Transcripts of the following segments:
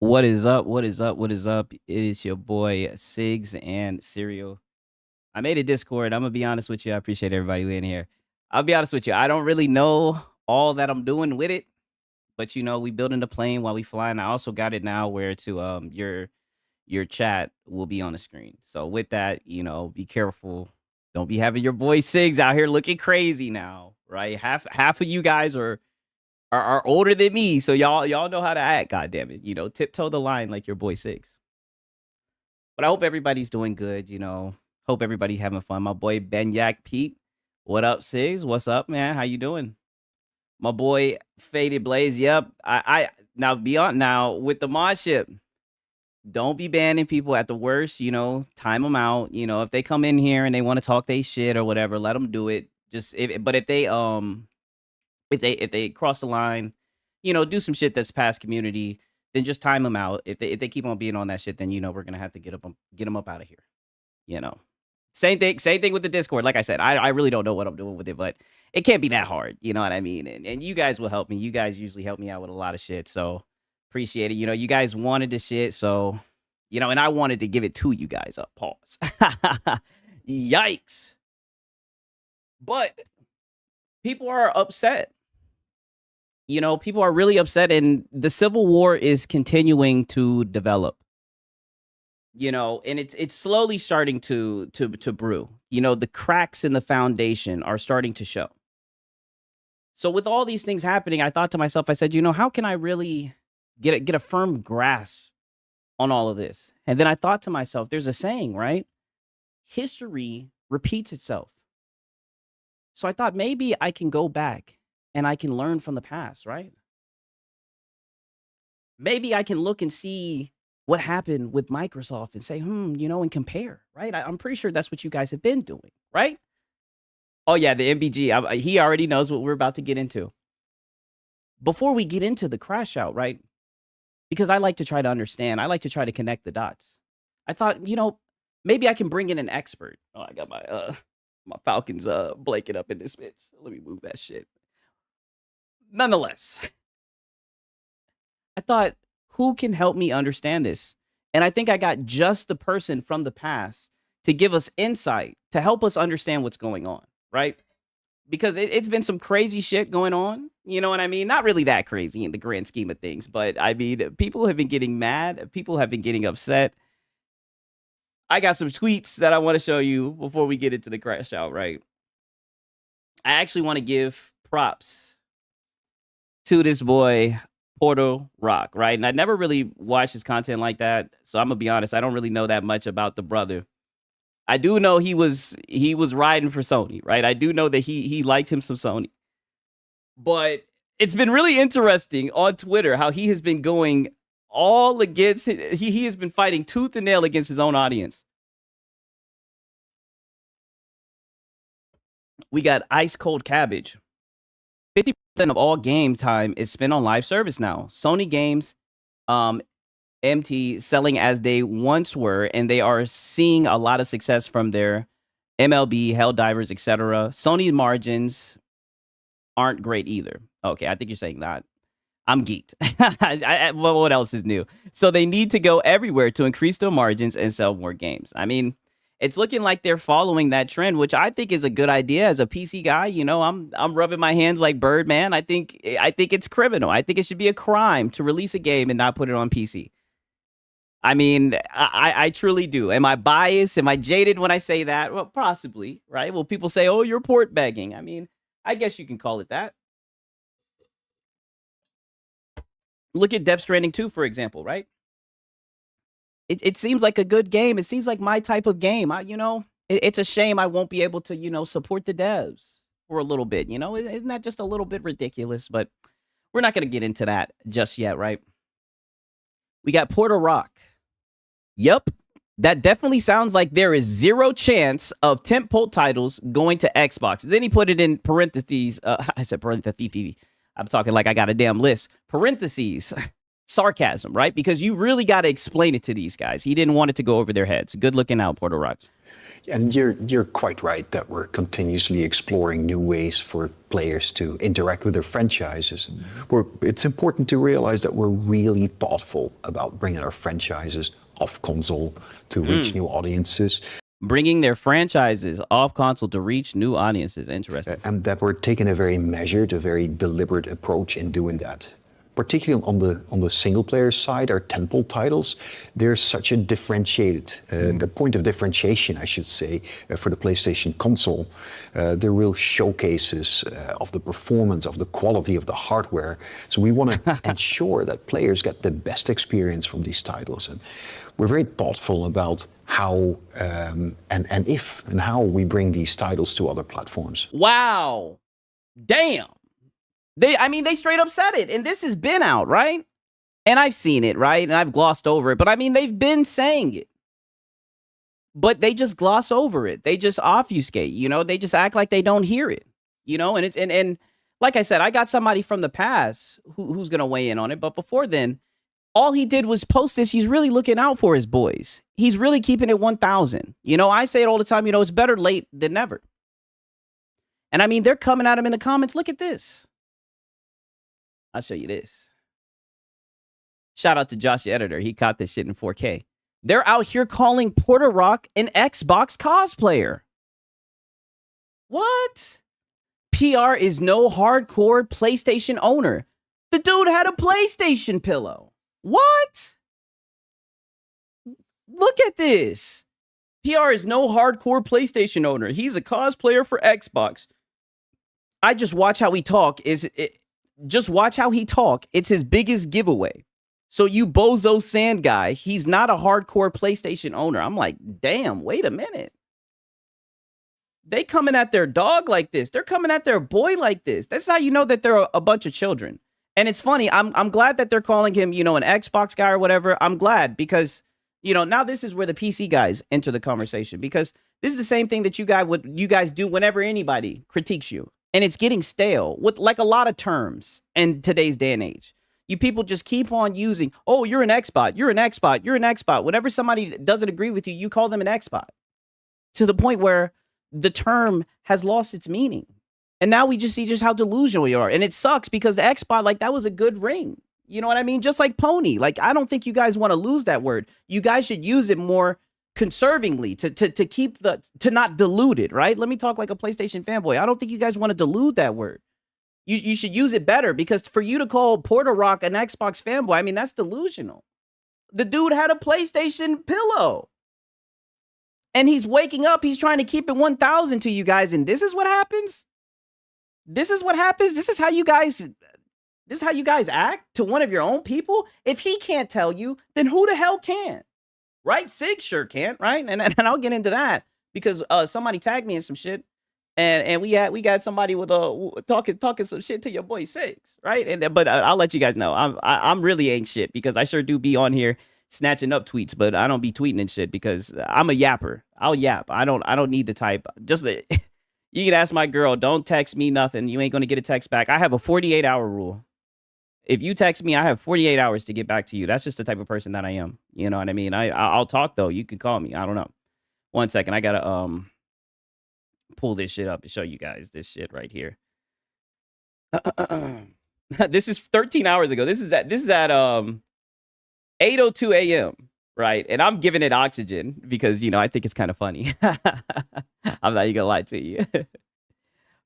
What is up? What is up? What is up? It is your boy Sigs and Serial. I made a Discord. I'm gonna be honest with you. I appreciate everybody in here. I'll be honest with you. I don't really know all that I'm doing with it, but we building the plane while we flying. I also got it now where to your chat will be on the screen. So with that, be careful. Don't be having your boy Sigs out here looking crazy now, right? Half of you guys are older than me, so y'all know how to act. God damn it, tiptoe the line like your boy Six. But I hope everybody's doing good. Hope everybody having fun. My boy Benyak Pete, what up, Six? What's up, man? How you doing? My boy Faded Blaze. Yep. I now beyond now with the mod ship. Don't be banning people at the worst. Time them out. If they come in here and they want to talk they shit or whatever, let them do it. But if they cross the line, do some shit that's past community, then just time them out. If they keep on being on that shit, then we're gonna have to get them up out of here. You know, same thing with the Discord. Like I said, I really don't know what I'm doing with it, but it can't be that hard. You know what I mean? And you guys will help me. You guys usually help me out with a lot of shit, so appreciate it. You guys wanted the shit, so and I wanted to give it to you guys. Pause. Yikes! But people are upset. People are really upset, and the civil war is continuing to develop. And it's slowly starting to brew. The cracks in the foundation are starting to show. So with all these things happening, I thought to myself, I said, how can I really get a firm grasp on all of this? And then I thought to myself, there's a saying, right? History repeats itself. So I thought maybe I can go back and I can learn from the past, right? Maybe I can look and see what happened with Microsoft and say, and compare, right? I'm pretty sure that's what you guys have been doing, right? Oh, yeah, the MBG. He already knows what we're about to get into. Before we get into the crash out, right? Because I like to try to understand. I like to try to connect the dots. I thought, maybe I can bring in an expert. Oh, I got my Falcons blanket up in this bitch. Let me move that shit. Nonetheless, I thought, who can help me understand this? And I think I got just the person from the past to give us insight, to help us understand what's going on, right? Because it's been some crazy shit going on. You know what I mean? Not really that crazy in the grand scheme of things, but I mean, people have been getting mad. People have been getting upset. I got some tweets that I want to show you before we get into the crash out, right? I actually want to give props to this boy, Portal Rock, right? And I never really watched his content like that, so I'm gonna be honest, I don't really know that much about the brother. I do know he was riding for Sony, right? I do know that he liked him some Sony. But it's been really interesting on Twitter how he has been going all against he has been fighting tooth and nail against his own audience. We got Ice Cold Cabbage. 50% of all game time is spent on live service now. Sony games, MT selling as they once were, and they are seeing a lot of success from their MLB, Helldivers, etc. Sony margins aren't great either. Okay, I think you're saying that. I'm geeked. What else is new? So they need to go everywhere to increase their margins and sell more games. I mean, it's looking like they're following that trend, which I think is a good idea as a PC guy. I'm rubbing my hands like Birdman. I think it's criminal. I think it should be a crime to release a game and not put it on PC. I mean, I truly do. Am I biased? Am I jaded when I say that? Well, possibly, right? Well, people say, oh, you're port begging. I mean, I guess you can call it that. Look at Death Stranding 2, for example, right? It seems like a good game. It seems like my type of game. It's a shame I won't be able to, support the devs for a little bit. Isn't that just a little bit ridiculous? But we're not going to get into that just yet, right? We got Portal Rock. Yep. That definitely sounds like there is zero chance of tentpole titles going to Xbox. Then he put it in parentheses. I said parentheses. I'm talking like I got a damn list. Parentheses. sarcasm, right? Because you really got to explain it to these guys. He didn't want it to go over their heads. Good looking out, Porter Rocks. And you're quite right that we're continuously exploring new ways for players to interact with their franchises. It's important to realize that we're really thoughtful about bringing our franchises off console to reach new audiences. Bringing their franchises off console to reach new audiences. Interesting. And that we're taking a very measured, a very deliberate approach in doing that. Particularly on the single player side, our tentpole titles, there's such a differentiated, the point of differentiation, I should say, for the PlayStation console. They're real showcases of the performance, of the quality of the hardware. So we want to ensure that players get the best experience from these titles. And we're very thoughtful about how and if and how we bring these titles to other platforms. Wow. Damn. They straight up said it, and this has been out, right? And I've seen it, right? And I've glossed over it, but I mean, they've been saying it. But they just gloss over it. They just obfuscate, they just act like they don't hear it, and it's, and like I said, I got somebody from the past who's going to weigh in on it. But before then, all he did was post this. He's really looking out for his boys. He's really keeping it 1,000. I say it all the time, it's better late than never. And I mean, they're coming at him in the comments. Look at this. I'll show you this. Shout out to Josh, the editor. He caught this shit in 4K. They're out here calling Porter Rock an Xbox cosplayer. What? PR is no hardcore PlayStation owner. The dude had a PlayStation pillow. What? Look at this. PR is no hardcore PlayStation owner. He's a cosplayer for Xbox. I just watch how he talk. Just watch how he talk. It's his biggest giveaway. So you bozo sand guy, he's not a hardcore PlayStation owner. I'm like, damn, wait a minute. They coming at their dog like this. They're coming at their boy like this. That's how you know that they're a bunch of children. And it's funny. I'm glad that they're calling him, an Xbox guy or whatever. I'm glad because, now this is where the PC guys enter the conversation, because this is the same thing that you guys do whenever anybody critiques you. And it's getting stale with like a lot of terms in today's day and age. You people just keep on using, oh, you're an Xbot, you're an Xbot, you're an Xbot. Whenever somebody doesn't agree with you, you call them an Xbot, to the point where the term has lost its meaning. And now we just see just how delusional you are. And it sucks because the Xbot, like, that was a good ring. You know what I mean? Just like pony. Like, I don't think you guys want to lose that word. You guys should use it more conservingly to keep to not dilute it, right? Let me talk like a PlayStation fanboy. I don't think you guys want to dilute that word. You should use it better, because for you to call Porter Rock an Xbox fanboy, I mean, that's delusional. The dude had a PlayStation pillow. And he's waking up, he's trying to keep it 1,000 to you guys, and this is what happens? This is what happens? This is how you guys act to one of your own people? If he can't tell you, then who the hell can? Right? Sig sure can't, right? And I'll get into that because somebody tagged me in some shit, and we got somebody with talking some shit to your boy Sigs, right? But I'll let you guys know I'm really ain't shit, because I sure do be on here snatching up tweets, but I don't be tweeting and shit because I'm a yapper. I'll yap. I don't need to type. Just you can ask my girl. Don't text me nothing. You ain't gonna get a text back. I have a 48-hour rule. If you text me, I have 48 hours to get back to you. That's just the type of person that I am. You know what I mean? I'll talk, though. You can call me. I don't know. 1 second. I got to pull this shit up and show you guys this shit right here. This is 13 hours ago. This is at 8:02 a.m., right? And I'm giving it oxygen because, I think it's kind of funny. I'm not even going to lie to you.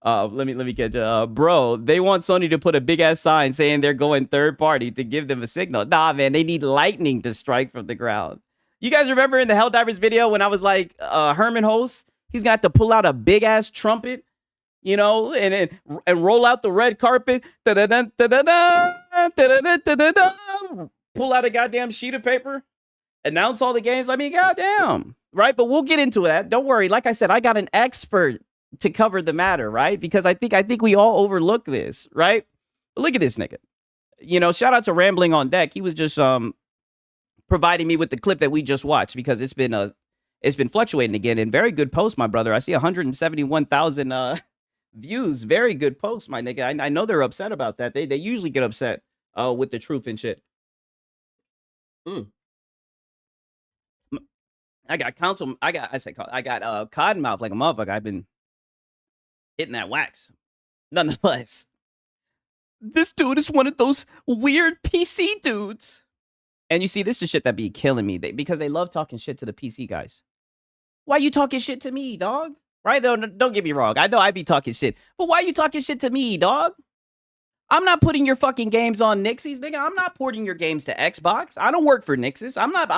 Let me get bro, they want Sony to put a big ass sign saying they're going third party to give them a signal. Nah, man, they need lightning to strike from the ground. You guys remember in the Helldivers video when I was like, Herman host, he's gonna have to pull out a big ass trumpet, and roll out the red carpet, pull out a goddamn sheet of paper, announce all the games. I mean, goddamn, right? But we'll get into that. Don't worry. Like I said, I got an expert to cover the matter, right? Because I think we all overlook this, right? But look at this nigga. Shout out to Rambling on Deck. He was just providing me with the clip that we just watched, because it's been fluctuating again. And very good post, my brother. I see 171,000 views. Very good post, my nigga. I know they're upset about that. They usually get upset with the truth and shit. Mm. I got counsel. I got cotton mouth like a motherfucker. I've been hitting that wax. Nonetheless, this dude is one of those weird PC dudes. And you see, this is shit that be killing me because they love talking shit to the PC guys. Why you talking shit to me, dog? Right? Don't get me wrong. I know I be talking shit, but why you talking shit to me, dog? I'm not putting your fucking games on Nixies, nigga. I'm not porting your games to Xbox. I don't work for Nixes. I'm not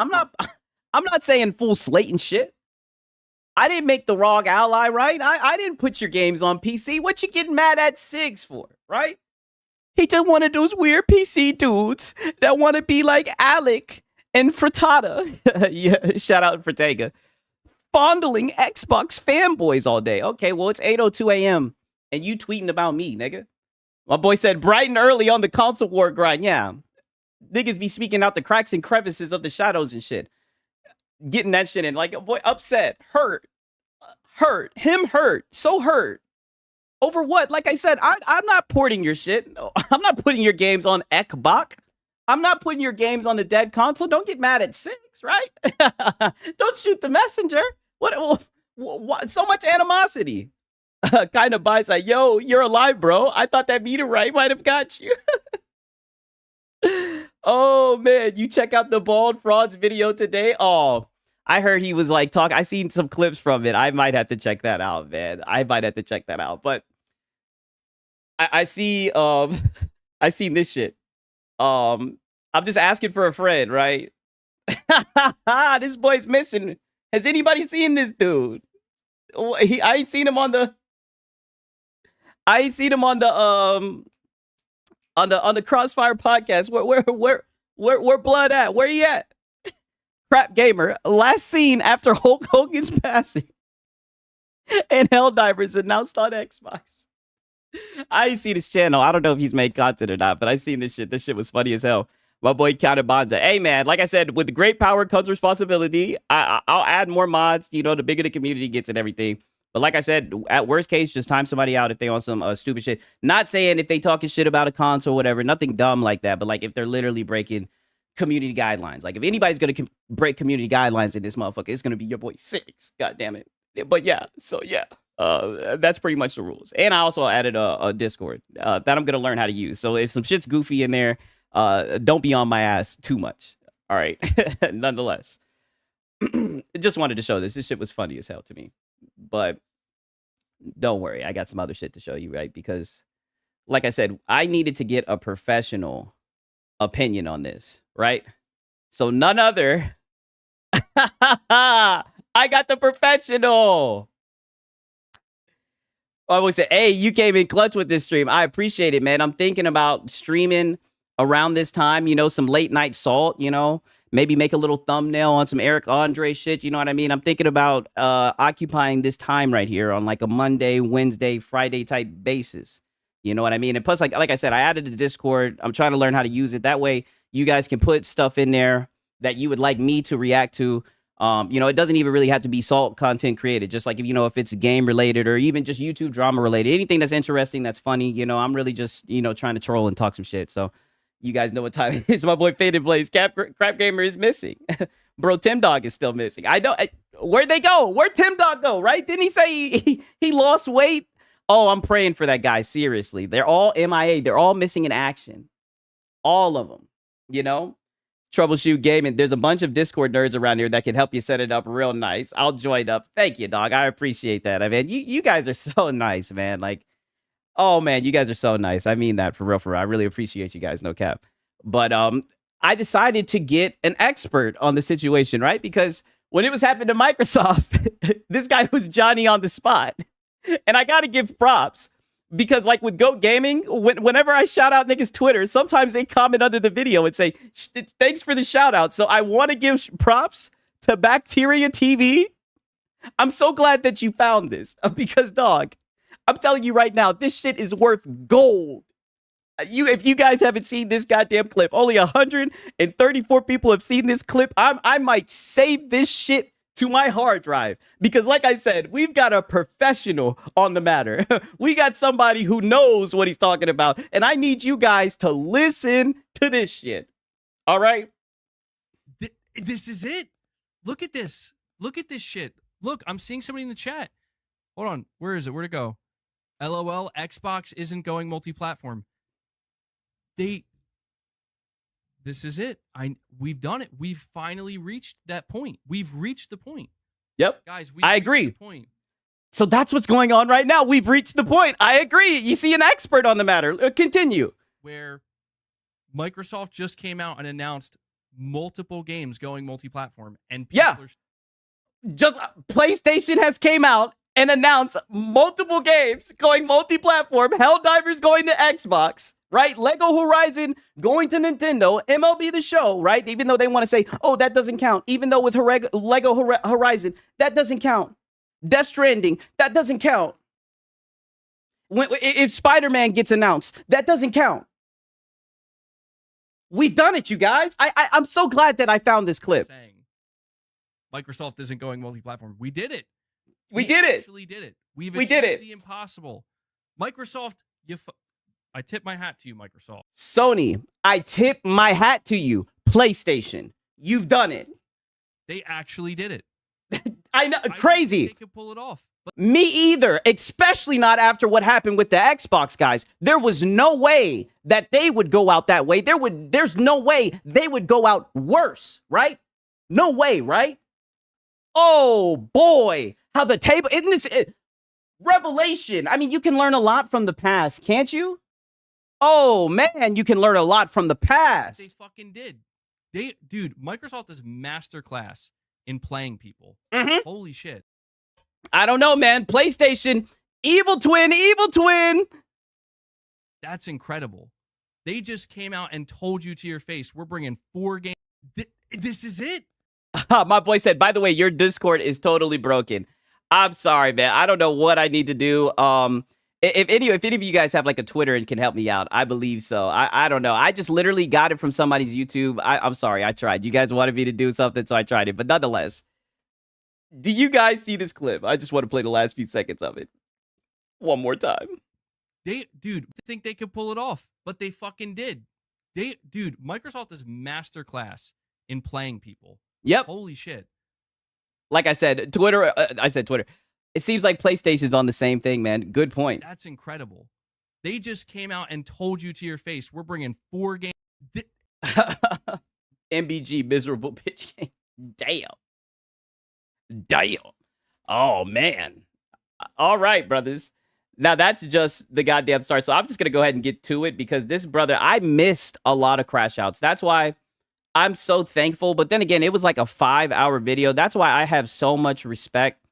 I'm not saying full slate and shit. I didn't make the wrong ally, right? I didn't put your games on PC. What you getting mad at Sigs for, right? He just one of those weird PC dudes that want to be like Alec and Frittata. Yeah, shout out Frittata. Fondling Xbox fanboys all day. Okay, well, it's 8:02 a.m. and you tweeting about me, nigga. My boy said bright and early on the console war grind. Yeah, niggas be speaking out the cracks and crevices of the shadows and shit. Getting that shit in. Like, boy, upset, hurt, so hurt. Over what? Like I said, I'm not porting your shit. I'm not putting your games on Xbox. I'm not putting your games on the dead console. Don't get mad at Six, right? Don't shoot the messenger. What? So much animosity. Kind of bites like, yo, you're alive, bro. I thought that meteorite might have got you. Oh, man. You check out the Bald Frauds video today? Oh, I heard he was like talking. I seen some clips from it. I might have to check that out, man. I might have to check that out. But I see I seen this shit. I'm just asking for a friend, right? This boy's missing. Has anybody seen this dude? I ain't seen him on the on the Crossfire podcast. Where Blood at? Where he at? Crap Gamer, last seen after Hulk Hogan's passing and Helldivers announced on Xbox. I see this channel. I don't know if he's made content or not, but I seen this shit. This shit was funny as hell. My boy Counter Bonza. Hey, man, like I said, with great power comes responsibility. I'll add more mods, you know, the bigger the community gets and everything. But like I said, at worst case, just time somebody out if they on some stupid shit. Not saying if they talking shit about a console or whatever, nothing dumb like that, but like if they're literally breaking community guidelines. Like if anybody's going to break community guidelines in this motherfucker, it's going to be your boy Six. God damn it. But yeah, so yeah. That's pretty much the rules. And I also added a Discord that I'm going to learn how to use. So if some shit's goofy in there, don't be on my ass too much. All right. Nonetheless, just wanted to show this. This shit was funny as hell to me. But don't worry. I got some other shit to show you, right? Because like I said, I needed to get a professional opinion on this, right? So none other. I got the professional. I always say, hey, you came in clutch with this stream. I appreciate it, man. I'm thinking about streaming around this time, you know, some late night salt, you know, maybe make a little thumbnail on some Eric Andre shit. You know what I mean? I'm thinking about occupying this time right here on like a Monday, Wednesday, Friday type basis. You know what I mean? And plus, like I said, I added the Discord. I'm trying to learn how to use it. That way you guys can put stuff in there that you would like me to react to. You know, it doesn't even really have to be salt content created. Just like, if, you know, if it's game related or even just YouTube drama related, anything that's interesting, that's funny. You know, I'm really just, you know, trying to troll and talk some shit. So you guys know what time it is. My boy Faded Blaze, Crap Gamer is missing. Bro, Tim Dog is still missing. I know. Where'd they go? Where'd Tim Dog go, right? Didn't he say he lost weight? Oh, I'm praying for that guy. Seriously. They're all MIA. They're all missing in action. All of them, you know? Troubleshoot Gaming. There's a bunch of Discord nerds around here that can help you set it up real nice. I'll join up. Thank you, dog. I appreciate that. I mean, you guys are so nice, man. Like, oh man, you guys are so nice. I mean that for real, for real. I really appreciate you guys, no cap. But I decided to get an expert on the situation, right? Because when it was happening to Microsoft, this guy was Johnny on the spot. And I gotta give props. Because like with Goat Gaming, whenever I shout out niggas' Twitter, sometimes they comment under the video and say, thanks for the shout out. So I want to give props to Bacteria TV. I'm so glad that you found this because, dog, I'm telling you right now, this shit is worth gold. If you guys haven't seen this goddamn clip, only 134 people have seen this clip. I might save this shit to my hard drive because, like I said, we've got a professional on the matter. We got somebody who knows what he's talking about, and I need you guys to listen to this shit. All right? This is it. Look at this. Look at this shit. Look, I'm seeing somebody in the chat. Hold on. Where is it? Where'd it go? LOL, Xbox isn't going multi-platform. This is it. We've done it. We've finally reached that point. We've reached the point. Yep. Guys, I agree. The point. So that's what's going on right now. We've reached the point. I agree. You see an expert on the matter. Continue. Where Microsoft just came out and announced multiple games going multi-platform. And just PlayStation has came out and announced multiple games going multi-platform. Helldivers going to Xbox, right? Lego Horizon going to Nintendo. MLB The Show, right? Even though they want to say, oh, that doesn't count. Even though with Lego Horizon, that doesn't count. Death Stranding, that doesn't count. If Spider-Man gets announced, that doesn't count. We've done it, you guys. I'm so glad that I found this clip. Saying Microsoft isn't going multi-platform. We did it. We did it. Actually did it. We did it. The impossible. Microsoft, I tip my hat to you, Microsoft. Sony, I tip my hat to you. PlayStation, you've done it. They actually did it. I know, crazy. They could pull it off. Me either, especially not after what happened with the Xbox guys. There was no way that they would go out that way. There's no way they would go out worse, right? No way, right? Oh boy, how the table, isn't this revelation? I mean, you can learn a lot from the past, can't you? Oh man, you can learn a lot from the past. They fucking did. Dude, Microsoft is masterclass in playing people. Holy shit. I don't know, man. PlayStation, evil twin. That's incredible. They just came out and told you to your face, we're bringing 4 games. This is it. My boy said, by the way, your Discord is totally broken. I'm sorry, man. I don't know what I need to do. If any of you guys have like a Twitter and can help me out, I believe so. I don't know. I just literally got it from somebody's YouTube. I'm sorry. I tried. You guys wanted me to do something, so I tried it. But nonetheless, do you guys see this clip? I just want to play the last few seconds of it one more time. Dude, think they could pull it off, but they fucking did. Dude, Microsoft is masterclass in playing people. Yep. Holy shit. Like I said, Twitter. It seems like PlayStation's on the same thing, man. Good point. That's incredible. They just came out and told you to your face, we're bringing 4 games. MBG, miserable bitch game. Damn. Oh, man. All right, brothers. Now, that's just the goddamn start. So I'm just going to go ahead and get to it because this brother, I missed a lot of crash outs. That's why I'm so thankful. But then again, it was like a 5-hour video. That's why I have so much respect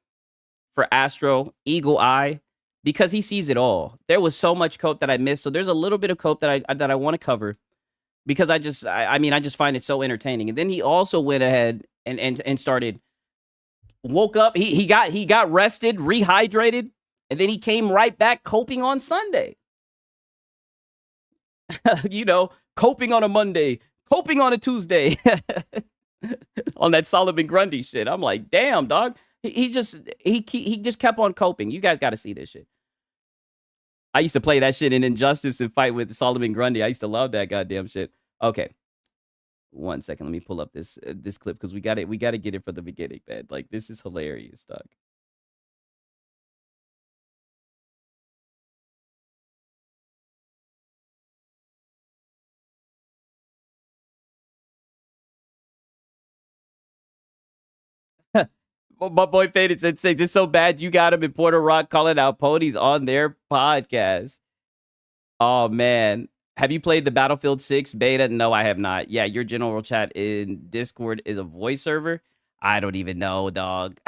for Astro, Eagle Eye, because he sees it all. There was so much cope that I missed. So there's a little bit of cope that I want to cover because I just find it so entertaining. And then he also went ahead and started, woke up. He got rested, rehydrated, and then he came right back coping on Sunday. You know, coping on a Monday, coping on a Tuesday, on that Solomon Grundy shit. I'm like, damn, dog. He just kept on coping. You guys got to see this shit. I used to play that shit in Injustice and fight with Solomon Grundy. I used to love that goddamn shit. Okay, 1 second. Let me pull up this clip because we got to get it from the beginning, man. Like, this is hilarious, dog. My boy Faded said, it's so bad you got him in Puerto Rock calling out ponies on their podcast. Oh, man. Have you played the Battlefield 6 beta? No, I have not. Yeah, your general chat in Discord is a voice server. I don't even know, dog.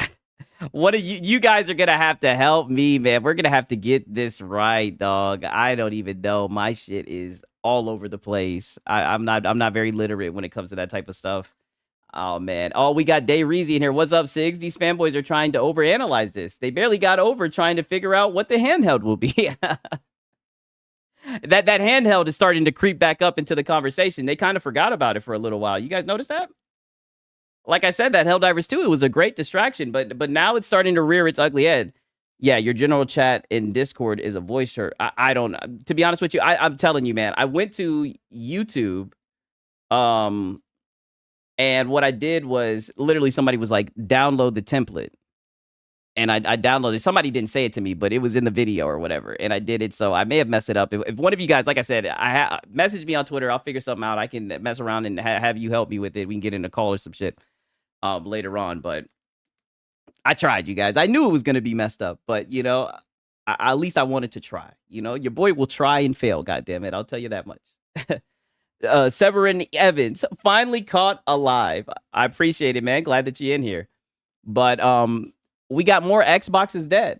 What are you guys are going to have to help me, man. We're going to have to get this right, dog. I don't even know. My shit is all over the place. I'm not very literate when it comes to that type of stuff. Oh, man. Oh, we got Day Reezy in here. What's up, Sigs? These fanboys are trying to overanalyze this. They barely got over trying to figure out what the handheld will be. That handheld is starting to creep back up into the conversation. They kind of forgot about it for a little while. You guys notice that? Like I said, that Helldivers 2, it was a great distraction, but now it's starting to rear its ugly head. Yeah, your general chat in Discord is a voice shirt. I don't, to be honest with you, I'm telling you, man, I went to YouTube, And what I did was literally somebody was like, download the template. And I downloaded. Somebody didn't say it to me, but it was in the video or whatever, and I did it. So I may have messed it up. If one of you guys, like I said, message me on Twitter, I'll figure something out. I can mess around and have you help me with it. We can get in a call or some shit later on. But I tried, you guys. I knew it was gonna be messed up, but you know, at least I wanted to try. You know, your boy will try and fail. God damn it, I'll tell you that much. Severin Evans finally caught alive. I appreciate it, man. Glad that you're in here. But we got more Xboxes dead.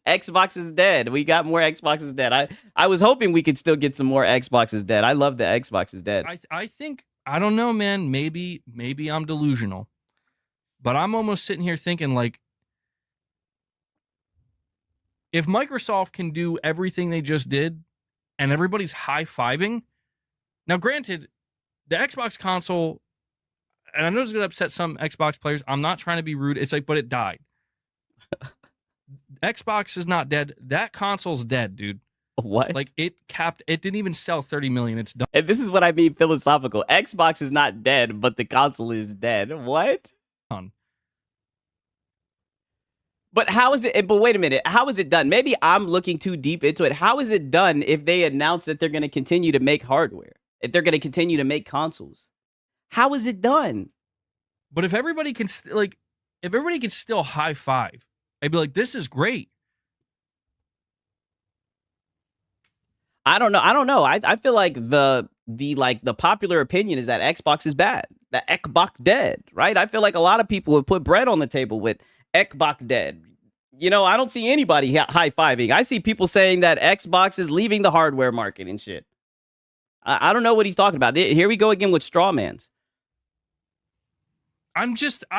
Xbox is dead. We got more Xboxes dead. I was hoping we could still get some more Xboxes dead. I love the Xbox is dead. I think, I don't know, man. Maybe I'm delusional, but I'm almost sitting here thinking like, if Microsoft can do everything they just did, and everybody's high-fiving. Now, granted, the Xbox console, and I know it's going to upset some Xbox players. I'm not trying to be rude. It's like, but it died. Xbox is not dead. That console's dead, dude. What? Like, it didn't even sell 30 million. It's done. And this is what I mean philosophical. Xbox is not dead, but the console is dead. What? But how is it? But wait a minute. How is it done? Maybe I'm looking too deep into it. How is it done if they announce that they're going to continue to make hardware? If they're going to continue to make consoles? How is it done? But if everybody can still high five, I'd be like, this is great. I don't know. I feel like the popular opinion is that Xbox is bad. That Xbox dead, right? I feel like a lot of people would put bread on the table with Xbox dead. You know, I don't see anybody high-fiving. I see people saying that Xbox is leaving the hardware market and shit. I don't know what he's talking about. Here we go again with strawmans. I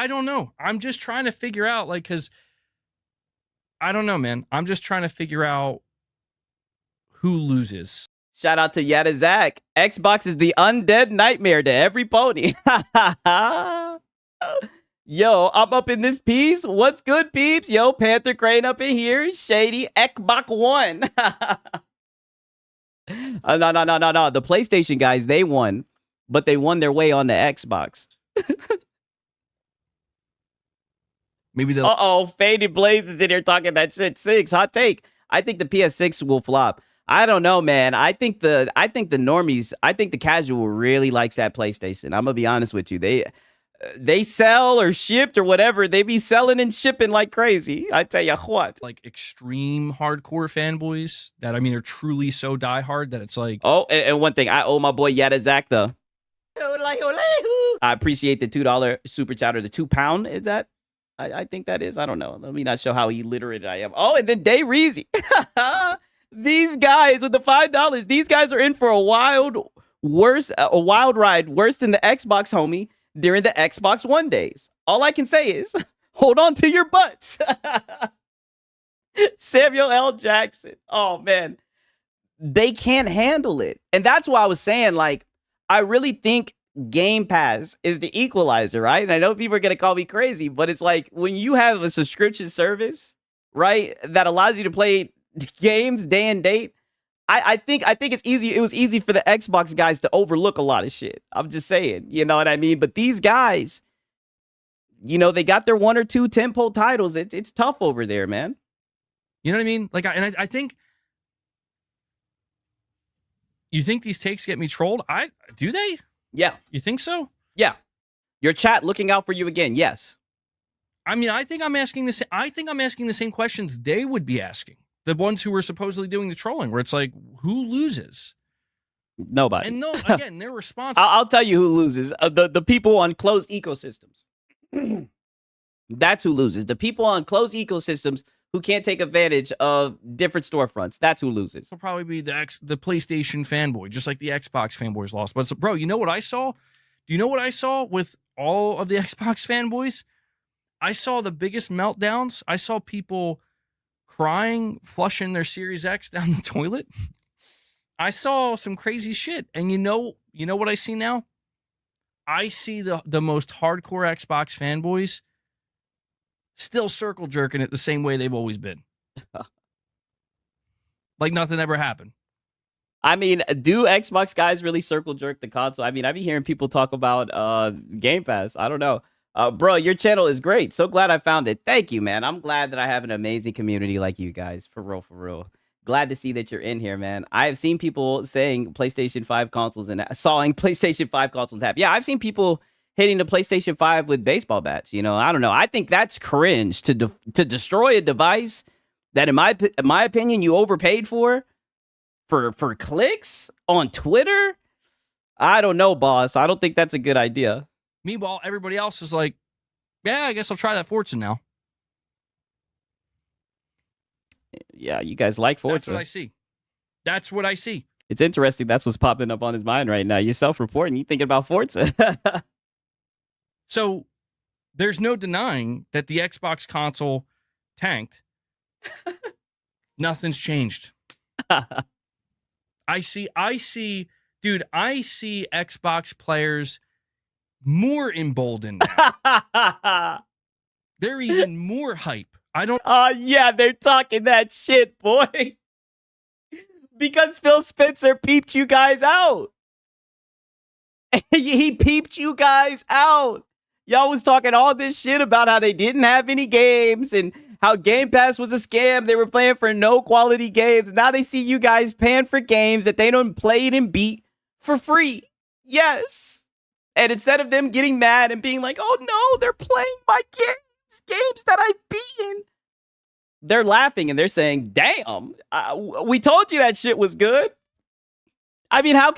don't know. I'm just trying to figure out, like, because I don't know, man. I'm just trying to figure out who loses. Shout out to Yada Zach. Xbox is the undead nightmare to every pony. Yo, I'm up in this piece. What's good, peeps? Yo, Panther Crane up in here. Shady Xbox One. No. The PlayStation guys, they won, but they won their way on the Xbox. Maybe they'll. Faded Blaze is in here talking that shit. Six hot take. I think the PS6 will flop. I don't know, man. I think the normies, I think the casual really likes that PlayStation. I'm gonna be honest with you. They sell or shipped or whatever. They be selling and shipping like crazy. I tell you what. Like extreme hardcore fanboys that, I mean, are truly so diehard that it's like. Oh, and one thing. I owe my boy Yada Zach the. I appreciate the $2 super chat or the £2. Is that? I think that is. I don't know. Let me not show how illiterate I am. Oh, and then Day Reezy. These guys with the $5. These guys are in for a wild ride, worse than the Xbox homie during the Xbox One days. All I can say is, hold on to your butts. Samuel L. Jackson. Oh, man. They can't handle it. And that's why I was saying, like, I really think Game Pass is the equalizer, right? And I know people are going to call me crazy, but it's like when you have a subscription service, right, that allows you to play games day and date, I think it's easy. It was easy for the Xbox guys to overlook a lot of shit. I'm just saying, you know what I mean? But these guys, you know, they got their 1 or 2 tentpole titles. It's tough over there, man. You know what I mean? Like, I think. You think these takes get me trolled? Do they? Yeah. You think so? Yeah. Your chat looking out for you again. Yes. I mean, I think I'm asking the same questions they would be asking. The ones who were supposedly doing the trolling, where it's like, who loses? Nobody. And no, again, their response. I'll tell you who loses. The people on closed ecosystems. That's who loses. The people on closed ecosystems who can't take advantage of different storefronts. That's who loses. Will probably be the PlayStation fanboy, just like the Xbox fanboys lost. But bro, you know what I saw? Do you know what I saw with all of the Xbox fanboys? I saw the biggest meltdowns. I saw people crying, flushing their Series X down the toilet. I saw some crazy shit. And you know what I see now? I see the most hardcore Xbox fanboys still circle jerking it the same way they've always been. Like nothing ever happened. I mean, do Xbox guys really circle jerk the console? I mean, I be hearing people talk about Game Pass. I don't know. Bro, your channel is great. So glad I found it. Thank you, man. I'm glad that I have an amazing community like you guys. For real, for real. Glad to see that you're in here, man. I have seen people saying PlayStation 5 consoles and sawing PlayStation 5 consoles in half. Yeah, I've seen people hitting the PlayStation 5 with baseball bats. You know, I don't know. I think that's cringe to destroy a device that, in my opinion, you overpaid for clicks on Twitter. I don't know, boss. I don't think that's a good idea. Meanwhile, everybody else is like, yeah, I guess I'll try that Forza now. Yeah, you guys like Forza. That's what I see. That's what I see. It's interesting. That's what's popping up on his mind right now. You're self-reporting. You thinking about Forza. So there's no denying that the Xbox console tanked. Nothing's changed. I see, dude, I see Xbox players more emboldened now. They're even more hype. I don't. Yeah, they're talking that shit, boy. Because Phil Spencer peeped you guys out. He peeped you guys out. Y'all was talking all this shit about how they didn't have any games and how Game Pass was a scam. They were playing for no quality games. Now they see you guys paying for games that they don't play and beat for free. Yes. And instead of them getting mad and being like, oh no, they're playing my games that I've beaten, they're laughing and they're saying, damn, we told you that shit was good. I mean, how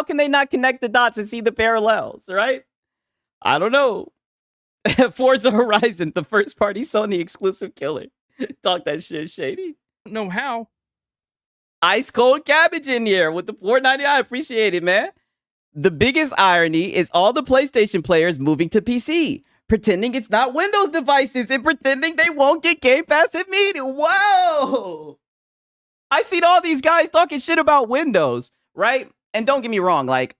can they not connect the dots and see the parallels, right? I don't know. Forza Horizon, the first party Sony exclusive killer. Talk that shit, Shady. Know how. Ice cold cabbage in here with the $4.99. I appreciate it, man. The biggest irony is all the PlayStation players moving to PC, pretending it's not Windows devices and pretending they won't get Game Pass immediately. Whoa! I seen all these guys talking shit about Windows, right? And don't get me wrong, like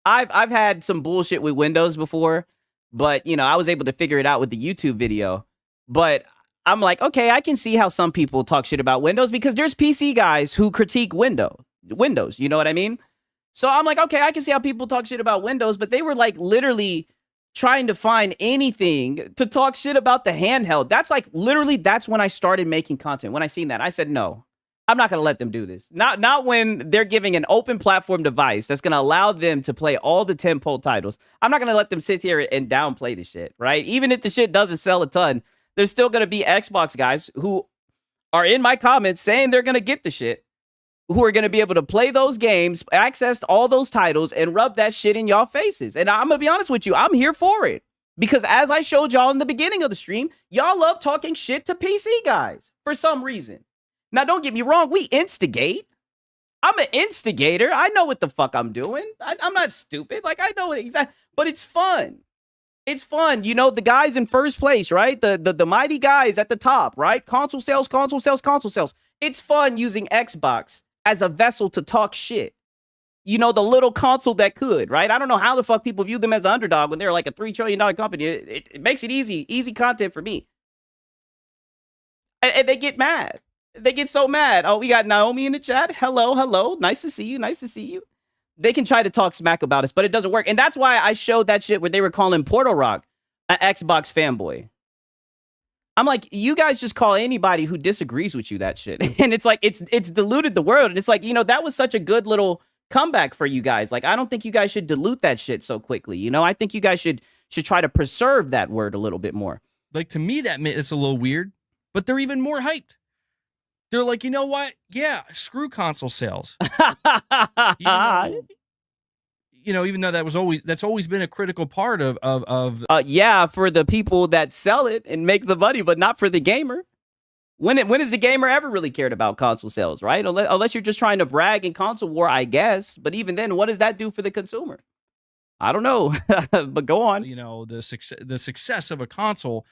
I've had some bullshit with Windows before, but you know, I was able to figure it out with the YouTube video. But I'm like, okay, I can see how some people talk shit about Windows because there's PC guys who critique Windows, you know what I mean? So I'm like, okay, I can see how people talk shit about Windows, but they were like literally trying to find anything to talk shit about the handheld. That's like literally, that's when I started making content. When I seen that, I said, no, I'm not going to let them do this. Not when they're giving an open platform device that's going to allow them to play all the tentpole titles. I'm not going to let them sit here and downplay the shit, right? Even if the shit doesn't sell a ton, there's still going to be Xbox guys who are in my comments saying they're going to get the shit, who are going to be able to play those games, access all those titles, and rub that shit in y'all faces. And I'm going to be honest with you, I'm here for it. Because as I showed y'all in the beginning of the stream, y'all love talking shit to PC guys for some reason. Now, don't get me wrong, we instigate. I'm an instigator. I know what the fuck I'm doing. I'm not stupid. Like, I know exactly, but it's fun. It's fun. You know, the guys in first place, right? The mighty guys at the top, right? Console sales, console sales, console sales. It's fun using Xbox as a vessel to talk shit. You know, the little console that could, right? I don't know how the fuck people view them as an underdog when they're like a $3 trillion company. It makes it easy content for me. And they get mad. They get so mad. Oh, we got Naomi in the chat. Hello. Nice to see you. They can try to talk smack about us, but it doesn't work. And that's why I showed that shit where they were calling Portal Rock an Xbox fanboy. I'm like, you guys just call anybody who disagrees with you that shit. And it's like, it's diluted the world. And it's like, you know, that was such a good little comeback for you guys. Like, I don't think you guys should dilute that shit so quickly. You know, I think you guys should try to preserve that word a little bit more. Like, to me, it's a little weird, but they're even more hyped. They're like, you know what? Yeah, screw console sales. Even though that's always been a critical part of yeah, for the people that sell it and make the money, but not for the gamer. When has the gamer ever really cared about console sales, right? Unless you're just trying to brag in console war, I guess. But even then, what does that do for the consumer? I don't know. But go on. You know, the success of a console.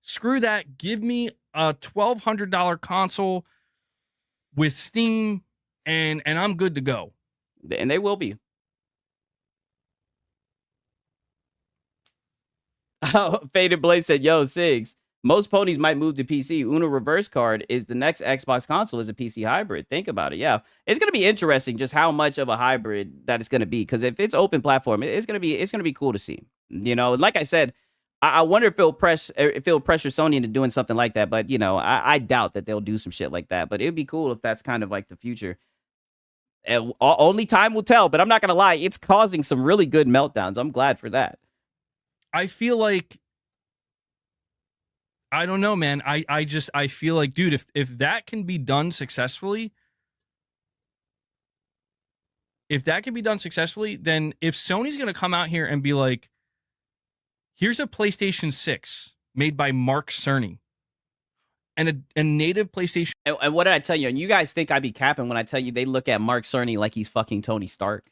Screw that. Give me a $1,200 console with Steam, and I'm good to go. And they will be. Faded Blaze said, yo, Sigs, Most ponies might move to PC. Uno Reverse Card is the next Xbox console is a PC hybrid. Think about it. Yeah, it's gonna be interesting just how much of a hybrid that it's gonna be. Because if it's open platform, it's gonna be cool to see. You know, like I said, I wonder if it'll pressure Sony into doing something like that. But you know, I doubt that they'll do some shit like that. But it'd be cool if that's kind of like the future. And only time will tell. But I'm not gonna lie, it's causing some really good meltdowns. I'm glad for that. I feel like, I don't know, man. I feel like, dude, if that can be done successfully, then if Sony's going to come out here and be like, here's a PlayStation 6 made by Mark Cerny and a native PlayStation. And what did I tell you? And you guys think I be capping when I tell you they look at Mark Cerny like he's fucking Tony Stark.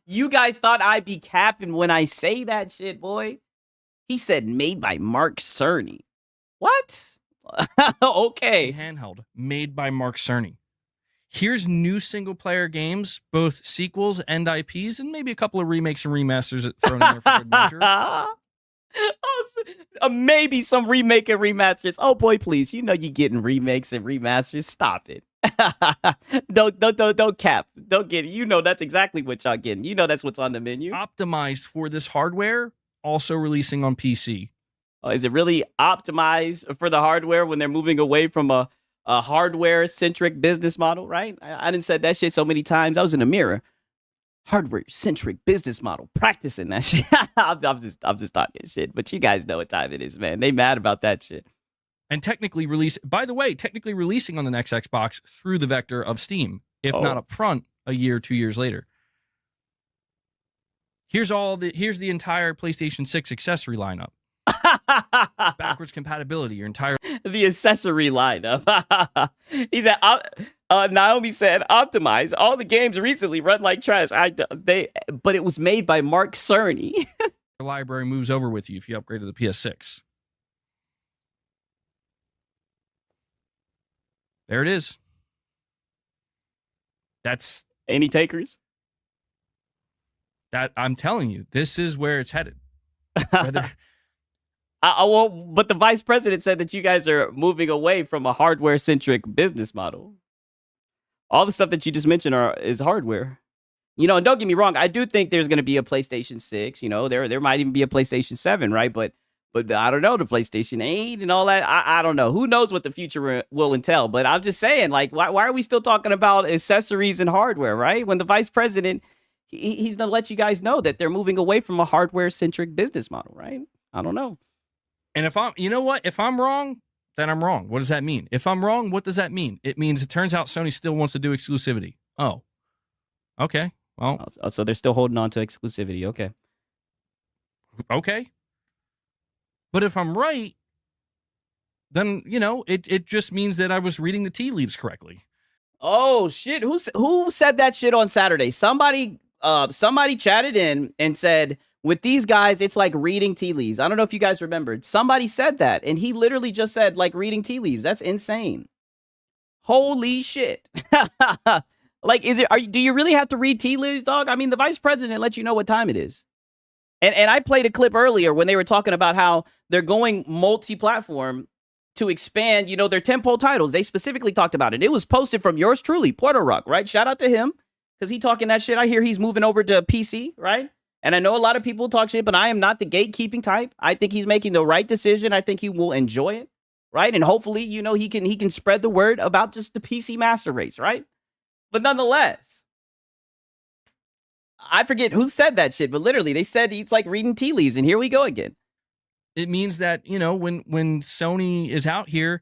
You guys thought I'd be capping when I say that shit, boy. He said made by Mark Cerny. What? Okay. Handheld made by Mark Cerny. Here's new single player games, both sequels and IPs, and maybe a couple of remakes and remasters thrown in there for good measure. Maybe some remake and remasters. Oh boy, please! You know you getting remakes and remasters. Stop it! don't cap. Don't get it. You know that's exactly what y'all getting. You know that's what's on the menu. Optimized for this hardware, also releasing on PC. Is it really optimized for the hardware when they're moving away from a hardware centric business model? Right? I didn't said that shit so many times. I was in the mirror. Hardware-centric business model, practicing that shit. I'm just talking shit, but you guys know what time it is, man. They mad about that shit. And technically releasing on the next Xbox through the vector of Steam, if not up front, a year, 2 years later. Here's the entire PlayStation 6 accessory lineup. Backwards compatibility, the accessory lineup. He said, Naomi said, optimize. All the games recently run like trash. But it was made by Mark Cerny. library moves over with you if you upgrade to the PS6. There it is. That's any takers? That I'm telling you, this is where it's headed. Well, but the vice president said that you guys are moving away from a hardware-centric business model. All the stuff that you just mentioned is hardware. You know, and don't get me wrong, I do think there's going to be a PlayStation 6. You know, there might even be a PlayStation 7, right? But I don't know, the PlayStation 8 and all that. I don't know. Who knows what the future will entail? But I'm just saying, like, why are we still talking about accessories and hardware, right? When the vice president, he's going to let you guys know that they're moving away from a hardware-centric business model, right? I don't know. And if I'm wrong, then I'm wrong. What does that mean? If I'm wrong, what does that mean? It means it turns out Sony still wants to do exclusivity. Oh, okay. Well, so they're still holding on to exclusivity. Okay. But if I'm right, then, you know, it just means that I was reading the tea leaves correctly. Oh, shit. Who said that shit on Saturday? Somebody chatted in and said, with these guys, it's like reading tea leaves. I don't know if you guys remembered. Somebody said that, and he literally just said, like, reading tea leaves. That's insane. Holy shit. Like, do you really have to read tea leaves, dog? I mean, the vice president let you know what time it is. And I played a clip earlier when they were talking about how they're going multi-platform to expand, you know, their tentpole titles. They specifically talked about it. It was posted from yours truly, Puerto Rock, right? Shout out to him, because he talking that shit. I hear he's moving over to PC, right? And I know a lot of people talk shit, but I am not the gatekeeping type. I think he's making the right decision. I think he will enjoy it, right? And hopefully, you know, he can spread the word about just the PC master race, right? But nonetheless, I forget who said that shit, but literally they said it's like reading tea leaves, and here we go again. It means that, you know, when Sony is out here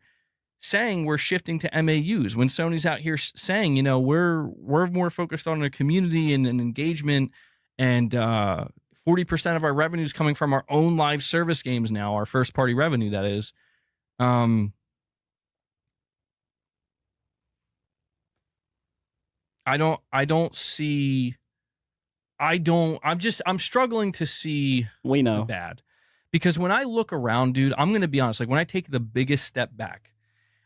saying we're shifting to MAUs, when Sony's out here saying, you know, we're more focused on a community and an engagement, and 40% of our revenue is coming from our own live service games now, our first party revenue, that is. I'm struggling to see the bad. Because when I look around, dude, I'm going to be honest, like when I take the biggest step back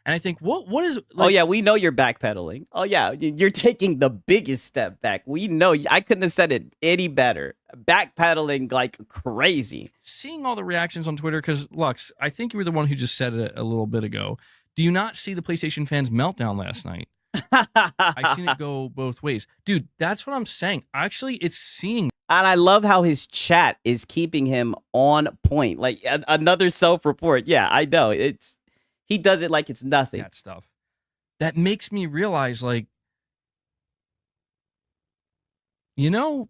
And I think, what is? Oh yeah, we know you're backpedaling. Oh yeah, you're taking the biggest step back. We know. I couldn't have said it any better. Backpedaling like crazy. Seeing all the reactions on Twitter, because Lux, I think you were the one who just said it a little bit ago. Do you not see the PlayStation fans' meltdown last night? I've seen it go both ways. Dude, that's what I'm saying. Actually, it's seeing. And I love how his chat is keeping him on point. Like another self-report. Yeah, I know. He does it like it's nothing. That stuff. That makes me realize, like, you know,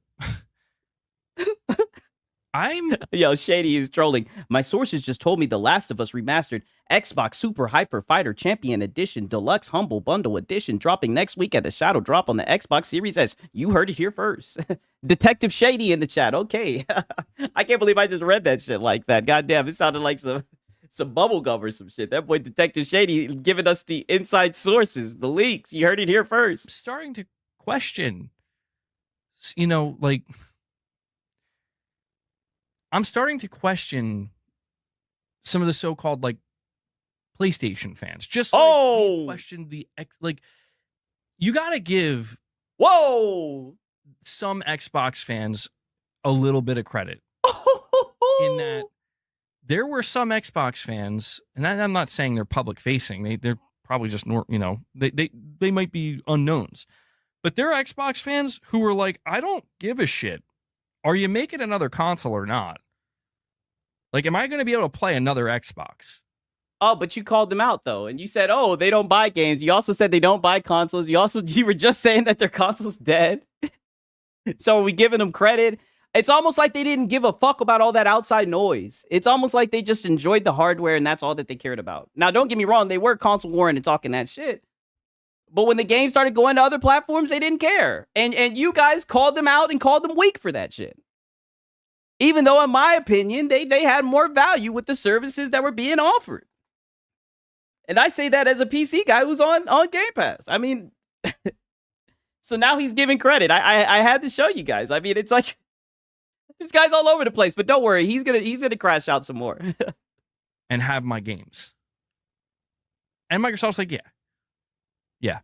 Yo, Shady is trolling. My sources just told me The Last of Us Remastered Xbox Super Hyper Fighter Champion Edition Deluxe Humble Bundle Edition dropping next week at the Shadow Drop on the Xbox Series S. You heard it here first. Detective Shady in the chat. Okay. I can't believe I just read that shit like that. Goddamn, it sounded like some bubblegum or some shit. That boy Detective Shady giving us the inside sources, the leaks. You heard it here first. Starting to question, you know, like, I'm starting to question some of the so-called, like, PlayStation fans. Just like you question the like, you got to give some Xbox fans a little bit of credit in that there were some Xbox fans, and I'm not saying they're public facing. They're probably just, you know, they might be unknowns, but there are Xbox fans who were like, I don't give a shit. Are you making another console or not? Like, am I going to be able to play another Xbox? Oh, but you called them out, though, and you said, oh, they don't buy games. You also said they don't buy consoles. You were just saying that their console's dead. So are we giving them credit? It's almost like they didn't give a fuck about all that outside noise. It's almost like they just enjoyed the hardware, and that's all that they cared about. Now, don't get me wrong. They were console warring and talking that shit. But when the game started going to other platforms, they didn't care. And you guys called them out and called them weak for that shit. Even though, in my opinion, they had more value with the services that were being offered. And I say that as a PC guy who's on Game Pass. I mean, so now he's giving credit. I had to show you guys. I mean, it's like, this guy's all over the place. But don't worry, he's gonna crash out some more. And have my games. And Microsoft's like, yeah,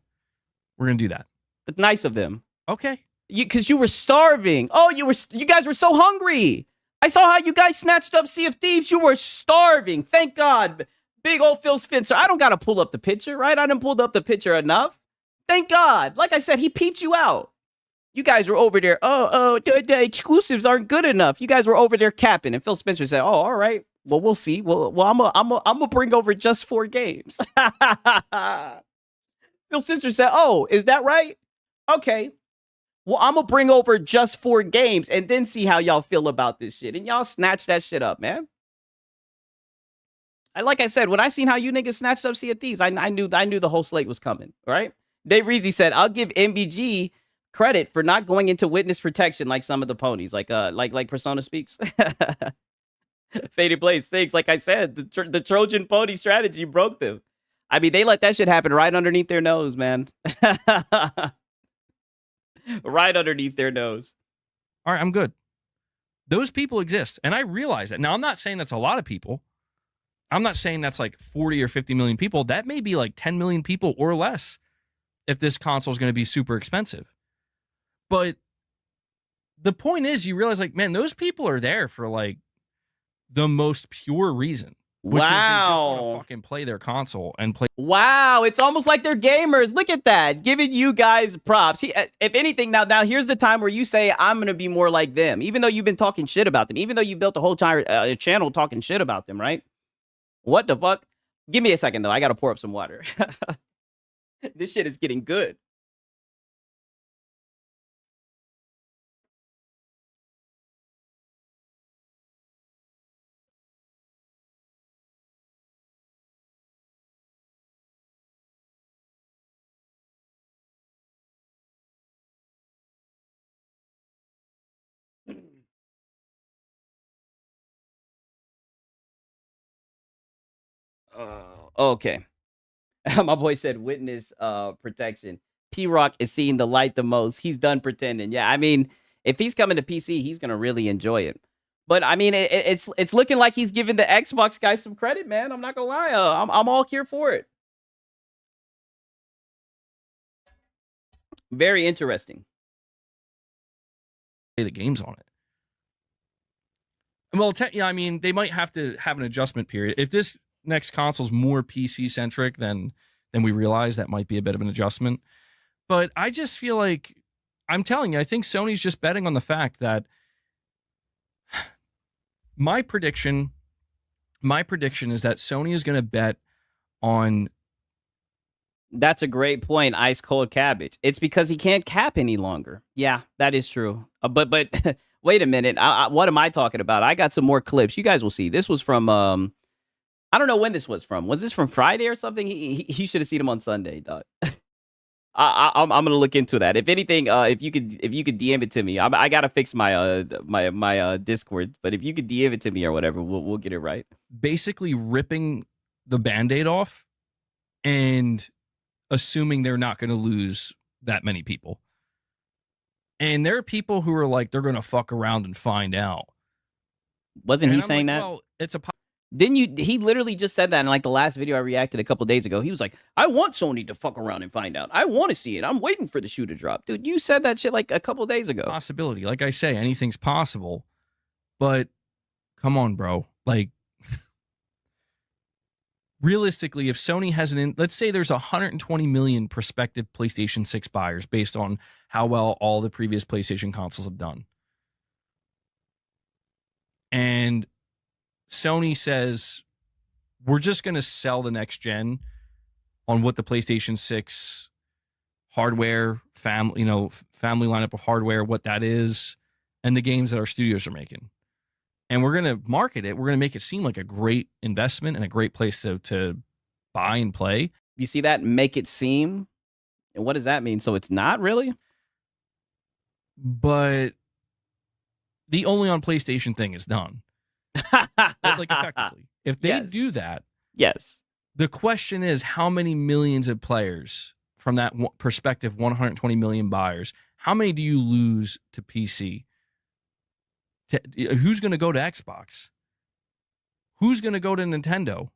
we're gonna do that. It's nice of them. Okay. Because you were starving. Oh, you guys were so hungry. I saw how you guys snatched up Sea of Thieves. You were starving. Thank God. Big old Phil Spencer. I don't got to pull up the picture, right? I didn't pull up the picture enough. Thank God. Like I said, he peeped you out. You guys were over there. The exclusives aren't good enough. You guys were over there capping. And Phil Spencer said, oh, all right. Well, we'll see. Well, I'm gonna bring over just 4 games. Phil Spencer said, oh, is that right? Okay. Well, I'm going to bring over just 4 games and then see how y'all feel about this shit. And y'all snatch that shit up, man. Like I said, when I seen how you niggas snatched up Sea of Thieves, I knew the whole slate was coming, right? Dave Reezy said, I'll give MBG credit for not going into witness protection like some of the ponies, like Persona Speaks. Faded Blaze, thanks. Like I said, the Trojan pony strategy broke them. I mean, they let that shit happen right underneath their nose, man. Right underneath their nose. All right, I'm good. Those people exist, and I realize that. Now, I'm not saying that's a lot of people. I'm not saying that's like 40 or 50 million people. That may be like 10 million people or less if this console is going to be super expensive. But the point is, you realize, like, man, those people are there for like the most pure reason. Which is they just want to fucking play their console and play. Wow, it's almost like they're gamers. Look at that. Giving you guys props. If anything, now here's the time where you say, I'm going to be more like them. Even though you've been talking shit about them. Even though you built a whole channel talking shit about them, right? What the fuck? Give me a second, though. I got to pour up some water. This shit is getting good. Okay. My boy said witness protection. P-Rock is seeing the light the most. He's done pretending. Yeah, I mean, if he's coming to PC, he's gonna really enjoy it. But I mean, it's looking like he's giving the Xbox guys some credit, man. I'm not gonna lie. I'm all here for it. Very interesting. Play the games on it. Well, yeah, I mean, they might have to have an adjustment period. If this next console is more PC centric than we realize, that might be a bit of an adjustment. But I just feel like, I'm telling you, I think Sony's just betting on the fact that my prediction is that Sony is going to bet on. That's a great point. Ice cold cabbage. It's because he can't cap any longer. Yeah, that is true. But wait a minute. What am I talking about? I got some more clips. You guys will see. This was from I don't know when this was from. Was this from Friday or something? He should have seen him on Sunday, dog. I'm gonna look into that. If anything, if you could DM it to me, I gotta fix my my Discord. But if you could DM it to me or whatever, we'll get it right. Basically, ripping the Band-Aid off and assuming they're not going to lose that many people. And there are people who are like, they're going to fuck around and find out. Wasn't he saying that? Well, it's a. Didn't you? He literally just said that in like the last video I reacted a couple days ago. He was like, I want Sony to fuck around and find out. I want to see it. I'm waiting for the shoe to drop. Dude, you said that shit like a couple days ago. Possibility. Like I say, anything's possible. But come on, bro. Like, realistically, if Sony has let's say there's 120 million prospective PlayStation 6 buyers based on how well all the previous PlayStation consoles have done. And Sony says, we're just going to sell the next gen on what the PlayStation 6 hardware, family lineup of hardware, what that is, and the games that our studios are making. And we're going to market it. We're going to make it seem like a great investment and a great place to buy and play. You see that? Make it seem? And what does that mean? So it's not really? But the only on PlayStation thing is done. That's like effectively. If they do that, yes. The question is, how many millions of players from that perspective, 120 million buyers, how many do you lose to PC? Who's going to go to Xbox? Who's going to go to Nintendo?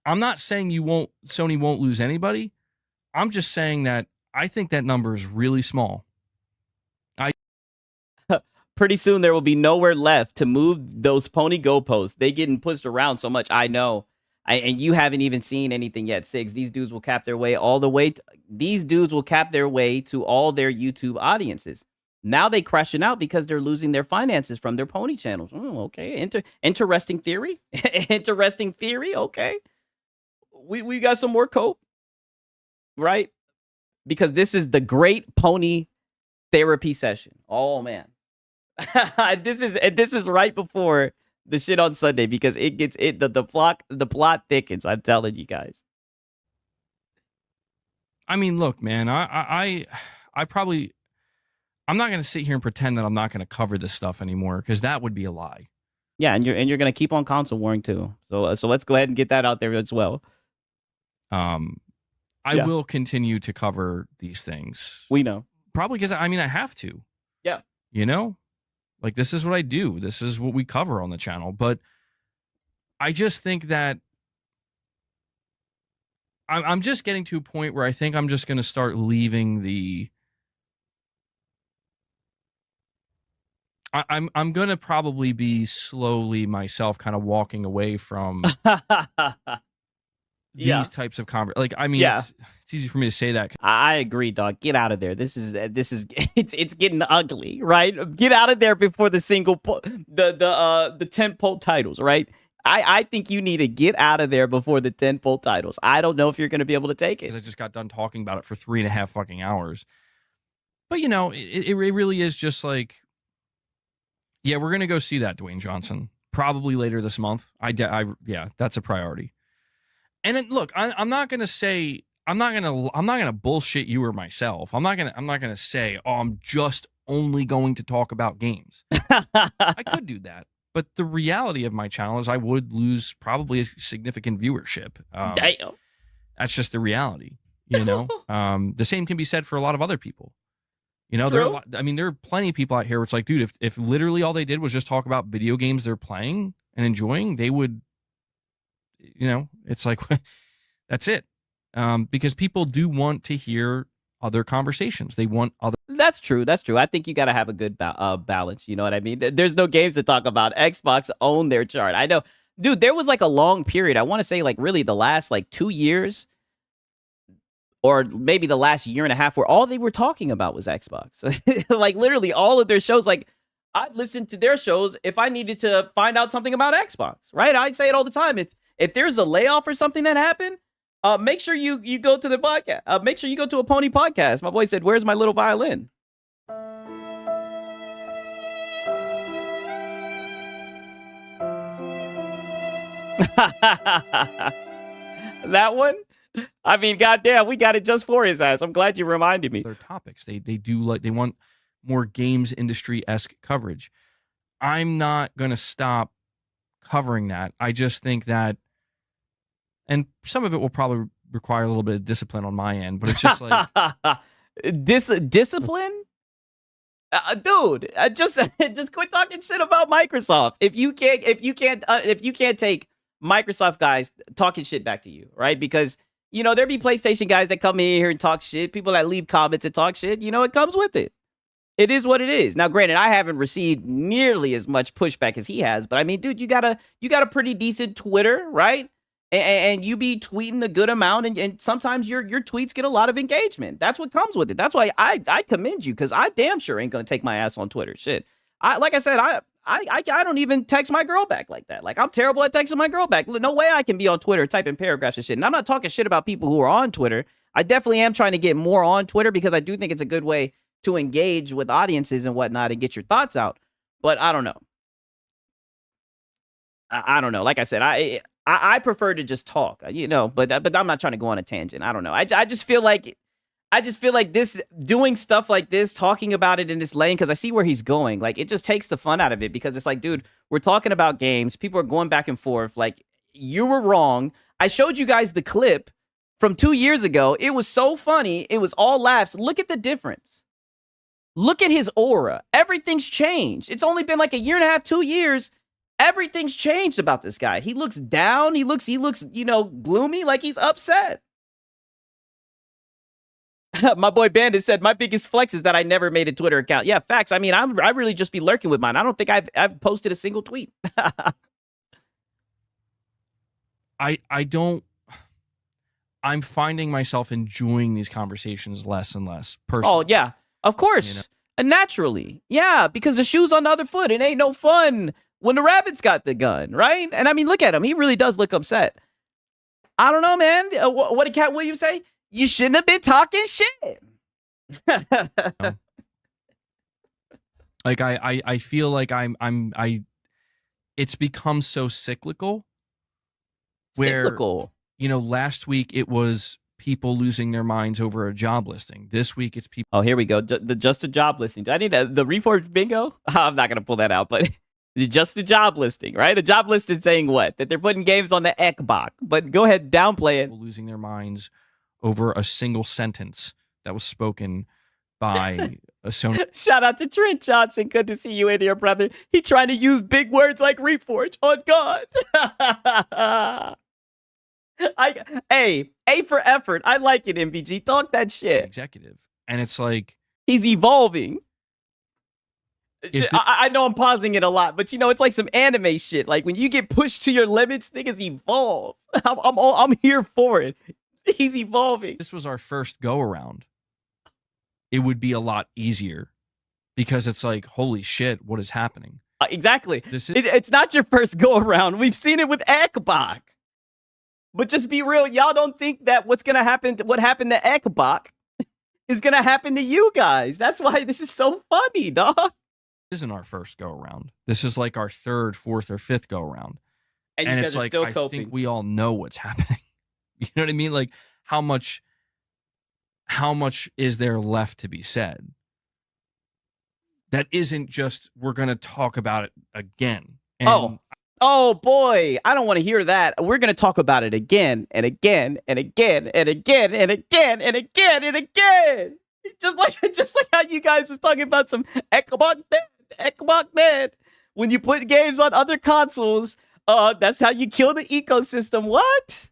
I'm not saying Sony won't lose anybody. I'm just saying that I think that number is really small. Pretty soon there will be nowhere left to move those pony goalposts. They getting pushed around so much. I know. And you haven't even seen anything yet, Sigs. These dudes will cap their way all the way. These dudes will cap their way to all their YouTube audiences. Now they crashing out because they're losing their finances from their pony channels. Oh, okay. Interesting theory. Interesting theory. Okay. We got some more cope. Right? Because this is the great pony therapy session. Oh, man. This is right before the shit on Sunday because it gets the plot thickens. I'm telling you guys. I mean, look, man, I probably, I'm not going to sit here and pretend that I'm not going to cover this stuff anymore because that would be a lie. Yeah, and you're going to keep on console warring too. So let's go ahead and get that out there as well. I will continue to cover these things. We know. Probably because I have to. Yeah. You know? Like, this is what I do. This is what we cover on the channel. But I just think that I'm just getting to a point where I think I'm just going to start leaving the... I'm going to probably be slowly myself kind of walking away from these types of conversations. Like, I mean, it's easy for me to say that. I agree, dog. Get out of there. This is it's getting ugly, right? Get out of there before the the tentpole titles, right? I think you need to get out of there before the tentpole titles. I don't know if you're going to be able to take it. Because I just got done talking about it for 3.5 fucking hours. But you know, it really is just like, yeah, we're gonna go see that Dwayne Johnson probably later this month. Yeah, that's a priority. And then, look, I'm not gonna bullshit you or myself. I'm not gonna say, oh, I'm just only going to talk about games. I could do that, but the reality of my channel is I would lose probably a significant viewership. Damn, that's just the reality. You know, the same can be said for a lot of other people. You know, there are plenty of people out here where it's like, dude, if literally all they did was just talk about video games they're playing and enjoying, they would, you know, it's like, that's it. Because people do want to hear other conversations. They want other. That's true. That's true. I think you got to have a good balance. You know what I mean? There's no games to talk about. Xbox own their chart. I know, dude. There was like a long period. I want to say like really the last like 2 years, or maybe the last year and a half, where all they were talking about was Xbox. Like literally all of their shows. Like I'd listen to their shows if I needed to find out something about Xbox. Right? I say it all the time. If there's a layoff or something that happened. Make sure you go to the podcast. Make sure you go to a Pony podcast. My boy said, "Where's my little violin?" That one? I mean, goddamn, we got it just for his ass. I'm glad you reminded me. Their topics. They do like they want more games industry-esque coverage. I'm not gonna stop covering that. I just think that. And some of it will probably require a little bit of discipline on my end, but it's just like discipline, dude. Just quit talking shit about Microsoft. If you can't take Microsoft guys talking shit back to you, right? Because you know there be PlayStation guys that come in here and talk shit. People that leave comments and talk shit. You know it comes with it. It is what it is. Now, granted, I haven't received nearly as much pushback as he has, but I mean, dude, you got a pretty decent Twitter, right? And you be tweeting a good amount, and sometimes your tweets get a lot of engagement. That's what comes with it. That's why I commend you, because I damn sure ain't gonna take my ass on Twitter. Shit, like I said, I don't even text my girl back like that. Like I'm terrible at texting my girl back. No way I can be on Twitter typing paragraphs and shit. And I'm not talking shit about people who are on Twitter. I definitely am trying to get more on Twitter because I do think it's a good way to engage with audiences and whatnot and get your thoughts out. But I don't know. I don't know. Like I said, I prefer to just talk, you know, but I'm not trying to go on a tangent. I don't know. I just feel like this doing stuff like this, talking about it in this lane, because I see where he's going. Like it just takes the fun out of it, because it's like, dude, we're talking about games. People are going back and forth. Like you were wrong. I showed you guys the clip from 2 years ago. It was so funny. It was all laughs. Look at the difference. Look at his aura. Everything's changed. It's only been like a year and a half, 2 years. Everything's changed about this guy. He looks down. He looks, you know, gloomy, like he's upset. My boy Bandit said, my biggest flex is that I never made a Twitter account. Yeah, facts. I mean, I really just be lurking with mine. I don't think I've posted a single tweet. I'm finding myself enjoying these conversations less and less personally. Oh, yeah, of course. You know? And naturally. Yeah, because the shoe's on the other foot. It ain't no fun when the rabbit's got the gun, right? And I mean, look at him. He really does look upset. I don't know, man. What did Cat Williams say? You shouldn't have been talking shit. Like I feel like it's become so cyclical. Cyclical. You know, last week it was people losing their minds over a job listing. This week it's people. Oh, here we go. Just a job listing. Do I need the Reforged bingo? I'm not going to pull that out, but just a job listing, right? A job listing saying what? That they're putting games on the Xbox. But go ahead, downplay it. People losing their minds over a single sentence that was spoken by a Sony. Shout out to Trent Johnson. Good to see you in here, brother. He trying to use big words like Reforge. Oh, God. A for effort. I like it, MVG. Talk that shit. Executive. And it's like... He's evolving. I know I'm pausing it a lot, but you know, it's like some anime shit. Like when you get pushed to your limits, niggas evolve. I'm here for it. He's evolving. This was our first go around. It would be a lot easier because it's like, holy shit, what is happening? Exactly. It's not your first go around. We've seen it with Ekbach. But just be real, y'all don't think that what happened to Ekbach is going to happen to you guys. That's why this is so funny, dog. This isn't our first go around. This is like our third, fourth, or fifth go around. And it's like, still I coping. think we all know what's happening. You know what I mean? Like how much is there left to be said? That isn't just, we're going to talk about it again. And Oh boy, I don't want to hear that. We're going to talk about it again and again and again and again and again and again and again. Just like how you guys was talking about some Ekbach dead. When you put games on other consoles, that's how you kill the ecosystem. What?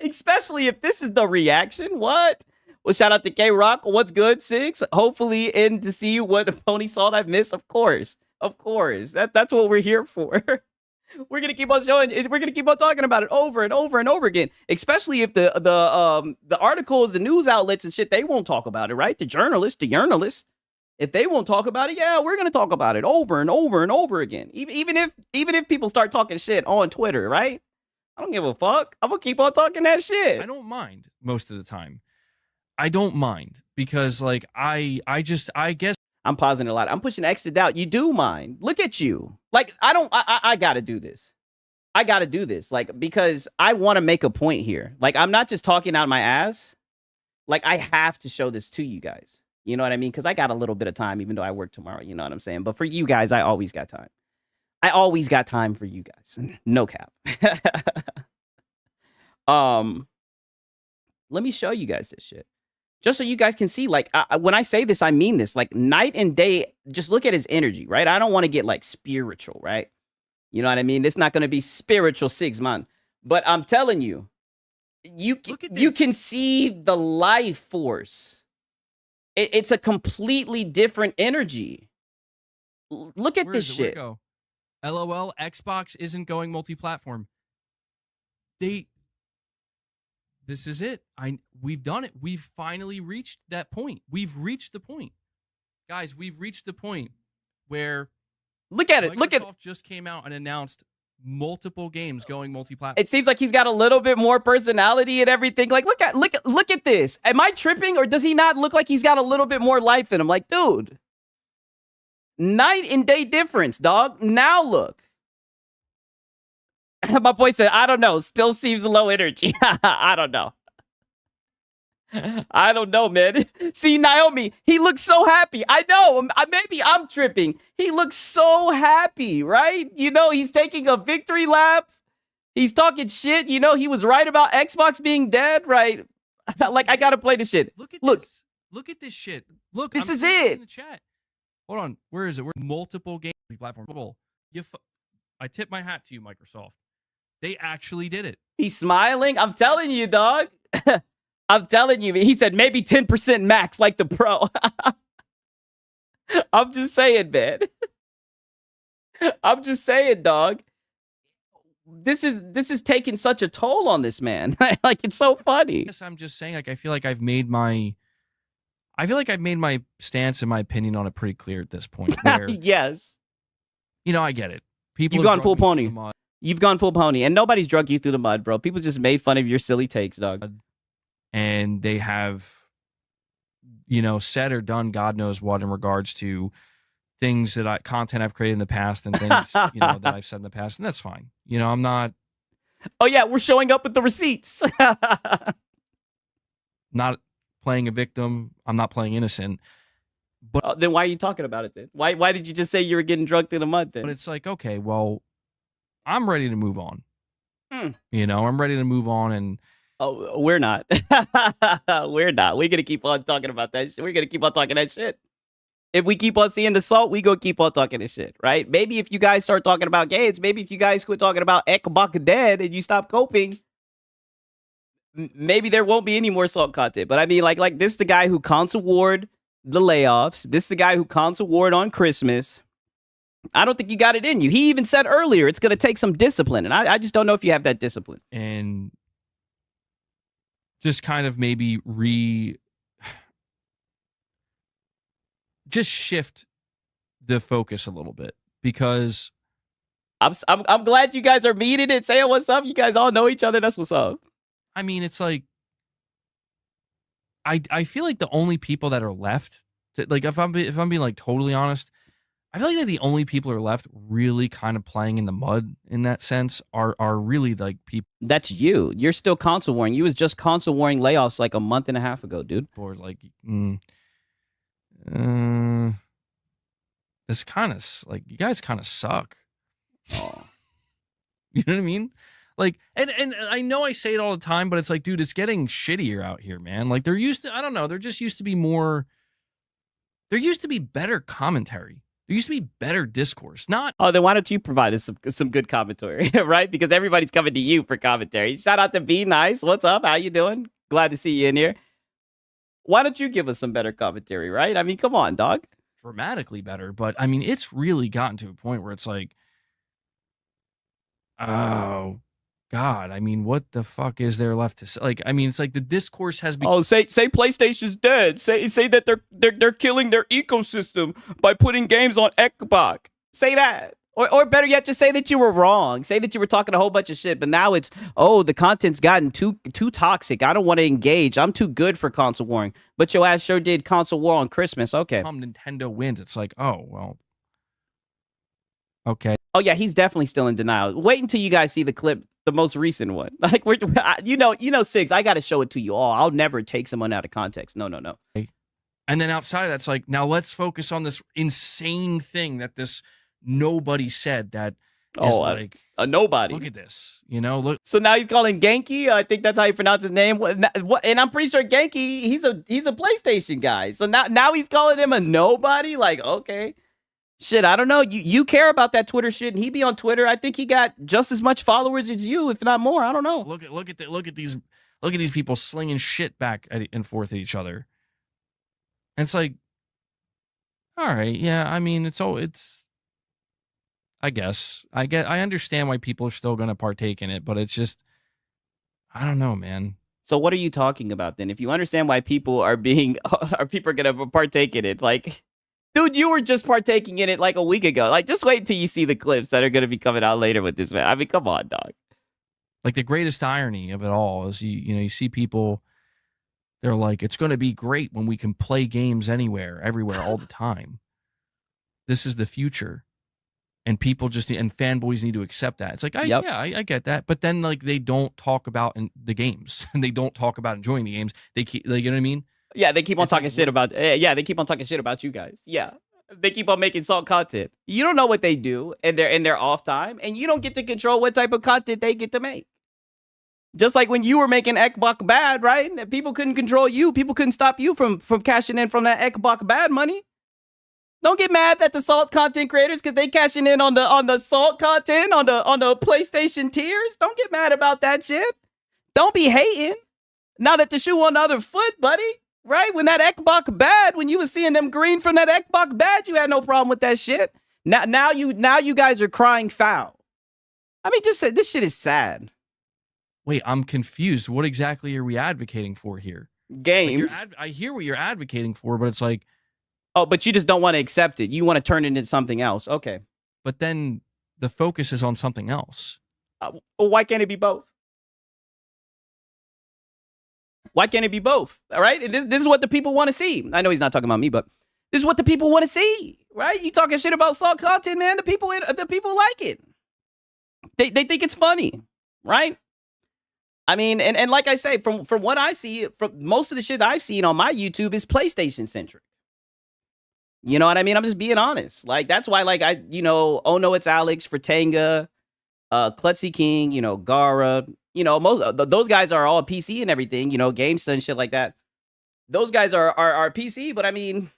Especially if this is the reaction. What? Well, shout out to K Rock. What's good, Six? Hopefully, in to see what Pony Salt I've missed. Of course. That's what we're here for. We're gonna keep on showing. We're gonna keep on talking about it over and over and over again. Especially if the articles, the news outlets and shit, they won't talk about it, right? The journalists, if they won't talk about it, yeah, we're gonna talk about it over and over and over again. Even if people start talking shit on Twitter, right? I don't give a fuck. I'm gonna keep on talking that shit. I don't mind most of the time. I don't mind because like I guess I'm pausing a lot. I'm pushing exit out. You do mind. Look at you. Like, I gotta do this. I gotta do this. Like, because I want to make a point here. Like, I'm not just talking out my ass. Like, I have to show this to you guys. You know what I mean? Because I got a little bit of time, even though I work tomorrow. You know what I'm saying? But for you guys, I always got time. I always got time for you guys. No cap. Let me show you guys this shit. Just so you guys can see, like, when I say this, I mean this. Like, night and day, just look at his energy, right? I don't want to get, like, spiritual, right? You know what I mean? It's not going to be spiritual, Sigs, man. But I'm telling you, you can see the life force. It's a completely different energy. Look at this shit. Where'd it go? LOL, Xbox isn't going multi-platform. This is it. We've done it. We've finally reached that point. We've reached the point. Guys, we've reached the point where look at it. Microsoft just came out and announced multiple games going multi-platform. It seems like he's got a little bit more personality and everything. Like, look at this. Am I tripping, or does he not look like he's got a little bit more life in him? Like, dude, night and day difference, dog. Now look. My boy said, I don't know. Still seems low energy. I don't know. I don't know, man. See, Naomi, he looks so happy. I know. Maybe I'm tripping. He looks so happy, right? You know, he's taking a victory lap. He's talking shit. You know, he was right about Xbox being dead, right? Like, I got to play this shit. Look at this. Look at this shit. Look, this I'm is it. In the chat. Hold on. Where is it? We're multiple games platform. I tip my hat to you, Microsoft. They actually did it. He's smiling. I'm telling you, dog. I'm telling you. He said maybe 10% max like the Pro. I'm just saying, man. I'm just saying, dog. This is taking such a toll on this man. Like, it's so funny. Yes, I'm just saying, like, I feel like I've made my stance and my opinion on it pretty clear at this point. Where, yes. You know, I get it. People You've gone full pony. You've gone full pony, and nobody's drug you through the mud, bro. People just made fun of your silly takes, dog. And they have, you know, said or done God knows what in regards to things content I've created in the past and things, you know, that I've said in the past, and that's fine. You know, I'm not. Oh yeah, we're showing up with the receipts. Not playing a victim. I'm not playing innocent. But then why are you talking about it then? Why did you just say you were getting drugged through the mud then? But it's like, okay, well, I'm ready to move on. You know, I'm ready to move on, and oh, we're not. We're not. We're gonna keep on talking about that shit. We're gonna keep on talking that shit. If we keep on seeing the salt, we gonna keep on talking this shit, right? Maybe if you guys start talking about games, maybe if you guys quit talking about Xbox dead and you stop coping, maybe there won't be any more salt content. But I mean, like this is the guy who console warred the layoffs. This is the guy who console warred on Christmas. I don't think you got it in you. He even said earlier it's going to take some discipline, and I just don't know if you have that discipline. And just kind of maybe just shift the focus a little bit, because I'm glad you guys are meeting it, saying what's up. You guys all know each other. That's what's up. I mean, it's like I feel like the only people that are left, like if I'm being like totally honest, I feel like the only people who are left really kind of playing in the mud in that sense are really like people. That's you. You're still console warring. You was just console warring layoffs like a month and a half ago, dude. Or like, this kind of like, you guys kind of suck. Oh. You know what I mean? Like, and I know I say it all the time, but it's like, dude, it's getting shittier out here, man. Like there used to, I don't know, there used to be better commentary. There used to be better discourse. Not. Oh, then why don't you provide us some good commentary, right? Because everybody's coming to you for commentary. Shout out to Be Nice. What's up? How you doing? Glad to see you in here. Why don't you give us some better commentary, right? I mean, come on, dog. Dramatically better, but I mean, it's really gotten to a point where it's like, oh God, I mean, what the fuck is there left to say? Like, I mean, it's like the discourse has become. Oh, say PlayStation's dead. Say that they're killing their ecosystem by putting games on Xbox. Say that. Or better yet, just say that you were wrong. Say that you were talking a whole bunch of shit, but now it's, oh, the content's gotten too toxic. I don't want to engage. I'm too good for console warring. But your ass sure did console war on Christmas. Okay. Nintendo wins. It's like, oh, well. Okay. Oh, yeah, he's definitely still in denial. Wait until you guys see the clip, the most recent one. Like, you know, Sigs, I got to show it to you all. I'll never take someone out of context. No. And then outside of that, it's like, now let's focus on this insane thing that this nobody said that is like a nobody. Look at this, you know. Look. So now he's calling Genki. I think that's how you pronounce his name. And I'm pretty sure Genki, he's a PlayStation guy. So now he's calling him a nobody. Like, okay, shit. I don't know. You care about that Twitter shit, and he be on Twitter. I think he got just as much followers as you, if not more. I don't know. Look at these people slinging shit back and forth at each other. And it's like, all right, yeah. I mean, it's. I guess I understand why people are still going to partake in it, but it's just, I don't know, man. So what are you talking about then? If you understand why people are going to partake in it, like, dude, you were just partaking in it like a week ago. Like, just wait until you see the clips that are going to be coming out later with this, man. I mean, come on, dog. Like, the greatest irony of it all is you see people, they're like, it's going to be great when we can play games anywhere, everywhere, all the time. This is the future. And people and fanboys need to accept that. It's like, I get that. But then, like, they don't talk about the games, and they don't talk about enjoying the games. They keep, like, you know what I mean? Yeah, they keep on talking shit about. Yeah, they keep on talking shit about you guys. Yeah, they keep on making salt content. You don't know what they do in their off time, and you don't get to control what type of content they get to make. Just like when you were making Xbox bad, right? People couldn't control you. People couldn't stop you from cashing in from that Xbox bad money. Don't get mad at the salt content creators because they cashing in on the salt content on the PlayStation tiers. Don't get mad about that shit. Don't be hating. Now that the shoe on the other foot, buddy. Right? When that Xbox bad, when you was seeing them green from that Xbox bad, you had no problem with that shit. Now you guys are crying foul. I mean, just this shit is sad. Wait, I'm confused. What exactly are we advocating for here? Games. Like I hear what you're advocating for, but it's like, oh, but you just don't want to accept it. You want to turn it into something else. Okay. But then the focus is on something else. Well, why can't it be both? Why can't it be both? All right. And this is what the people want to see. I know he's not talking about me, but this is what the people want to see. Right? You talking shit about salt content, man. The people like it. They think it's funny. Right? I mean, and like I say, from what I see, from most of the shit I've seen on my YouTube is PlayStation centric. You know what I mean? I'm just being honest. Like, that's why, like, oh no, it's Alex, Fratanga, Klutzy King, Gara, most those guys are all PC and everything, GameStar and shit like that. Those guys are PC, but I mean,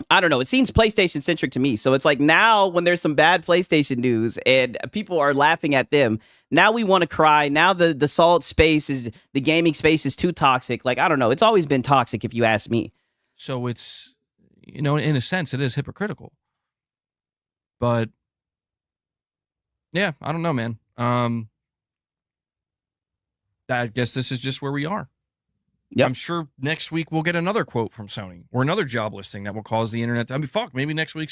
I don't know. It seems PlayStation centric to me. So it's like now when there's some bad PlayStation news and people are laughing at them, now we want to cry. Now the salt space the gaming space is too toxic. Like, I don't know. It's always been toxic if you ask me. So it's, in a sense, it is hypocritical. But yeah, I don't know, man. I guess this is just where we are. Yep. I'm sure next week we'll get another quote from Sony or another job listing that will cause the internet. I mean, fuck, maybe next week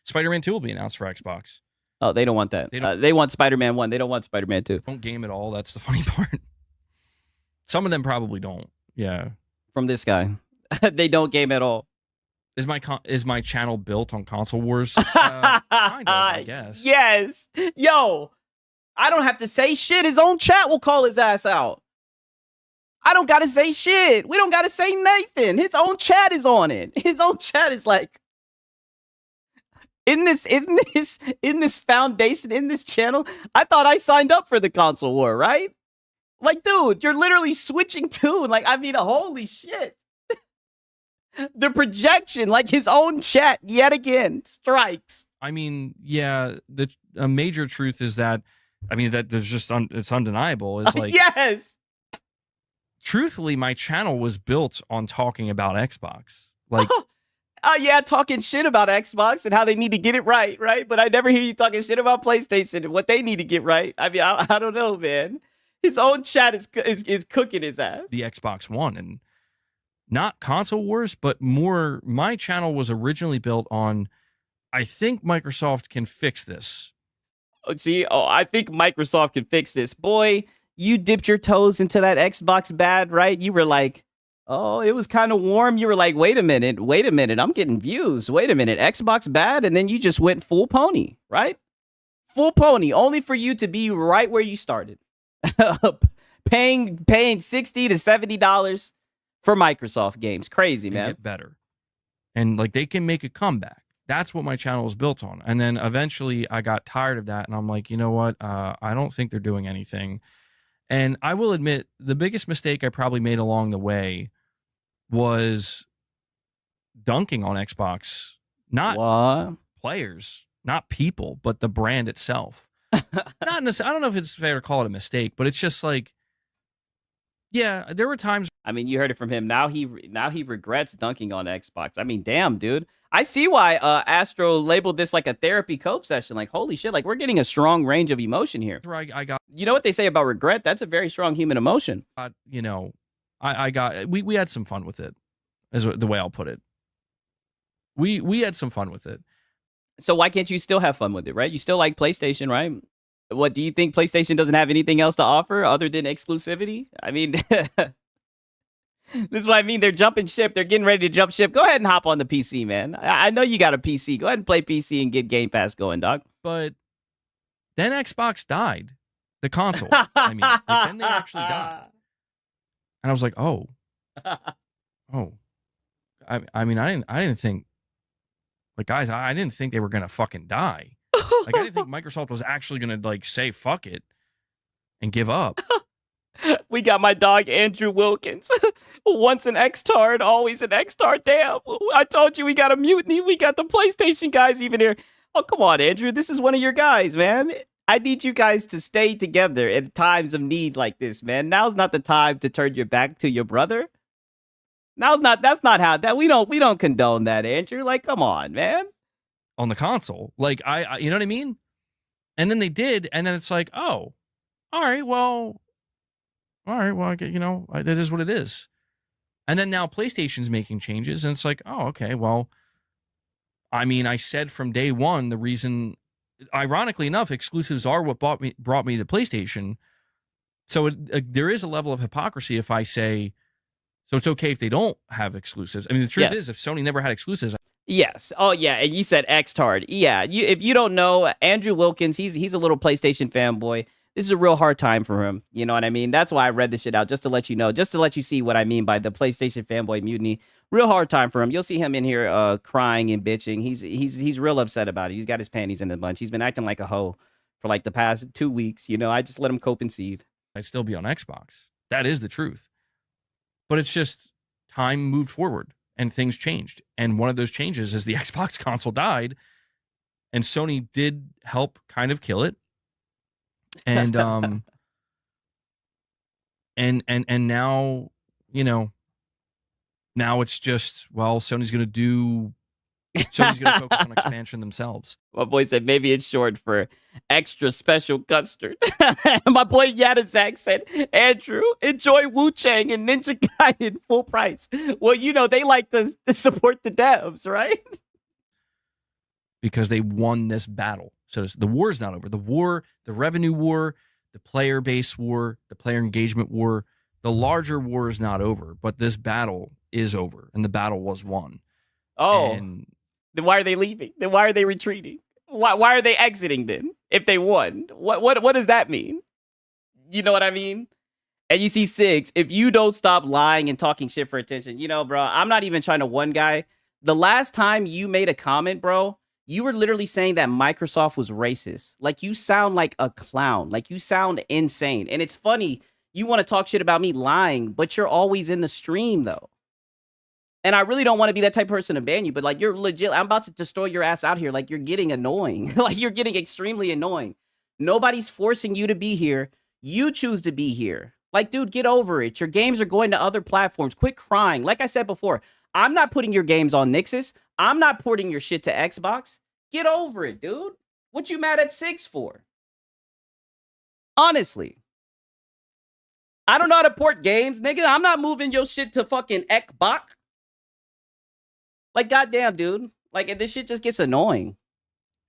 Spider-Man 2 will be announced for Xbox. Oh, they don't want that. They want Spider-Man 1. They don't want Spider-Man 2. Don't game at all. That's the funny part. Some of them probably don't. Yeah. From this guy. They don't game at all. Is my channel built on console wars? Kind of, I guess. Yes. Yo, I don't have to say shit. His own chat will call his ass out. I don't gotta say shit. We don't gotta say Nathan. His own chat is on it. His own chat is like, in this foundation, in this channel, I thought I signed up for the console war, right? Like, dude, you're literally switching tune. Like, I mean, holy shit. The projection, like his own chat, yet again, strikes. I mean, yeah, a major truth is that, I mean, that there's just, it's undeniable. Is like, yes. truthfully, my channel was built on talking about Xbox. Like, yeah, talking shit about Xbox and how they need to get it right, right? But I never hear you talking shit about PlayStation and what they need to get right. I mean, I don't know, man. His own chat is cooking his ass. the Xbox One, and not console wars, but more. My channel was originally built on, I think Microsoft can fix this. See, I think Microsoft can fix this. Boy, you dipped your toes into that Xbox bad, right? You were like, oh, it was kind of warm. You were like, wait a minute, I'm getting views. Wait a minute, Xbox bad, and then you just went full pony, right? Full pony, only for you to be right where you started, paying $60 to $70 for Microsoft games. Crazy, man. Get better, and like they can make a comeback. That's what my channel is built on. And then eventually I got tired of that, and I'm like, you know what? I don't think they're doing anything. And I will admit, the biggest mistake I probably made along the way was dunking on Xbox. Not what? Players, not people, but the brand itself. Not necessarily, I don't know if it's fair to call it a mistake, but it's just like, yeah, there were times. I mean, you heard it from him. Now he regrets dunking on Xbox. I mean, damn, dude. I see why Astro labeled this like a therapy cope session. Like, holy shit, like we're getting a strong range of emotion here. I got, you know what they say about regret? That's a very strong human emotion. You know, we had some fun with it, is the way I'll put it. We had some fun with it. So why can't you still have fun with it, right? You still like PlayStation, right? What, do you think PlayStation doesn't have anything else to offer other than exclusivity? I mean, this is what I mean. They're jumping ship. They're getting ready to jump ship. Go ahead and hop on the PC, man. I know you got a PC. Go ahead and play PC and get Game Pass going, dog. But then Xbox died. The console. I mean, like, then they actually died. And I was like, oh. I mean, I didn't think, like, guys, I didn't think they were going to fucking die. Like, I didn't think Microsoft was actually going to, like, say fuck it and give up. We got my dog, Andrew Wilkins. Once an X-tard, always an X-tard. Damn, I told you we got a mutiny. We got the PlayStation guys even here. Oh, come on, Andrew. This is one of your guys, man. I need you guys to stay together in times of need like this, man. Now's not the time to turn your back to your brother. That's not how that we don't condone that, Andrew. Like, come on, man. On the console. Like, I you know what I mean? And then they did, and then it's like, oh, all right, well, I get, you know, it is what it is. And then now PlayStation's making changes, and it's like, oh, okay, well, I mean, I said from day one, the reason, ironically enough, exclusives are what brought me to PlayStation. So there is a level of hypocrisy if I say, so it's okay if they don't have exclusives. I mean, the truth is, if Sony never had exclusives. Yes. Oh, yeah. And you said X-tard. Yeah. If you don't know, Andrew Wilkins, he's a little PlayStation fanboy. This is a real hard time for him. You know what I mean? That's why I read this shit out, just to let you know, just to let you see what I mean by the PlayStation fanboy mutiny. Real hard time for him. You'll see him in here crying and bitching. He's real upset about it. He's got his panties in a bunch. He's been acting like a hoe for like the past 2 weeks. You know, I just let him cope and seethe. I'd still be on Xbox. That is the truth. But it's just time moved forward and things changed. And one of those changes is the Xbox console died, and Sony did help kind of kill it. And and now, you know, now it's just, well, Sony's going to focus on expansion themselves. My boy said maybe it's short for extra special custard. My boy Yadazak said, Andrew, enjoy Wu-Chang and Ninja Gaiden full price. Well, you know, they like to support the devs, right? Because they won this battle. So the war's not over. The war, the revenue war, the player base war, the player engagement war, the larger war is not over, but this battle is over, and the battle was won. Oh, and then why are they leaving? Then why are they retreating? Why are they exiting then? If they won, what does that mean? You know what I mean? And you see Sigs, if you don't stop lying and talking shit for attention, you know, bro, I'm not even trying to one guy. The last time you made a comment, bro, you were literally saying that Microsoft was racist. Like, you sound like a clown. Like, you sound insane. And it's funny, you want to talk shit about me lying, but you're always in the stream, though. And I really don't want to be that type of person to ban you, but, like, you're legit. I'm about to destroy your ass out here. Like, you're getting annoying. Like, you're getting extremely annoying. Nobody's forcing you to be here. You choose to be here. Like, dude, get over it. Your games are going to other platforms. Quit crying. Like I said before, I'm not putting your games on Nixus. I'm not porting your shit to Xbox. Get over it, dude. What you mad at Six for? Honestly. I don't know how to port games, nigga. I'm not moving your shit to fucking Xbox. Like, goddamn, dude. Like, this shit just gets annoying.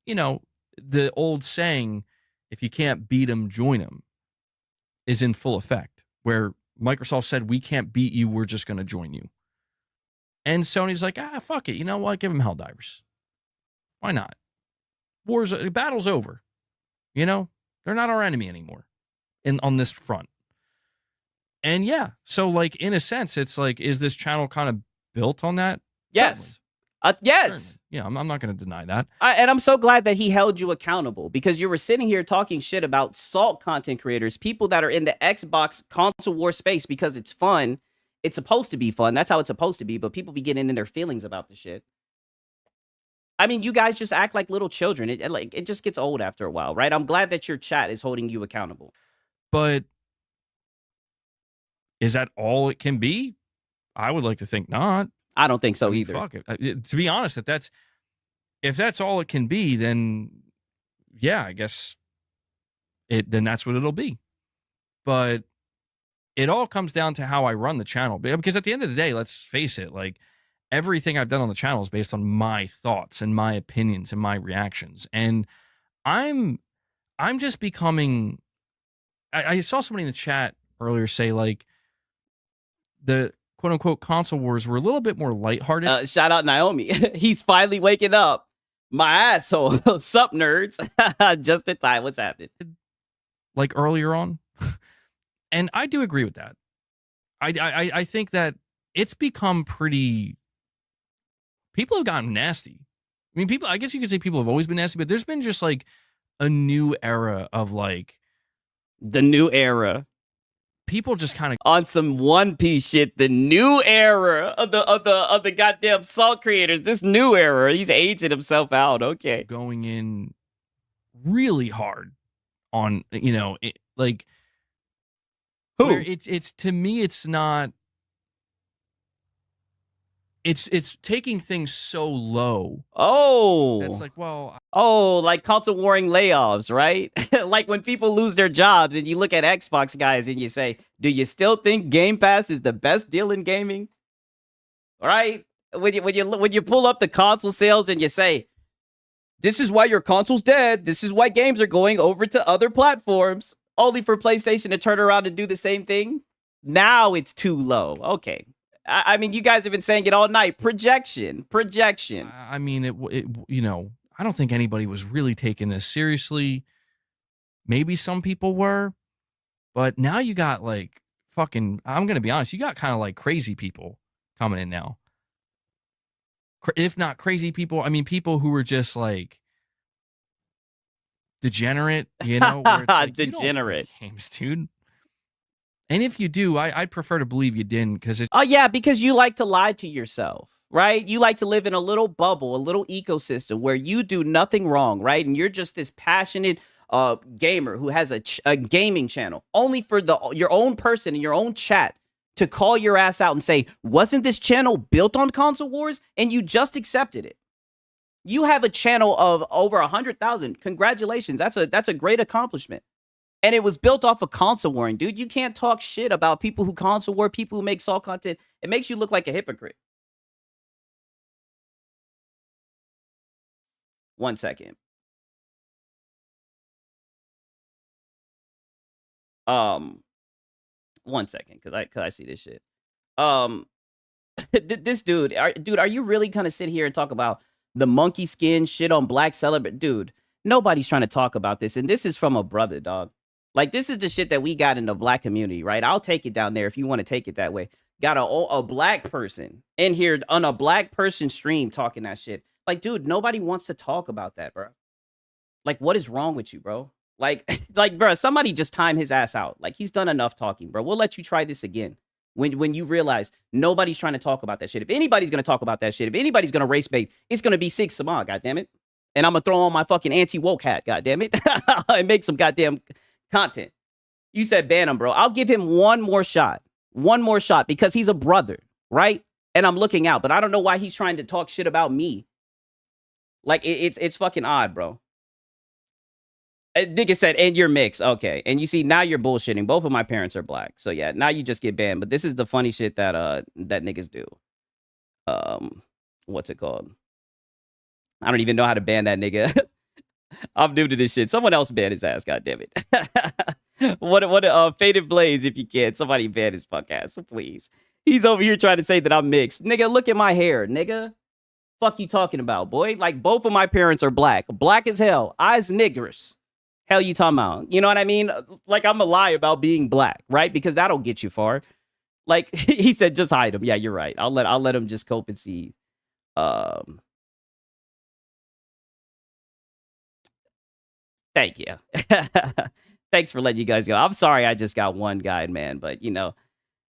You know, the old saying, if you can't beat them, join them, is in full effect, where Microsoft said, we can't beat you, we're just going to join you. And Sony's like, fuck it. You know what? Give them Helldivers. Why not? Battle's over. You know, they're not our enemy anymore on this front. And yeah, so like in a sense, it's like, is this channel kind of built on that? Yes. Yes. Certainly. Yeah, I'm not going to deny that. And I'm so glad that he held you accountable, because you were sitting here talking shit about salt content creators, people that are in the Xbox console war space because it's fun. It's supposed to be fun. That's how it's supposed to be. But people be getting in their feelings about the shit. I mean, you guys just act like little children. It just gets old after a while, right? I'm glad that your chat is holding you accountable. But is that all it can be? I would like to think not. I don't think so either. Fuck it. To be honest, if that's all it can be, then yeah, I guess then that's what it'll be. But it all comes down to how I run the channel, because at the end of the day, let's face it, like everything I've done on the channel is based on my thoughts and my opinions and my reactions. And I'm just becoming, I saw somebody in the chat earlier say like the quote unquote console wars were a little bit more lighthearted. Shout out Naomi. He's finally waking up. My asshole. Sup, nerds? Just in time. What's happening? Like earlier on. And I do agree with that. I think that it's become pretty, people have gotten nasty. I mean, I guess you could say people have always been nasty, but there's been just like a new era of like. The new era. People just kind of on some One Piece shit. The new era of the goddamn salt creators. This new era. He's aging himself out. Okay. Going in really hard on, you know, like. Who? It's to me, it's not. It's taking things so low. Oh. It's like, well. Oh, like console warring layoffs, right? Like when people lose their jobs and you look at Xbox guys and you say, do you still think Game Pass is the best deal in gaming? All right? When you pull up the console sales and you say, this is why your console's dead. This is why games are going over to other platforms, only for PlayStation to turn around and do the same thing. Now it's too low. Okay. I mean, you guys have been saying it all night. Projection. I mean, it you know, I don't think anybody was really taking this seriously. Maybe some people were, but now you got like fucking, I'm going to be honest, you got kind of like crazy people coming in now. If not crazy people, I mean, people who were just like degenerate, you know? Where it's like, degenerate. You don't play games, dude. And if you do, I'd prefer to believe you didn't, because it's. Oh, yeah, because you like to lie to yourself, right? You like to live in a little bubble, a little ecosystem where you do nothing wrong, right? And you're just this passionate gamer who has a gaming channel, only for your own person in your own chat to call your ass out and say, wasn't this channel built on console wars? And you just accepted it. You have a channel of over 100,000. Congratulations. That's a great accomplishment. And it was built off of console warring, dude. You can't talk shit about people who console war, people who make salt content. It makes you look like a hypocrite. 1 second. 1 second, cause I see this shit. This dude, are you really gonna sit here and talk about the monkey skin shit on Black Celebrate? Dude, nobody's trying to talk about this, and this is from a brother, dog. Like, this is the shit that we got in the black community, right? I'll take it down there if you want to take it that way. Got a black person in here on a black person stream talking that shit. Like, dude, nobody wants to talk about that, bro. Like, what is wrong with you, bro? Like, bro, somebody just time his ass out. Like, he's done enough talking, bro. We'll let you try this again. When you realize nobody's trying to talk about that shit. If anybody's going to talk about that shit, if anybody's going to race bait, it's going to be Sig Sama, goddammit. And I'm going to throw on my fucking anti-woke hat, goddammit, and make some goddamn content. You said ban him, bro. I'll give him one more shot. One more shot because he's a brother, right? And I'm looking out, but I don't know why he's trying to talk shit about me. Like, it's fucking odd, bro. Nigga said, and you're mixed. Okay. And you see, now you're bullshitting. Both of my parents are black. So yeah, now you just get banned. But this is the funny shit that that niggas do. What's it called? I don't even know how to ban that nigga. I'm new to this shit. Someone else ban his ass, goddammit. What Faded Blaze, if you can. Somebody ban his fuck ass, please. He's over here trying to say that I'm mixed. Nigga, look at my hair, nigga. Fuck you talking about, boy? Like, both of my parents are black. Black as hell. Eyes niggers. Hell you talking about? You know what I mean? Like, I'm a lie about being black, right? Because that'll get you far. Like, he said, just hide him. Yeah, you're right. I'll let him just cope and see. Thank you. Thanks for letting you guys go. I'm sorry I just got one guy, man, but you know,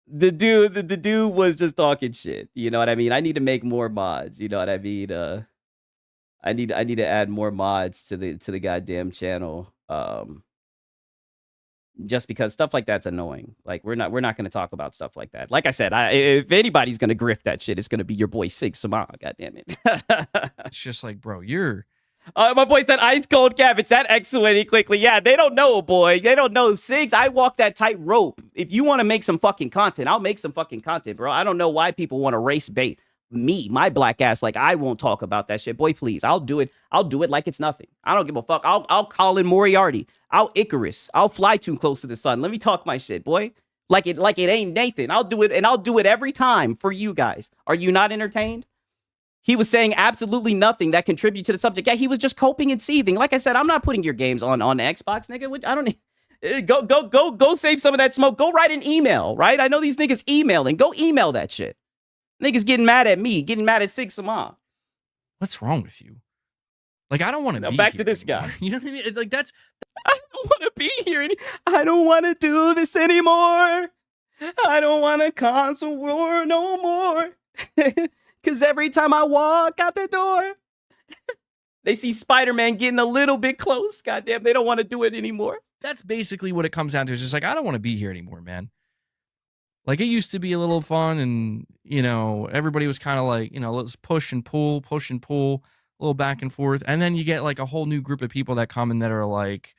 the dude was just talking shit. You know what I mean? I need to make more mods. You know what I mean? I need to add more mods to the goddamn channel. Just because stuff like that's annoying. Like we're not going to talk about stuff like that. Like I said, if anybody's going to grift that shit, it's going to be your boy Sig Sama. God damn it. It's just like, bro, you're. My boy said ice cold cabbage. That escalated quickly. Yeah, they don't know, boy. They don't know. Sigs, I walk that tight rope. If you want to make some fucking content, I'll make some fucking content, bro. I don't know why people want to race bait me, my black ass. Like, I won't talk about that shit. Boy, please. I'll do it. I'll do it like it's nothing. I don't give a fuck. I'll call in Moriarty. I'll Icarus. I'll fly too close to the sun. Let me talk my shit, boy. Like it ain't Nathan. I'll do it, and I'll do it every time for you guys. Are you not entertained? He was saying absolutely nothing that contribute to the subject. Yeah, he was just coping and seething. Like I said, I'm not putting your games on Xbox, nigga. I don't need. Go save some of that smoke. Go write an email, right? I know these niggas emailing. Go email that shit. Niggas getting mad at me, getting mad at Sig Sama. What's wrong with you? Like, I don't want to be back here to this anymore. guy. You know what I mean? It's like, that's. I don't want to be here. I don't want to do this anymore. I don't want to console war no more. Because every time I walk out the door, they see Spider-Man getting a little bit close. Goddamn, they don't want to do it anymore. That's basically what it comes down to. It's just like, I don't want to be here anymore, man. Like, it used to be a little fun, and, you know, everybody was kind of like, you know, let's push and pull, a little back and forth. And then you get, like, a whole new group of people that come in that are like,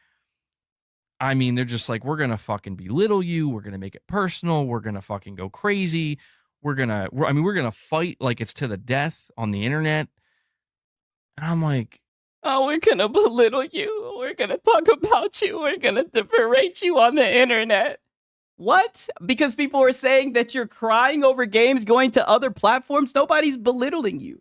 I mean, they're just like, we're going to fucking belittle you. We're going to make it personal. We're going to fucking go crazy. We're going to fight like it's to the death on the internet. And I'm like, oh, we're going to belittle you. We're going to talk about you. We're going to berate you on the internet. What? Because people are saying that you're crying over games going to other platforms? Nobody's belittling you.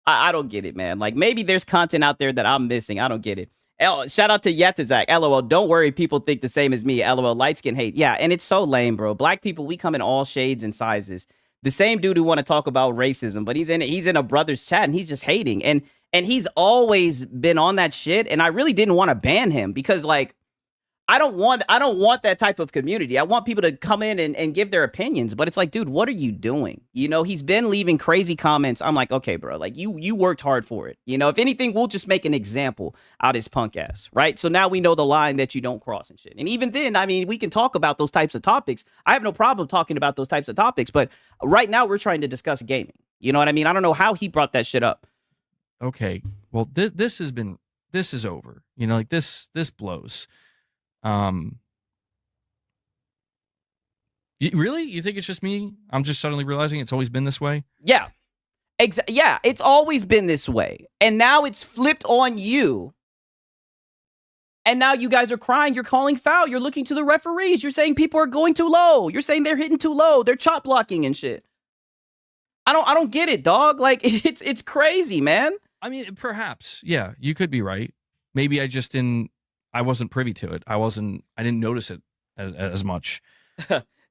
I don't get it, man. Like, maybe there's content out there that I'm missing. I don't get it. Shout out to Yatazak. LOL, don't worry. People think the same as me. LOL, light skin hate. Yeah, and it's so lame, bro. Black people, we come in all shades and sizes. The same dude who want to talk about racism, but he's in a brother's chat and he's just hating. And he's always been on that shit. And I really didn't want to ban him because, like, I don't want that type of community. I want people to come in and give their opinions, but it's like, dude, what are you doing? You know, he's been leaving crazy comments. I'm like, okay, bro, like you worked hard for it. You know, if anything, we'll just make an example out of his punk ass, right? So now we know the line that you don't cross and shit. And even then, I mean, we can talk about those types of topics. I have no problem talking about those types of topics, but right now we're trying to discuss gaming. You know what I mean? I don't know how he brought that shit up. Okay, well, this is over. You know, like this blows. Really? You think it's just me? I'm just suddenly realizing it's always been this way? Yeah. Yeah, it's always been this way. And now it's flipped on you. And now you guys are crying. You're calling foul. You're looking to the referees. You're saying people are going too low. You're saying they're hitting too low. They're chop blocking and shit. I don't get it, dog. Like, it's crazy, man. I mean, perhaps. Yeah, you could be right. Maybe I wasn't privy to it. I didn't notice it as much.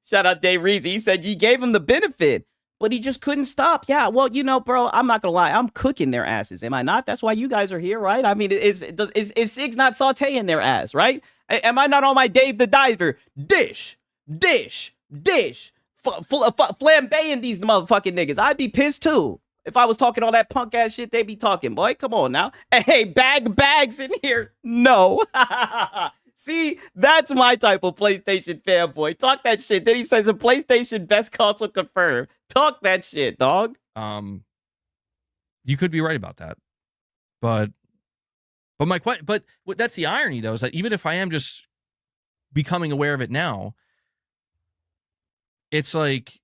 Shout out Dave Reezy. He said you gave him the benefit, but he just couldn't stop. Yeah, well, you know, bro, I'm not gonna lie. I'm cooking their asses. Am I not? That's why you guys are here, right? I mean, is Sig's not sauteing their ass, right? Am I not on my Dave the Diver? Dish. Flambeing these motherfucking niggas. I'd be pissed too. If I was talking all that punk ass shit, they be talking, boy. Come on now. Hey, bags in here. No. See, that's my type of PlayStation fanboy. Talk that shit. Then he says a PlayStation best console confirmed. Talk that shit, dog. You could be right about that, but that's the irony though, is that even if I am just becoming aware of it now, it's like,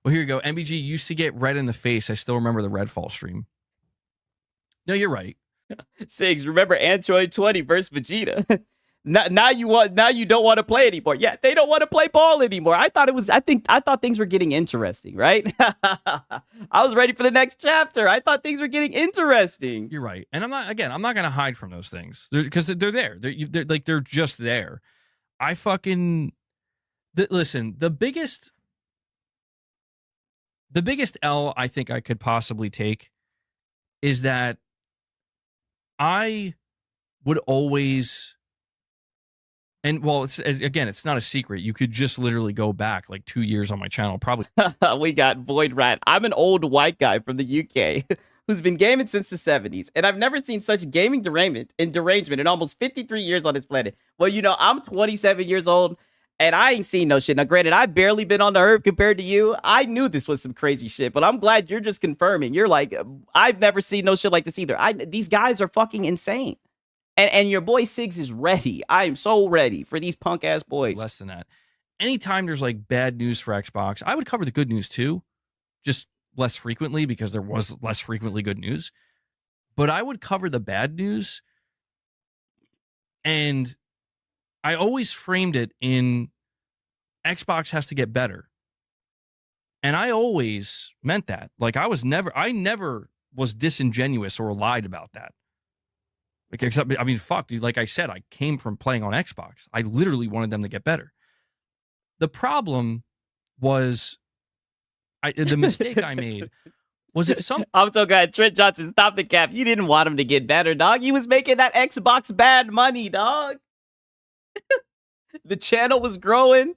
well, here you go. MBG used to get red in the face. I still remember the Redfall stream. No, you're right. Sigs, remember Android 20 versus Vegeta? now you don't want to play anymore. Yeah, they don't want to play ball anymore. I thought things were getting interesting, right? I was ready for the next chapter. I thought things were getting interesting. You're right. And I'm not going to hide from those things because they're there. They're just there. Listen, the biggest L I think I could possibly take is that I would always, and well, it's not a secret. You could just literally go back like 2 years on my channel, probably. We got Void Rat. I'm an old white guy from the UK who's been gaming since the 70s, and I've never seen such gaming derangement in almost 53 years on this planet. Well, I'm 27 years old, and I ain't seen no shit. Now, granted, I've barely been on the earth compared to you. I knew this was some crazy shit, but I'm glad you're just confirming. You're like, I've never seen no shit like this either. These guys are fucking insane. And your boy Siggs is ready. I am so ready for these punk ass boys. Less than that. Anytime there's like bad news for Xbox, I would cover the good news too, just less frequently because there was less frequently good news. But I would cover the bad news, and I always framed it in Xbox has to get better. And I always meant that. Like I never was disingenuous or lied about that. Like, except, I mean, fuck, dude. Like I said, I came from playing on Xbox. I literally wanted them to get better. The problem was, the mistake I made was it some. I'm so glad Trent Johnson stopped the cap. You didn't want him to get better, dog. You was making that Xbox bad money, dog. The channel was growing.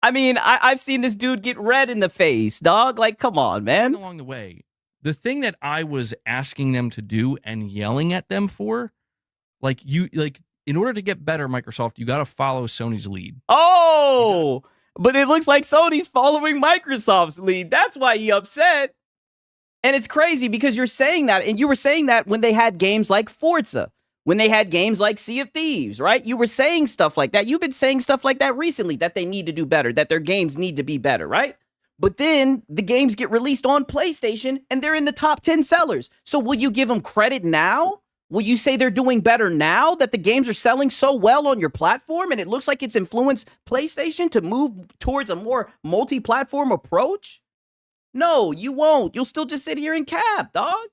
I mean, I've seen this dude get red in the face, dog. Like, come on, man. Along the way, the thing that I was asking them to do and yelling at them for, in order to get better, Microsoft, you got to follow Sony's lead. Oh, but it looks like Sony's following Microsoft's lead. That's why he upset. And it's crazy because you're saying that, and you were saying that when they had games like Forza, when they had games like Sea of Thieves, right? You were saying stuff like that. You've been saying stuff like that recently, that they need to do better, that their games need to be better, right? But then the games get released on PlayStation and they're in the top 10 sellers. So will you give them credit now? Will you say they're doing better now that the games are selling so well on your platform and it looks like it's influenced PlayStation to move towards a more multi-platform approach? No, you won't. You'll still just sit here and cap, dog.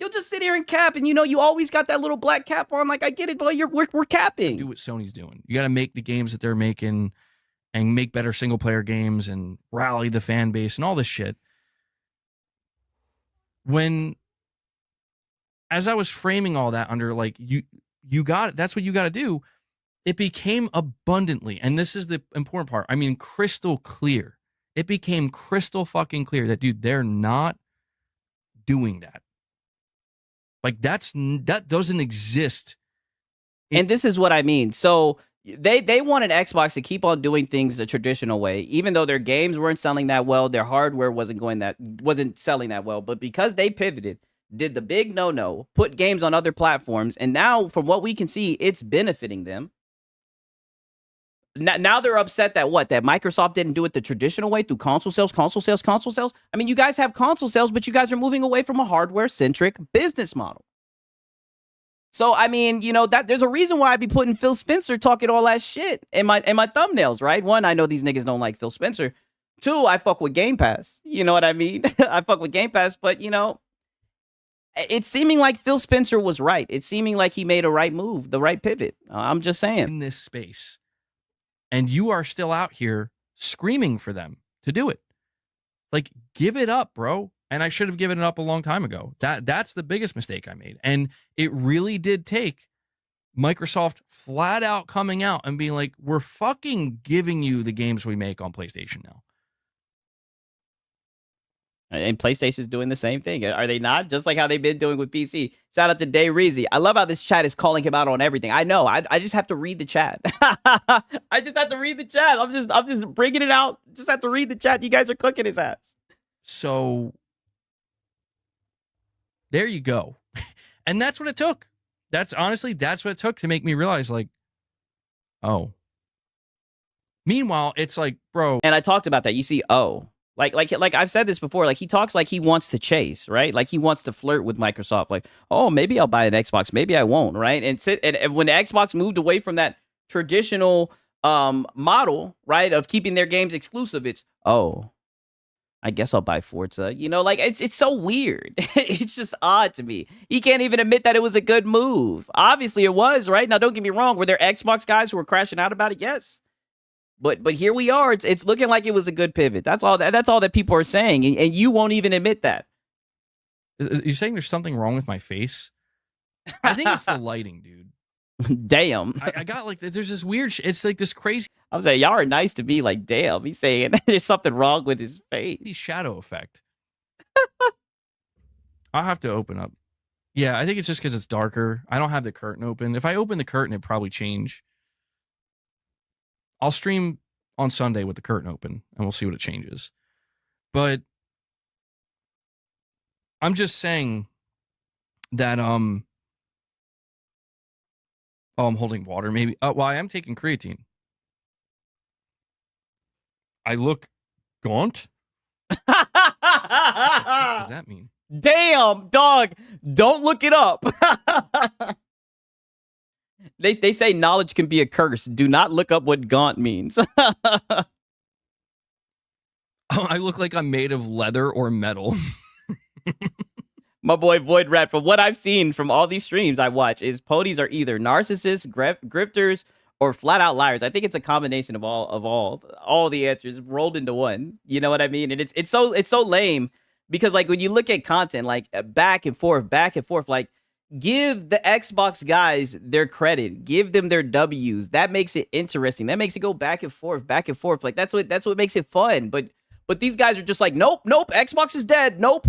You'll just sit here and cap, and you always got that little black cap on. Like, I get it, but we're capping. Do what Sony's doing. You got to make the games that they're making and make better single-player games and rally the fan base and all this shit. As I was framing all that under, like, you got it, that's what you got to do, it became abundantly, and this is the important part, I mean, crystal clear. It became crystal fucking clear that, dude, they're not doing that. Like, that doesn't exist. And this is what I mean. So they wanted Xbox to keep on doing things the traditional way, even though their games weren't selling that well, their hardware wasn't selling that well. But because they pivoted, did the big no, put games on other platforms, and now from what we can see, it's benefiting them. Now they're upset that Microsoft didn't do it the traditional way through console sales. I mean, you guys have console sales, but you guys are moving away from a hardware-centric business model. So, I mean, that there's a reason why I be putting Phil Spencer talking all that shit in my thumbnails, right? One, I know these niggas don't like Phil Spencer. Two, I fuck with Game Pass. You know what I mean? I fuck with Game Pass, but, it's seeming like Phil Spencer was right. It's seeming like he made a right move, the right pivot. I'm just saying. In this space. And you are still out here screaming for them to do it. Like, give it up, bro. And I should have given it up a long time ago. That's the biggest mistake I made. And it really did take Microsoft flat out coming out and being like, we're fucking giving you the games we make on PlayStation now. And PlayStation's doing the same thing. Are they not? Just like how they've been doing with PC. Shout out to Day Reezy. I love how this chat is calling him out on everything. I know. I just have to read the chat. I just have to read the chat. I'm just bringing it out. Just have to read the chat. You guys are cooking his ass. So there you go. And that's what it took. That's what it took to make me realize, like, oh. Meanwhile, it's like, bro. And I talked about that. You see, like I've said this before, like he talks like he wants to chase, right? Like he wants to flirt with Microsoft. Like, oh, maybe I'll buy an Xbox, maybe I won't, right? And when the Xbox moved away from that traditional model, right, of keeping their games exclusive, it's, oh, I guess I'll buy Forza. You know, like it's so weird. It's just odd to me. He can't even admit that it was a good move. Obviously it was, right? Now don't get me wrong, were there Xbox guys who were crashing out about it? Yes. But here we are. It's looking like it was a good pivot. That's all that people are saying, and you won't even admit that. You're saying there's something wrong with my face? I think it's the lighting, dude. Damn. I got like there's this weird. It's like this crazy. I'm saying y'all are nice to me. Like damn, he's saying there's something wrong with his face. Shadow effect. I'll have to open up. Yeah, I think it's just because it's darker. I don't have the curtain open. If I open the curtain, it'd probably change. I'll stream on Sunday with the curtain open, and we'll see what it changes. But I'm just saying that oh, I'm holding water. Maybe. Well, I am taking creatine. I look gaunt. What does that mean? Damn, dog! Don't look it up. They say knowledge can be a curse. Do not look up what gaunt means. Oh, I look like I'm made of leather or metal. My boy Void Rat, from what I've seen from all these streams I watch, is ponies are either narcissists, grifters, or flat out liars. I think it's a combination of all the answers rolled into one. You know what I mean? And it's so lame because like when you look at content like back and forth, like give the Xbox guys their credit, give them their W's. That makes it interesting. That makes it go back and forth. Like that's what makes it fun. But these guys are just like, nope, Xbox is dead. Nope.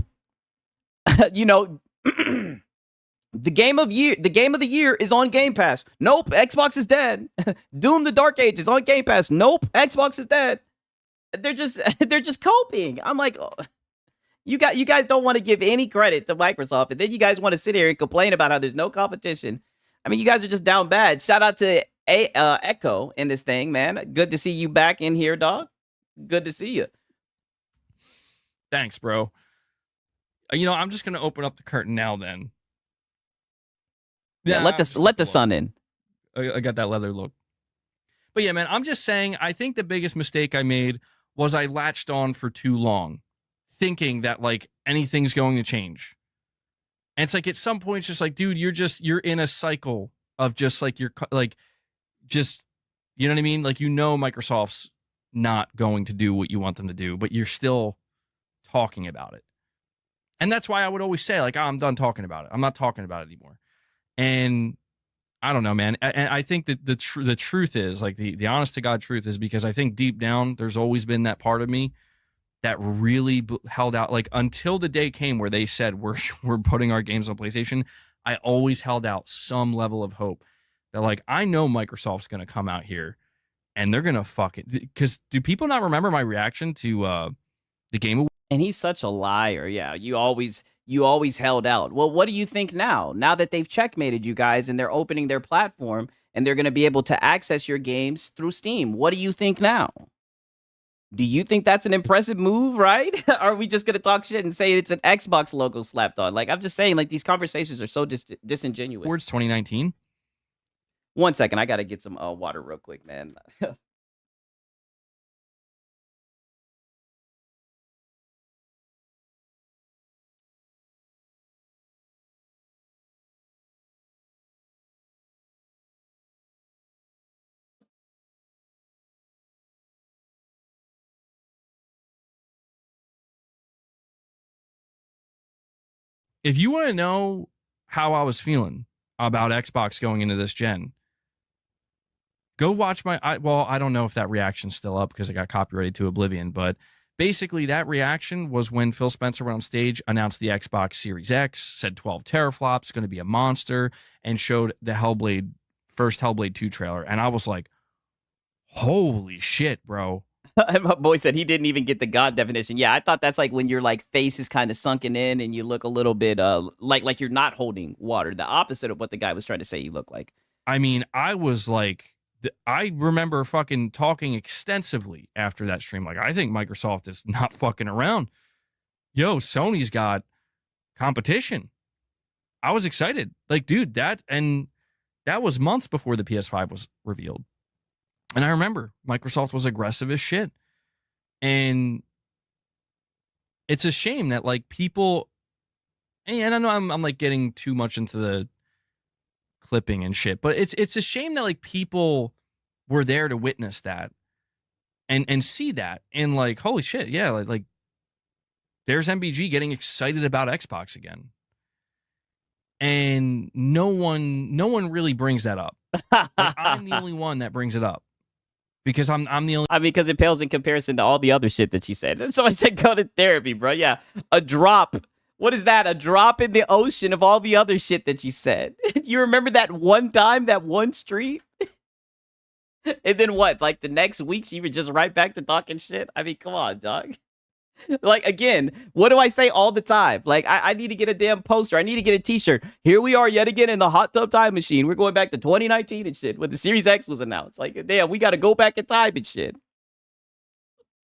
You know, the game of the year is on Game Pass. Nope, Xbox is dead. Doom the Dark Age is on Game Pass. Nope, Xbox is dead. They're just coping. I'm like, oh, you guys don't want to give any credit to Microsoft, and then you guys want to sit here and complain about how there's no competition. I mean, you guys are just down bad. Shout out to Echo in this thing, man. Good to see you back in here, dog. Good to see you. Thanks, bro. You know, I'm just gonna open up the curtain now. Then, yeah, let the sun in. I got that leather look. But yeah, man, I'm just saying. I think the biggest mistake I made was I latched on for too long, thinking that like anything's going to change. And it's like at some point, it's just like, dude, you're in a cycle of just like you know what I mean? Like Microsoft's not going to do what you want them to do, but you're still talking about it. And that's why I would always say, like, oh, I'm done talking about it. I'm not talking about it anymore. And I don't know, man. And I think that the truth is, like, the honest to God truth is, because I think deep down, there's always been that part of me that really held out. Like, until the day came where they said, we're putting our games on PlayStation, I always held out some level of hope that, like, I know Microsoft's going to come out here and they're going to fuck it. Because do people not remember my reaction to the Game Awards? And he's such a liar. Yeah, you always held out. Well, what do you think now? Now that they've checkmated you guys and they're opening their platform and they're going to be able to access your games through Steam, what do you think now? Do you think that's an impressive move, right? Are we just going to talk shit and say it's an Xbox logo slapped on? Like, I'm just saying, like, these conversations are so disingenuous. Words 2019. 1 second, I got to get some water real quick, man. If you want to know how I was feeling about Xbox going into this gen, go watch I don't know if that reaction's still up because it got copyrighted to oblivion, but basically that reaction was when Phil Spencer went on stage, announced the Xbox Series X, said 12 teraflops, going to be a monster, and showed the first Hellblade 2 trailer. And I was like, holy shit, bro. And my boy said he didn't even get the God definition. Yeah, I thought that's like when your like face is kind of sunken in and you look a little bit like you're not holding water. The opposite of what the guy was trying to say you look like. I mean, I was like, I remember fucking talking extensively after that stream. Like, I think Microsoft is not fucking around. Yo, Sony's got competition. I was excited. Like, dude, that was months before the PS5 was revealed. And I remember Microsoft was aggressive as shit. And it's a shame that like people, and I know I'm like getting too much into the clipping and shit, but it's a shame that like people were there to witness that and see that and like, holy shit, yeah, like there's MBG getting excited about Xbox again. And no one really brings that up. Like, I'm the only one that brings it up. Because I'm the only. I mean, because it pales in comparison to all the other shit that you said. And so I said, go to therapy, bro. Yeah, a drop. What is that? A drop in the ocean of all the other shit that you said. You remember that one time, that one street? And then what? Like the next weeks, you were just right back to talking shit? I mean, come on, dog. Like, again, what do I say all the time? Like, I need to get a damn poster. I need to get a t-shirt. Here we are yet again in the hot tub time machine. We're going back to 2019 and shit when the Series X was announced. Like, damn, we got to go back in time and shit.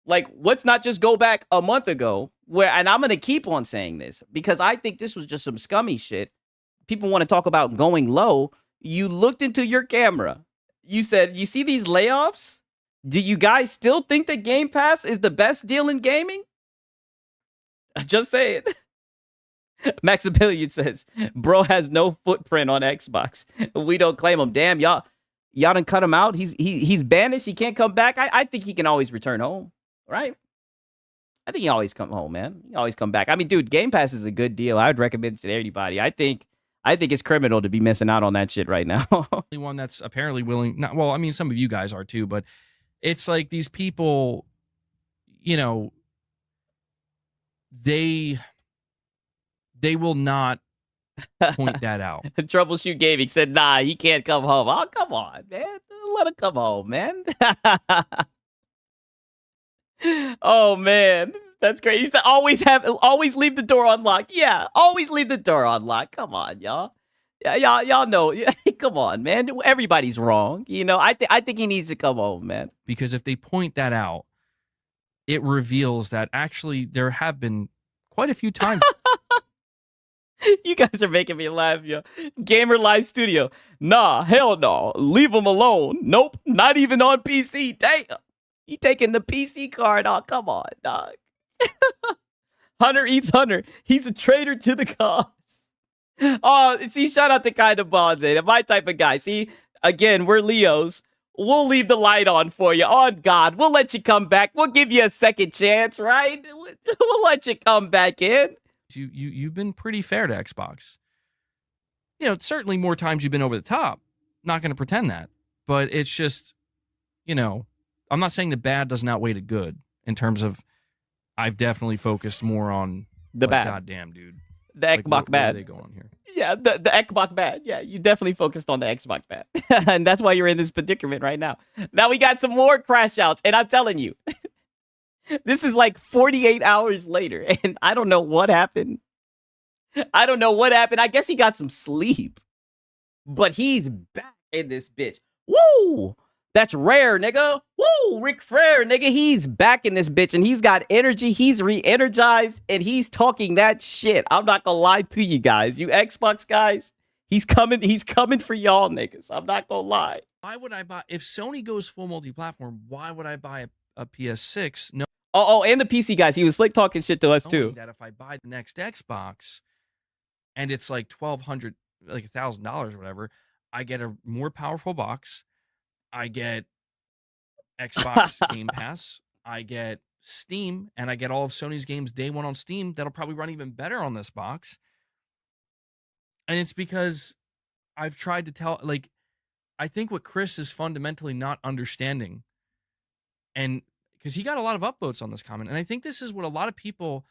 Like, let's not just go back a month ago and I'm going to keep on saying this because I think this was just some scummy shit. People want to talk about going low. You looked into your camera. You said, you see these layoffs? Do you guys still think that Game Pass is the best deal in gaming? Just say it. Maximilian says, bro has no footprint on Xbox. We don't claim him. Damn, y'all done cut him out. He's banished. He can't come back. I think he can always return home, right? I think he always come home, man. He always come back. I mean, dude, Game Pass is a good deal. I would recommend it to anybody. I think it's criminal to be missing out on that shit right now. Only one that's apparently willing. Not, well, I mean, some of you guys are too, but it's like these people, you know, they will not point that out. Troubleshoot Gaming said, nah, he can't come home. Oh, come on, man. Let him come home, man. Oh, man. That's great. He said, always leave the door unlocked. Yeah, always leave the door unlocked. Come on, y'all. Yeah, y'all know. Come on, man. Everybody's wrong. You know, I think he needs to come home, man. Because if they point that out, it reveals that actually there have been quite a few times. You guys are making me laugh, yo. Gamer Live Studio. Nah, hell no. Leave him alone. Nope, not even on PC. Damn. He taking the PC card. Oh, come on, dog. Hunter eats Hunter. He's a traitor to the cause. Oh, see, shout out to Kind of Bonds, my type of guy. See, again, we're Leos. We'll leave the light on for you. On God, we'll let you come back. We'll give you a second chance, right? We'll let you come back in. You've been pretty fair to Xbox. You know, certainly more times you've been over the top. Not going to pretend that. But it's just, you know, I'm not saying the bad doesn't outweigh the good in terms of I've definitely focused more on the bad. Goddamn, dude. The Xbox bad. Where are they going here? Yeah, the Xbox bad. Yeah, you definitely focused on the Xbox bad. And that's why you're in this predicament right now. Now we got some more crash outs. And I'm telling you, this is like 48 hours later. And I don't know what happened. I guess he got some sleep. But he's back in this bitch. Woo! That's rare, nigga. Woo! Ric Flair, nigga. He's back in this bitch and he's got energy. He's re-energized and he's talking that shit. I'm not gonna lie to you guys. You Xbox guys, he's coming for y'all niggas. I'm not gonna lie. Why would I buy, if Sony goes full multi-platform, why would I buy a PS6? No. Oh, and the PC guys. He was slick talking shit to us too. That if I buy the next Xbox and it's like $1,200, like $1,000 or whatever, I get a more powerful box. I get Xbox Game Pass, I get Steam, and I get all of Sony's games day one on Steam. That'll probably run even better on this box. And it's because I've tried to tell, like, I think what Chris is fundamentally not understanding, and because he got a lot of upvotes on this comment. And I think this is what a lot of people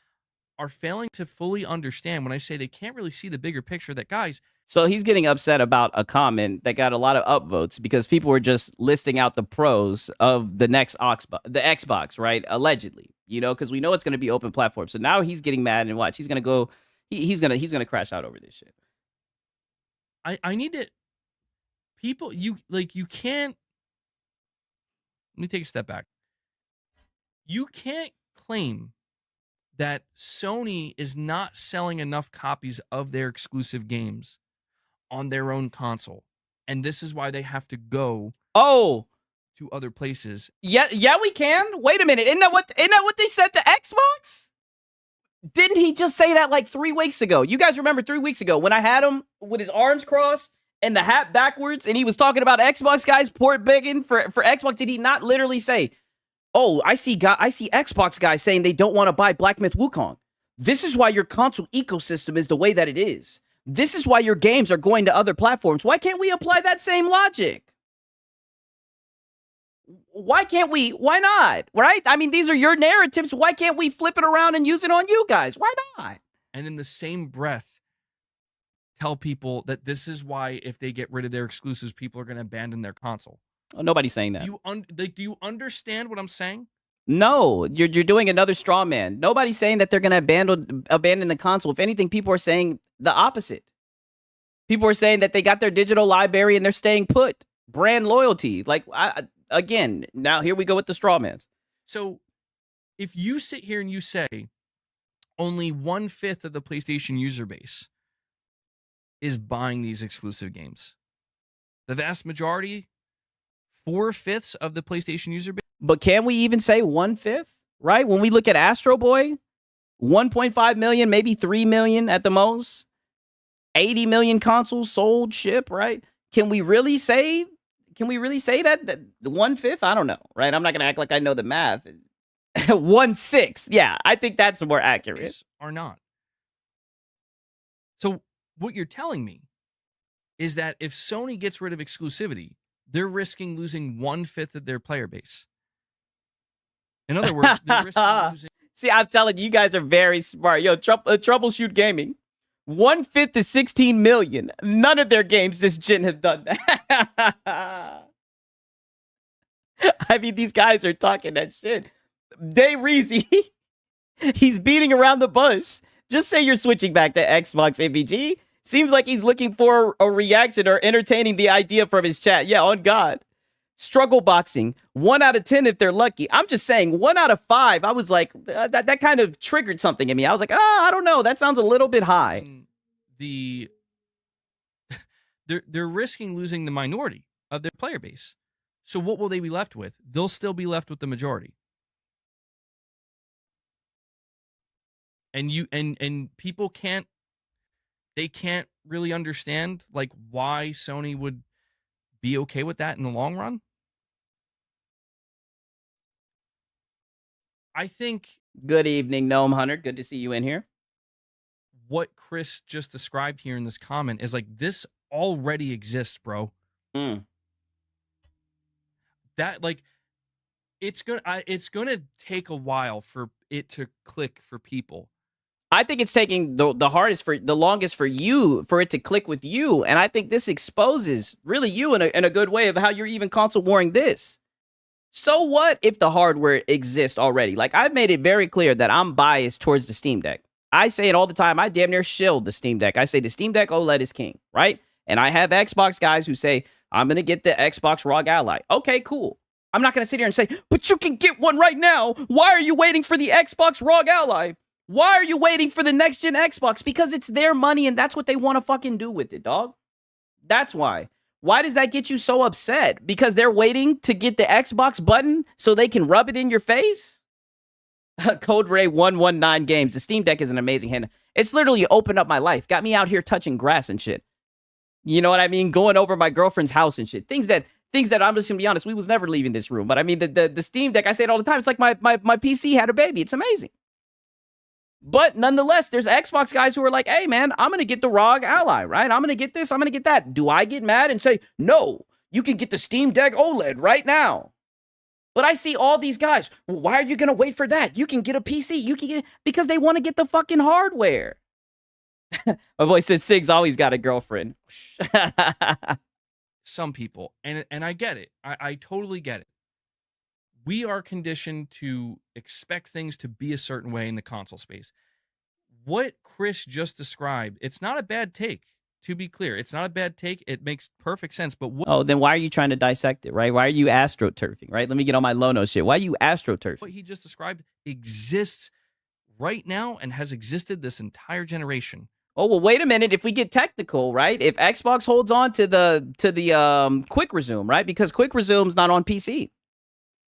are failing to fully understand when I say they can't really see the bigger picture, that, guys. So he's getting upset about a comment that got a lot of upvotes because people were just listing out the pros of the Xbox, right? Allegedly, because we know it's going to be open platform. So now he's getting mad, and watch, he's going to go, he's going to crash out over this shit. I need to, people, you can't, let me take a step back. You can't claim that Sony is not selling enough copies of their exclusive games on their own console, and this is why they have to go to other places. Yeah, we can. Wait a minute, isn't that what they said to Xbox? Didn't he just say that like 3 weeks ago? You guys remember 3 weeks ago when I had him with his arms crossed and the hat backwards, and he was talking about Xbox guys port begging for Xbox? Did he not literally say, "Oh, I see Xbox guys saying they don't want to buy Black Myth Wukong. This is why your console ecosystem is the way that it is. This is why your games are going to other platforms. Why can't we apply that same logic? Why can't we? Why not? Right? I mean, these are your narratives. Why can't we flip it around and use it on you guys? Why not?" And in the same breath, tell people that this is why if they get rid of their exclusives, people are going to abandon their console. Oh, nobody's saying that. Do you understand what I'm saying? No, you're doing another straw man. Nobody's saying that they're going to abandon the console. If anything, people are saying the opposite. People are saying that they got their digital library and they're staying put. Brand loyalty. Like, again, now here we go with the straw man. So if you sit here and you say only 1/5 of the PlayStation user base is buying these exclusive games, the vast majority, 4/5 of the PlayStation user base. But can we even say 1/5? Right? When we look at Astro Boy, 1.5 million, maybe 3 million at the most. 80 million consoles sold, ship, right? Can we really say that the 1/5? I don't know, right? I'm not gonna act like I know the math. 1/6. Yeah, I think that's more accurate. Are not. So what you're telling me is that if Sony gets rid of exclusivity, they're risking losing 1/5 of their player base. In other words, they're risking losing. See, I'm telling you, you guys are very smart. Yo, Troubleshoot Gaming. 1/5 is 16 million. None of their games this gen have done that. I mean, these guys are talking that shit. Day Reezy, he's beating around the bush. Just say you're switching back to Xbox MVG. Seems like he's looking for a reaction or entertaining the idea from his chat. Yeah, on God. Struggle boxing, 1 out of 10 if they're lucky. I'm just saying 1 out of 5. I was like, that kind of triggered something in me. I was like, I don't know. That sounds a little bit high. They're risking losing the minority of their player base. So what will they be left with? They'll still be left with the majority. And people can't really understand like why Sony would be okay with that in the long run. I think. Good evening, Gnome Hunter. Good to see you in here. What Chris just described here in this comment is like, this already exists, bro. That like, it's gonna take a while for it to click for people. I think it's taking the longest for you, for it to click with you. And I think this exposes really you in a good way of how you're even console warring this. So what if the hardware exists already? Like, I've made it very clear that I'm biased towards the Steam Deck. I say it all the time. I damn near shield the Steam Deck. I say the Steam Deck OLED is king, right? And I have Xbox guys who say, I'm going to get the Xbox ROG Ally. Okay, cool. I'm not going to sit here and say, but you can get one right now. Why are you waiting for the Xbox ROG Ally? Why are you waiting for the next gen Xbox? Because it's their money and that's what they want to fucking do with it, dog. That's why. Why does that get you so upset? Because they're waiting to get the Xbox button so they can rub it in your face? Code Ray 119 Games. The Steam Deck is an amazing hand. It's literally opened up my life. Got me out here touching grass and shit. You know what I mean? Going over my girlfriend's house and shit. Things that I'm just gonna be honest, we was never leaving this room. But I mean, the Steam Deck, I say it all the time. It's like my PC had a baby. It's amazing. But nonetheless, there's Xbox guys who are like, hey, man, I'm going to get the ROG Ally, right? I'm going to get this. I'm going to get that. Do I get mad and say, no, you can get the Steam Deck OLED right now? But I see all these guys. Well, why are you gonna wait for that? You can get a PC. You can get because they want to get the fucking hardware. My boy says Sig's always got a girlfriend. Some people, and I get it. I totally get it. We are conditioned to expect things to be a certain way in the console space. What Chris just described, it's not a bad take. To be clear, it's not a bad take. It makes perfect sense. But oh, then why are you trying to dissect it, right? Why are you astroturfing, right? Let me get on my Lono shit. Why are you astroturfing? What he just described exists right now and has existed this entire generation. Oh, well, wait a minute. If we get technical, right? If Xbox holds on to the quick resume, right? Because quick resume's not on PC.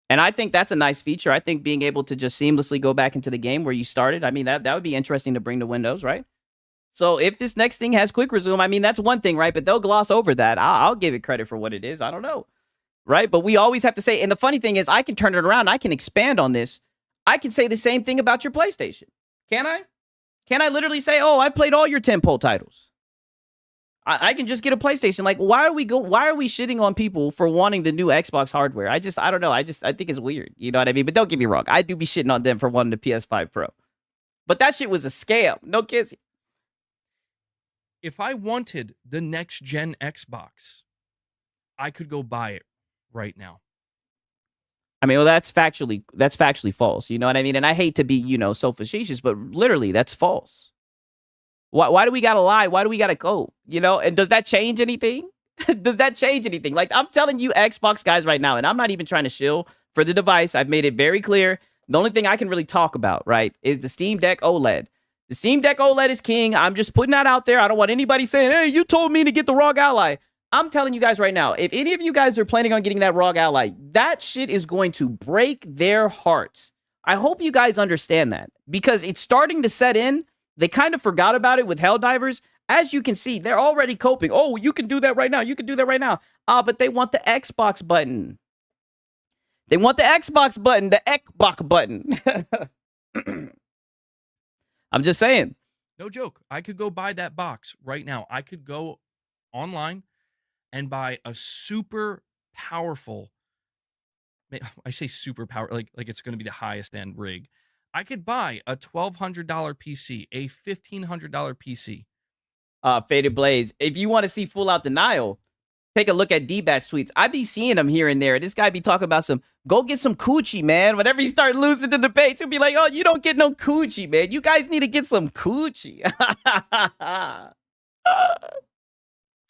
And I think that's a nice feature. I think being able to just seamlessly go back into the game where you started, I mean, that would be interesting to bring to Windows, right? So if this next thing has quick resume, I mean, that's one thing, right? But they'll gloss over that. I'll give it credit for what it is. I don't know, right? But we always have to say, and the funny thing is, I can turn it around. I can expand on this. I can say the same thing about your PlayStation. Can I? Can I literally say, oh, I've played all your tentpole titles? I can just get a PlayStation. Like, why are we shitting on people for wanting the new Xbox hardware? I don't know. I think it's weird. You know what I mean? But don't get me wrong. I do be shitting on them for wanting the PS5 Pro. But that shit was a scam. No kidding. If I wanted the next gen Xbox, I could go buy it right now. I mean, well, that's factually false. You know what I mean? And I hate to be, so facetious, but literally that's false. Why do we gotta lie? Why do we gotta go? And does that change anything? Does that change anything? Like, I'm telling you Xbox guys right now, and I'm not even trying to shill for the device. I've made it very clear. The only thing I can really talk about, right, is the Steam Deck OLED. The Steam Deck OLED is king. I'm just putting that out there. I don't want anybody saying, hey, you told me to get the ROG Ally. I'm telling you guys right now, if any of you guys are planning on getting that ROG Ally, that shit is going to break their hearts. I hope you guys understand that because it's starting to set in. They kind of forgot about it with Helldivers. As you can see, they're already coping. Oh, you can do that right now. You can do that right now. But they want the Xbox button. They want the Xbox button, the Xbox button. I'm just saying. No joke. I could go buy that box right now. I could go online and buy a super powerful, I say super power, like it's going to be the highest end rig. I could buy a $1,200 PC, a $1,500 PC. Faded Blaze, if you want to see full out denial, take a look at D-Batch tweets. I be seeing him here and there. This guy be talking about go get some coochie, man. Whenever you start losing the debates, he'll be like, oh, you don't get no coochie, man. You guys need to get some coochie.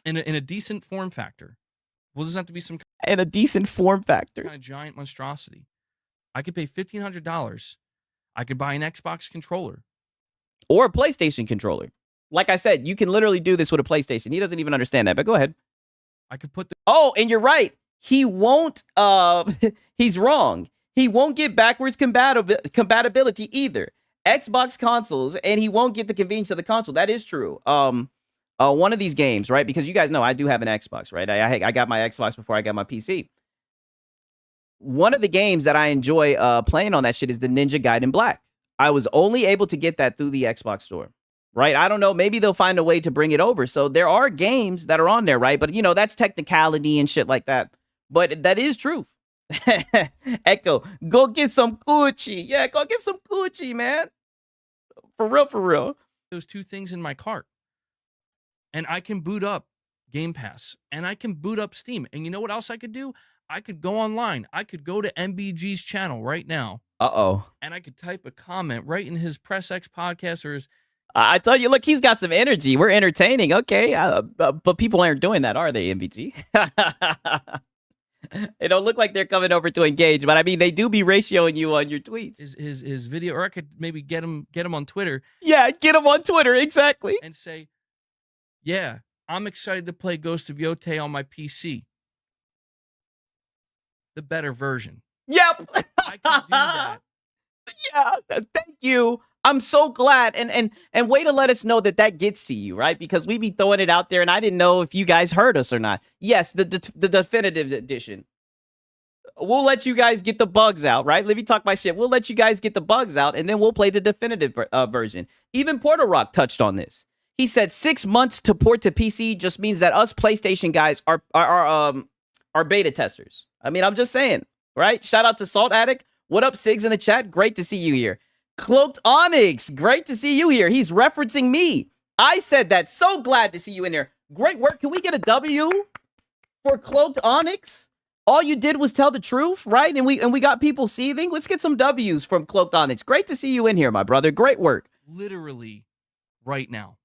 In a decent form factor. Well, doesn't have to be some in a decent form factor. Kind of giant monstrosity. I could pay $1,500. I could buy an Xbox controller. Or a PlayStation controller. Like I said, you can literally do this with a PlayStation. He doesn't even understand that, but go ahead. I could put the... Oh, and you're right. He won't, he's wrong. He won't get backwards compatibility either. Xbox consoles, and he won't get the convenience of the console. That is true. One of these games, right? Because you guys know I do have an Xbox, right? I got my Xbox before I got my PC. One of the games that I enjoy playing on that shit is the Ninja Gaiden Black. I was only able to get that through the Xbox store, right? I don't know. Maybe they'll find a way to bring it over. So there are games that are on there, right? But, that's technicality and shit like that. But that is truth. Echo, go get some coochie. Yeah, go get some coochie, man. For real, for real. Those two things in my cart. And I can boot up Game Pass. And I can boot up Steam. And you know what else I could do? I could go online. I could go to MBG's channel right now. Uh-oh. And I could type a comment right in his Press X podcast or his... I tell you, look, he's got some energy. We're entertaining. Okay. But people aren't doing that, are they, MBG? It don't look like they're coming over to engage, but I mean, they do be ratioing you on your tweets. His video, or I could maybe get him on Twitter. Yeah, get him on Twitter, exactly. And say, yeah, I'm excited to play Ghost of Yotei on my PC. The better version. Yep. I could do that. Yeah, thank you. I'm so glad. And way to let us know that gets to you, right? Because we be throwing it out there, and I didn't know if you guys heard us or not. Yes, the definitive edition. We'll let you guys get the bugs out, right? Let me talk my shit. We'll let you guys get the bugs out, and then we'll play the definitive version. Even Porter Rock touched on this. He said 6 months to port to PC just means that us PlayStation guys are beta testers. I mean, I'm just saying. right? Shout out to Salt Addict. What up, Sigs in the chat? Great to see you here. Cloaked Onyx, great to see you here. He's referencing me. I said that. So glad to see you in there. Great work. Can we get a W for Cloaked Onyx? All you did was tell the truth, right? And we got people seething. Let's get some W's from Cloaked Onyx. Great to see you in here, my brother. Great work. Literally right now.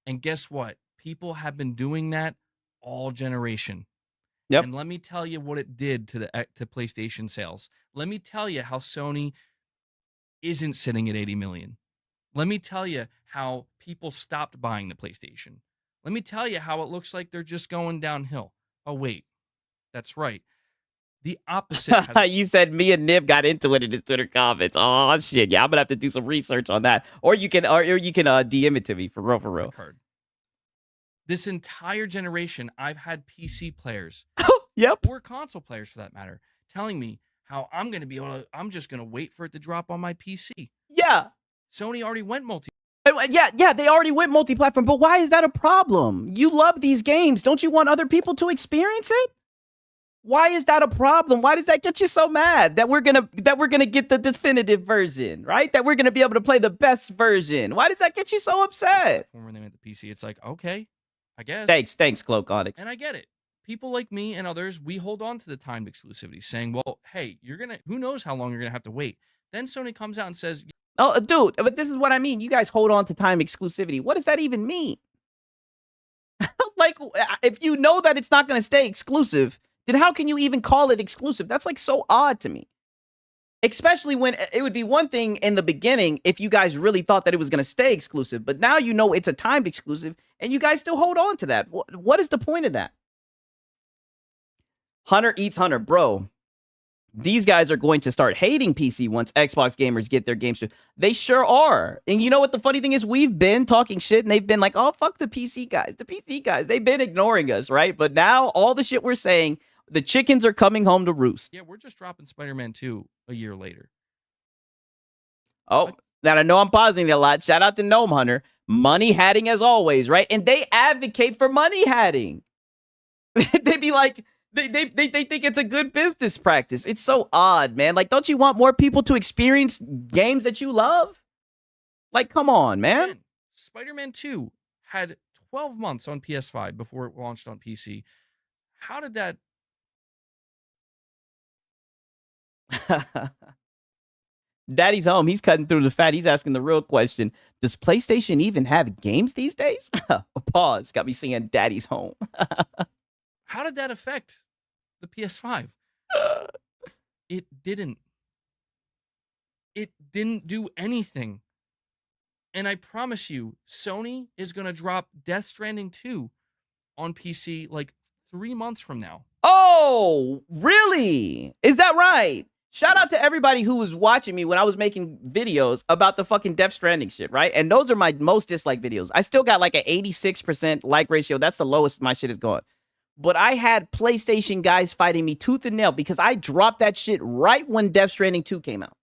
And guess what? People have been doing that all generation. Yep. And let me tell you what it did to PlayStation sales. Let me tell you how Sony isn't sitting at 80 million. Let me tell you how people stopped buying the PlayStation. Let me tell you how it looks like they're just going downhill. Oh, wait. That's right. The opposite. You said me and Nib got into it in his Twitter comments. Oh, shit. Yeah, I'm going to have to do some research on that. Or you can DM it to me, for real. This entire generation, I've had PC players, yep, or console players for that matter, telling me how I'm going to be able to, I'm just going to wait for it to drop on my PC. Yeah. Sony already went Yeah, they already went multi-platform, but why is that a problem? You love these games. Don't you want other people to experience it? Why is that a problem? Why does that get you so mad that we're gonna get the definitive version, right? That we're gonna be able to play the best version. Why does that get you so upset? When they went to PC, it's like, okay, I guess. Thanks, Cloak Onyx. And I get it. People like me and others, we hold on to the timed exclusivity, saying, well, hey, who knows how long you're gonna have to wait. Then Sony comes out and says, oh, dude, but this is what I mean. You guys hold on to time exclusivity. What does that even mean? Like, if you know that it's not gonna stay exclusive, then how can you even call it exclusive? That's like so odd to me. Especially when it would be one thing in the beginning if you guys really thought that it was going to stay exclusive. But now you know it's a timed exclusive and you guys still hold on to that. What is the point of that? Hunter Eats Hunter. Bro, these guys are going to start hating PC once Xbox gamers get their games through. They sure are. And you know what the funny thing is? We've been talking shit and they've been like, oh, fuck the PC guys. The PC guys. They've been ignoring us, right? But now all the shit we're saying, the chickens are coming home to roost. Yeah, we're just dropping Spider-Man 2 a year later. Oh, now I know I'm pausing it a lot. Shout out to Gnome Hunter. Money hatting as always, right? And they advocate for money hatting. They be like, they think it's a good business practice. It's so odd, man. Like, don't you want more people to experience games that you love? Like, come on, man. Spider-Man 2 had 12 months on PS5 before it launched on PC. How did that... Daddy's home. He's cutting through the fat. He's asking the real question. Does PlayStation even have games these days? Pause. Got me saying Daddy's home. How did that affect the PS5? It didn't. It didn't do anything. And I promise you, Sony is going to drop Death Stranding 2 on PC like 3 months from now. Oh, really? Is that right? Shout out to everybody who was watching me when I was making videos about the fucking Death Stranding shit, right? And those are my most disliked videos. I still got like an 86% like ratio. That's the lowest my shit is going. But I had PlayStation guys fighting me tooth and nail because I dropped that shit right when Death Stranding 2 came out.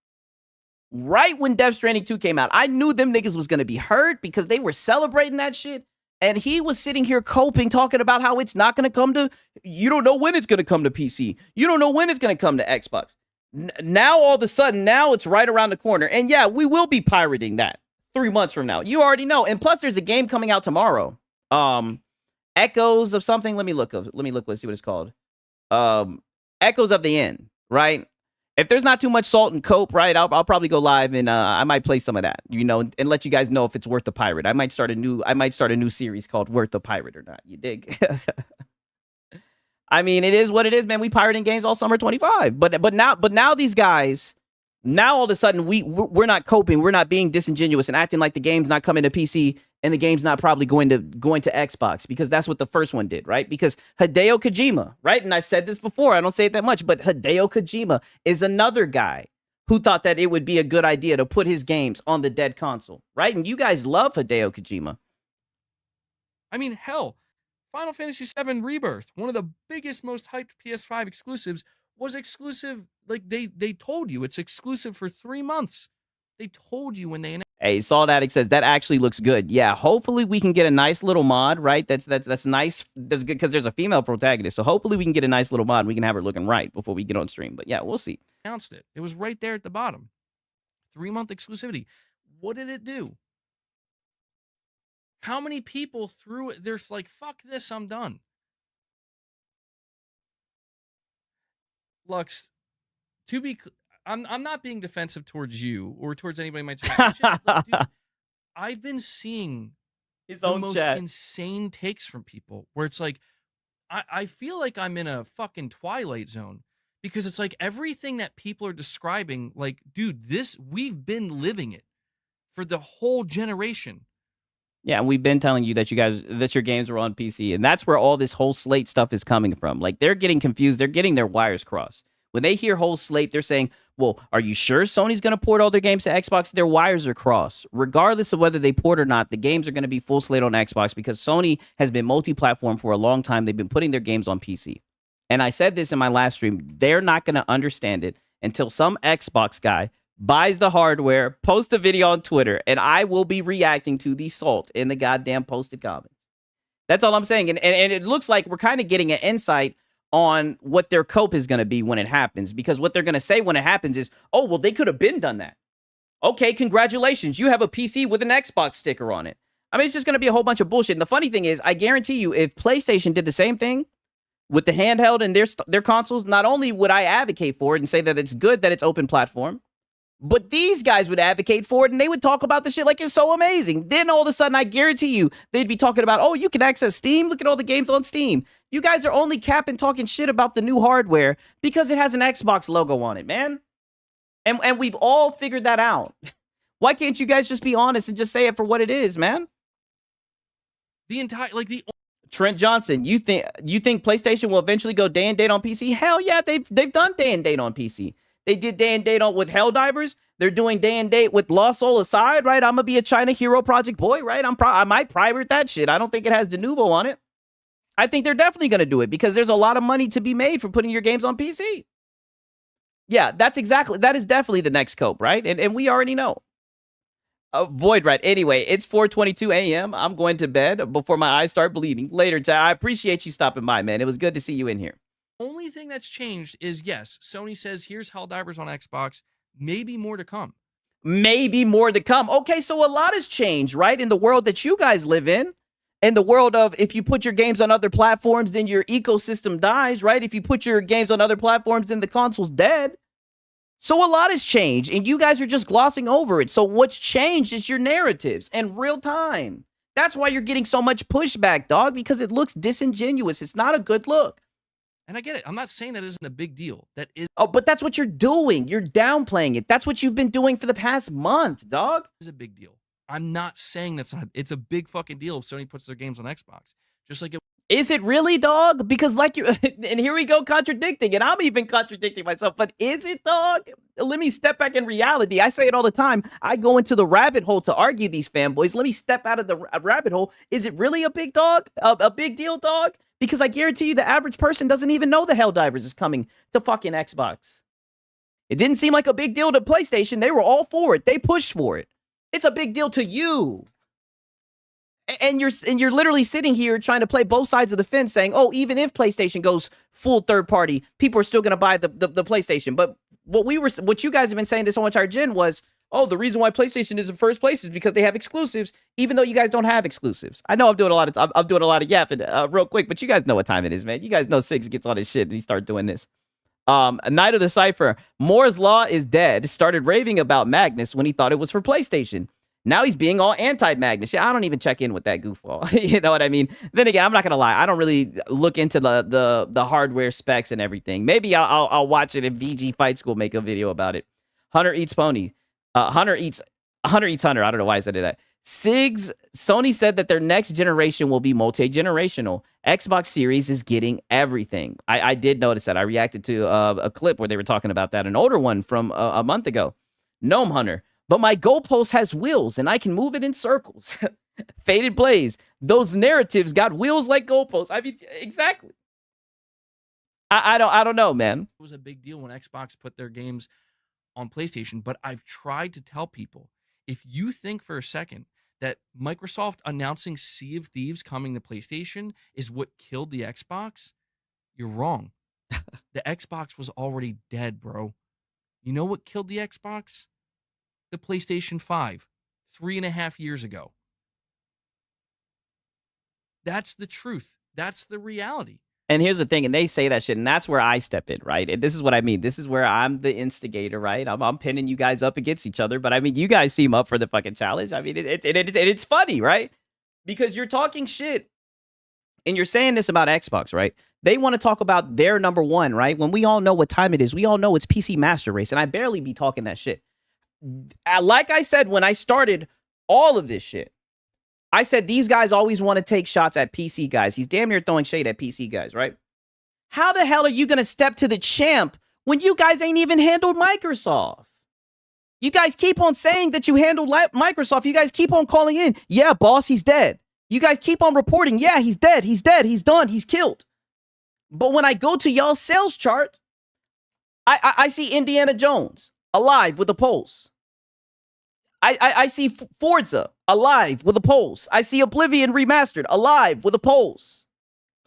Right when Death Stranding 2 came out. I knew them niggas was going to be hurt because they were celebrating that shit. And he was sitting here coping, talking about how it's not going to come to... You don't know when it's going to come to PC. You don't know when it's going to come to Xbox. Now, all of a sudden, now it's right around the corner. And yeah, we will be pirating that 3 months from now. You already know. And plus, there's a game coming out tomorrow. Echoes of something. Let me look. Let's see what it's called. Echoes of the End, right? If there's not too much salt and cope, right, I'll probably go live and I might play some of that, you know, and let you guys know if it's worth the pirate. I might start a new series called Worth the Pirate or not. You dig? I mean, it is what it is, man. We pirating games all summer 25. But now these guys, now all of a sudden we're not coping. We're not being disingenuous and acting like the game's not coming to PC and the game's not probably going to Xbox, because that's what the first one did, right? Because Hideo Kojima, right? And I've said this before, I don't say it that much, but Hideo Kojima is another guy who thought that it would be a good idea to put his games on the dead console, right? And you guys love Hideo Kojima. I mean, hell, Final Fantasy VII Rebirth, one of the biggest, most hyped PS5 exclusives, was exclusive. Like they told you it's exclusive for 3 months. They told you when they announced. Hey, Salt Addict says that actually looks good. Yeah, hopefully we can get a nice little mod, right? That's nice. That's good because there's a female protagonist. So hopefully we can get a nice little mod. We can have her looking right before we get on stream. But yeah, we'll see. Announced it. It was right there at the bottom. 3-month exclusivity. What did it do? How many people threw it? There's like, fuck this, I'm done. Lux, to be, I'm not being defensive towards you or towards anybody in my chat. It's just, like, dude, I've been seeing His the own most chat. insane takes from people where it's like, I feel like I'm in a fucking Twilight Zone because it's like everything that people are describing, like, dude, we've been living it for the whole generation. Yeah, and we've been telling you that your games were on PC, and that's where all this whole slate stuff is coming from. Like, they're getting confused. They're getting their wires crossed. When they hear whole slate, they're saying, well, are you sure Sony's going to port all their games to Xbox? Their wires are crossed. Regardless of whether they port or not, the games are going to be full slate on Xbox because Sony has been multi-platform for a long time. They've been putting their games on PC. And I said this in my last stream. They're not going to understand it until some Xbox guy buys the hardware, post a video on Twitter, and I will be reacting to the salt in the goddamn posted comments. That's all I'm saying. And it looks like we're kind of getting an insight on what their cope is going to be when it happens, because what they're going to say when it happens is, oh, well, they could have been done that. Okay, congratulations. You have a PC with an Xbox sticker on it. I mean, it's just going to be a whole bunch of bullshit. And the funny thing is, I guarantee you, if PlayStation did the same thing with the handheld and their consoles, not only would I advocate for it and say that it's good that it's open platform, but these guys would advocate for it, and they would talk about the shit like it's so amazing. Then all of a sudden, I guarantee you, they'd be talking about, oh, you can access Steam. Look at all the games on Steam. You guys are only capping talking shit about the new hardware because it has an Xbox logo on it, man. And we've all figured that out. Why can't you guys just be honest and just say it for what it is, man? Trent Johnson, you think PlayStation will eventually go day and date on PC? Hell yeah, they've done day and date on PC. They did day and date on with Helldivers. They're doing day and date with Lost Soul Aside, right? I'm gonna be a China Hero Project boy, right? I might private that shit. I don't think it has Denuvo on it. I think they're definitely gonna do it because there's a lot of money to be made from putting your games on PC. Yeah, that is definitely the next cope, right? And we already know. Void right. Anyway, it's 4:22 a.m. I'm going to bed before my eyes start bleeding. Later, Chad. I appreciate you stopping by, man. It was good to see you in here. Only thing that's changed is, yes, Sony says, here's Helldivers on Xbox. Maybe more to come. Maybe more to come. Okay, so a lot has changed, right? In the world that you guys live in the world of if you put your games on other platforms, then your ecosystem dies, right? If you put your games on other platforms, then the console's dead. So a lot has changed, and you guys are just glossing over it. So what's changed is your narratives in real time. That's why you're getting so much pushback, dog, because it looks disingenuous. It's not a good look. And I get it. I'm not saying that isn't a big deal. That is. Oh, but that's what you're doing. You're downplaying it. That's what you've been doing for the past month, dog. It's a big deal. I'm not saying that's not. It's a big fucking deal if Sony puts their games on Xbox. Just like it. Is it really, dog? Because like you, and here we go contradicting, and I'm even contradicting myself, but is it, dog? Let me step back in reality. I say it all the time. I go into the rabbit hole to argue these fanboys. Let me step out of the rabbit hole. Is it really a big dog? A big deal, dog? Because I guarantee you the average person doesn't even know the Helldivers is coming to fucking Xbox. It didn't seem like a big deal to PlayStation. They were all for it. They pushed for it. It's a big deal to you. And you're literally sitting here trying to play both sides of the fence saying, oh, even if PlayStation goes full third party, people are still going to buy the PlayStation. But what you guys have been saying this whole entire gen was, oh, the reason why PlayStation is in first place is because they have exclusives, even though you guys don't have exclusives. I know I'm doing a lot of yapping real quick, but you guys know what time it is, man. You guys know Six gets on his shit and he started doing this. Night of the Cypher. Moore's Law is dead. Started raving about Magnus when he thought it was for PlayStation. Now he's being all anti-Magnus. Yeah, I don't even check in with that goofball. You know what I mean? Then again, I'm not gonna lie. I don't really look into the hardware specs and everything. Maybe I'll watch it if VG Fight School make a video about it. Hunter eats pony. Hunter eats Hunter. I don't know why I said that. Sony said that their next generation will be multi-generational. Xbox Series is getting everything. I did notice that. I reacted to a clip where they were talking about that, an older one from a month ago. Gnome Hunter. But my goalpost has wheels, and I can move it in circles. Faded Blaze. Those narratives got wheels like goalposts. I mean, exactly. I don't know, man. It was a big deal when Xbox put their games on PlayStation, but I've tried to tell people, If you think for a second that Microsoft announcing Sea of Thieves coming to PlayStation is what killed the Xbox, you're wrong. The Xbox was already dead, bro. You know what killed the Xbox? The PlayStation 5, 3.5 years ago. That's the truth. That's the reality. And here's the thing, and they say that shit, and that's where I step in, right? And this is what I mean. This is where I'm the instigator, right? I'm pinning you guys up against each other, but I mean, you guys seem up for the fucking challenge. I mean, it's funny, right? Because you're talking shit, and you're saying this about Xbox, right? They want to talk about their number one, right? When we all know what time it is, we all know it's PC Master Race, and I barely be talking that shit. Like I said when I started all of this shit, I said these guys always want to take shots at PC guys. He's damn near throwing shade at PC guys, right? How the hell are you going to step to the champ when you guys ain't even handled Microsoft? You guys keep on saying that you handled Microsoft. You guys keep on calling in. Yeah, boss, he's dead. You guys keep on reporting. Yeah, he's dead. He's dead. He's done. He's killed. But when I go to y'all's sales chart, I see Indiana Jones alive with a pulse. I see Forza alive with a pulse. I see Oblivion Remastered alive with a pulse.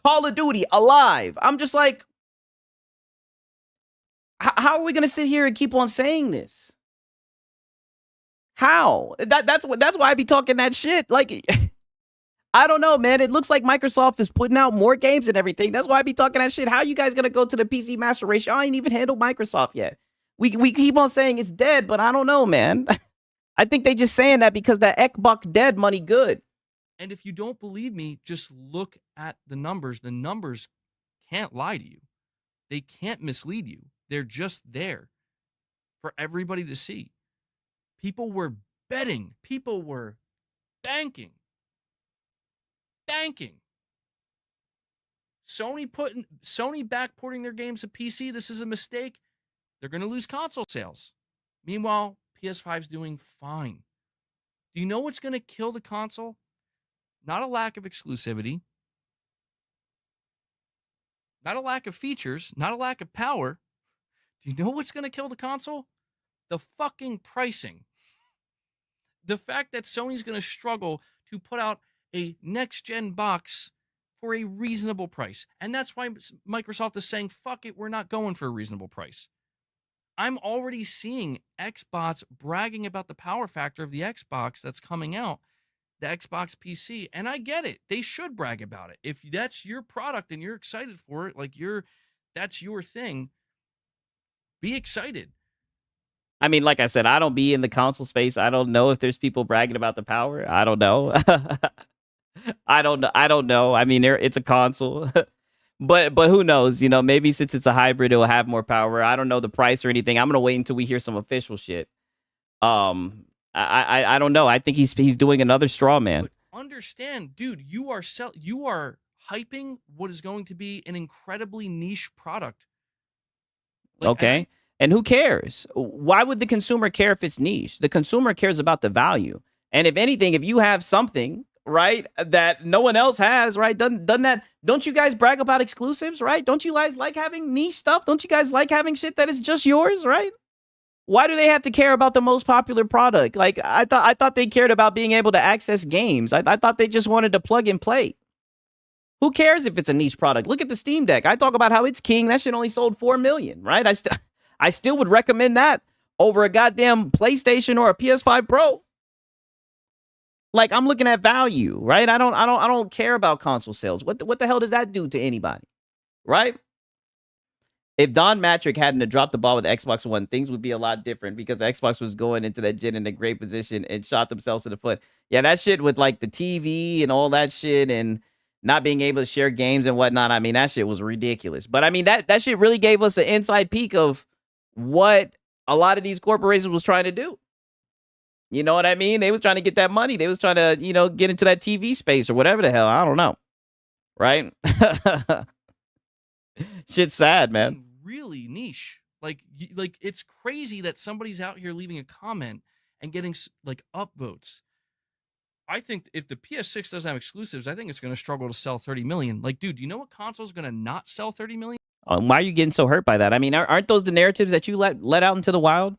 Call of Duty alive. I'm just like, how are we gonna sit here and keep on saying this? How? That's why I be talking that shit. Like, I don't know, man. It looks like Microsoft is putting out more games and everything. That's why I be talking that shit. How are you guys gonna go to the PC Master Race? Y'all ain't even handled Microsoft yet. We keep on saying it's dead, but I don't know, man. I think they just saying that because that Ekbuck dead money good. And if you don't believe me, just look at the numbers. The numbers can't lie to you. They can't mislead you. They're just there for everybody to see. People were betting. People were banking. Sony backporting their games to PC. This is a mistake. They're going to lose console sales. Meanwhile, PS5's doing fine. Do you know what's going to kill the console? Not a lack of exclusivity, not a lack of features, not a lack of power. Do you know what's going to kill the console? The fucking pricing. The fact that Sony's going to struggle to put out a next-gen box for a reasonable price. And that's why Microsoft is saying, fuck it, we're not going for a reasonable price. I'm already seeing Xbots bragging about the power factor of the Xbox that's coming out, the Xbox PC, and I get it. They should brag about it. If that's your product and you're excited for it, like that's your thing, be excited. I mean, like I said, I don't be in the console space. I don't know if there's people bragging about the power. I don't know. I don't know. I mean, it's a console. But who knows? You know, maybe since it's a hybrid, it'll have more power. I don't know the price or anything. I'm gonna wait until we hear some official shit. I don't know. I think he's doing another straw man. But understand, dude, you are hyping what is going to be an incredibly niche product. Like, okay. And who cares? Why would the consumer care if it's niche? The consumer cares about the value. And if anything, if you have something, right, that no one else has, right, don't you guys brag about exclusives, right? Don't you guys like having niche stuff? Don't you guys like having shit that is just yours, right? Why do they have to care about the most popular product? Like, I thought they cared about being able to access games. I thought they just wanted to plug and play. Who cares if it's a niche product? Look at the Steam Deck. I talk about how it's king. That shit only sold 4 million, right? I still would recommend that over a goddamn PlayStation or a PS5 Pro. Like, I'm looking at value, right? I don't care about console sales. What the hell does that do to anybody, right? If Don Matrick hadn't have dropped the ball with Xbox One, things would be a lot different because Xbox was going into that gen in a great position and shot themselves in the foot. Yeah, that shit with like the TV and all that shit and not being able to share games and whatnot. I mean, that shit was ridiculous. But I mean, that shit really gave us an inside peek of what a lot of these corporations was trying to do. You know what I mean? They was trying to get that money. They was trying to, you know, get into that TV space or whatever the hell. I don't know. Right? Shit's sad, man. Really niche. Like it's crazy that somebody's out here leaving a comment and getting like upvotes. I think if the PS6 doesn't have exclusives, I think it's going to struggle to sell 30 million. Like, dude, do you know what console is going to not sell 30 million? Why are you getting so hurt by that? I mean, aren't those the narratives that you let out into the wild?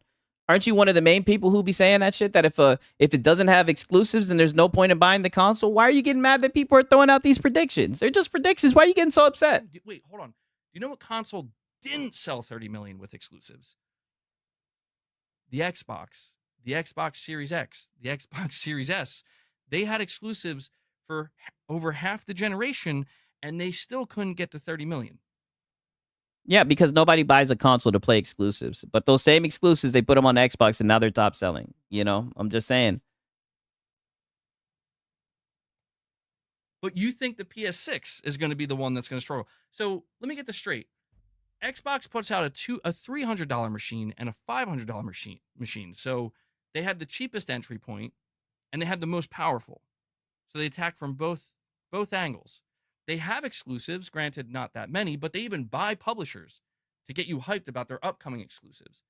Aren't you one of the main people who be saying that shit? That if it doesn't have exclusives, then there's no point in buying the console. Why are you getting mad that people are throwing out these predictions? They're just predictions. Why are you getting so upset? Wait, hold on. Do you know what console didn't sell 30 million with exclusives? The Xbox Series X, the Xbox Series S. They had exclusives for over half the generation, and they still couldn't get to 30 million. Yeah, because nobody buys a console to play exclusives. But those same exclusives, they put them on Xbox, and now they're top selling. You know, I'm just saying. But you think the PS6 is going to be the one that's going to struggle. So let me get this straight. Xbox puts out a $300 machine and a $500 machine. So they had the cheapest entry point, and they had the most powerful. So they attack from both angles. They have exclusives, granted not that many, but they even buy publishers to get you hyped about their upcoming exclusives.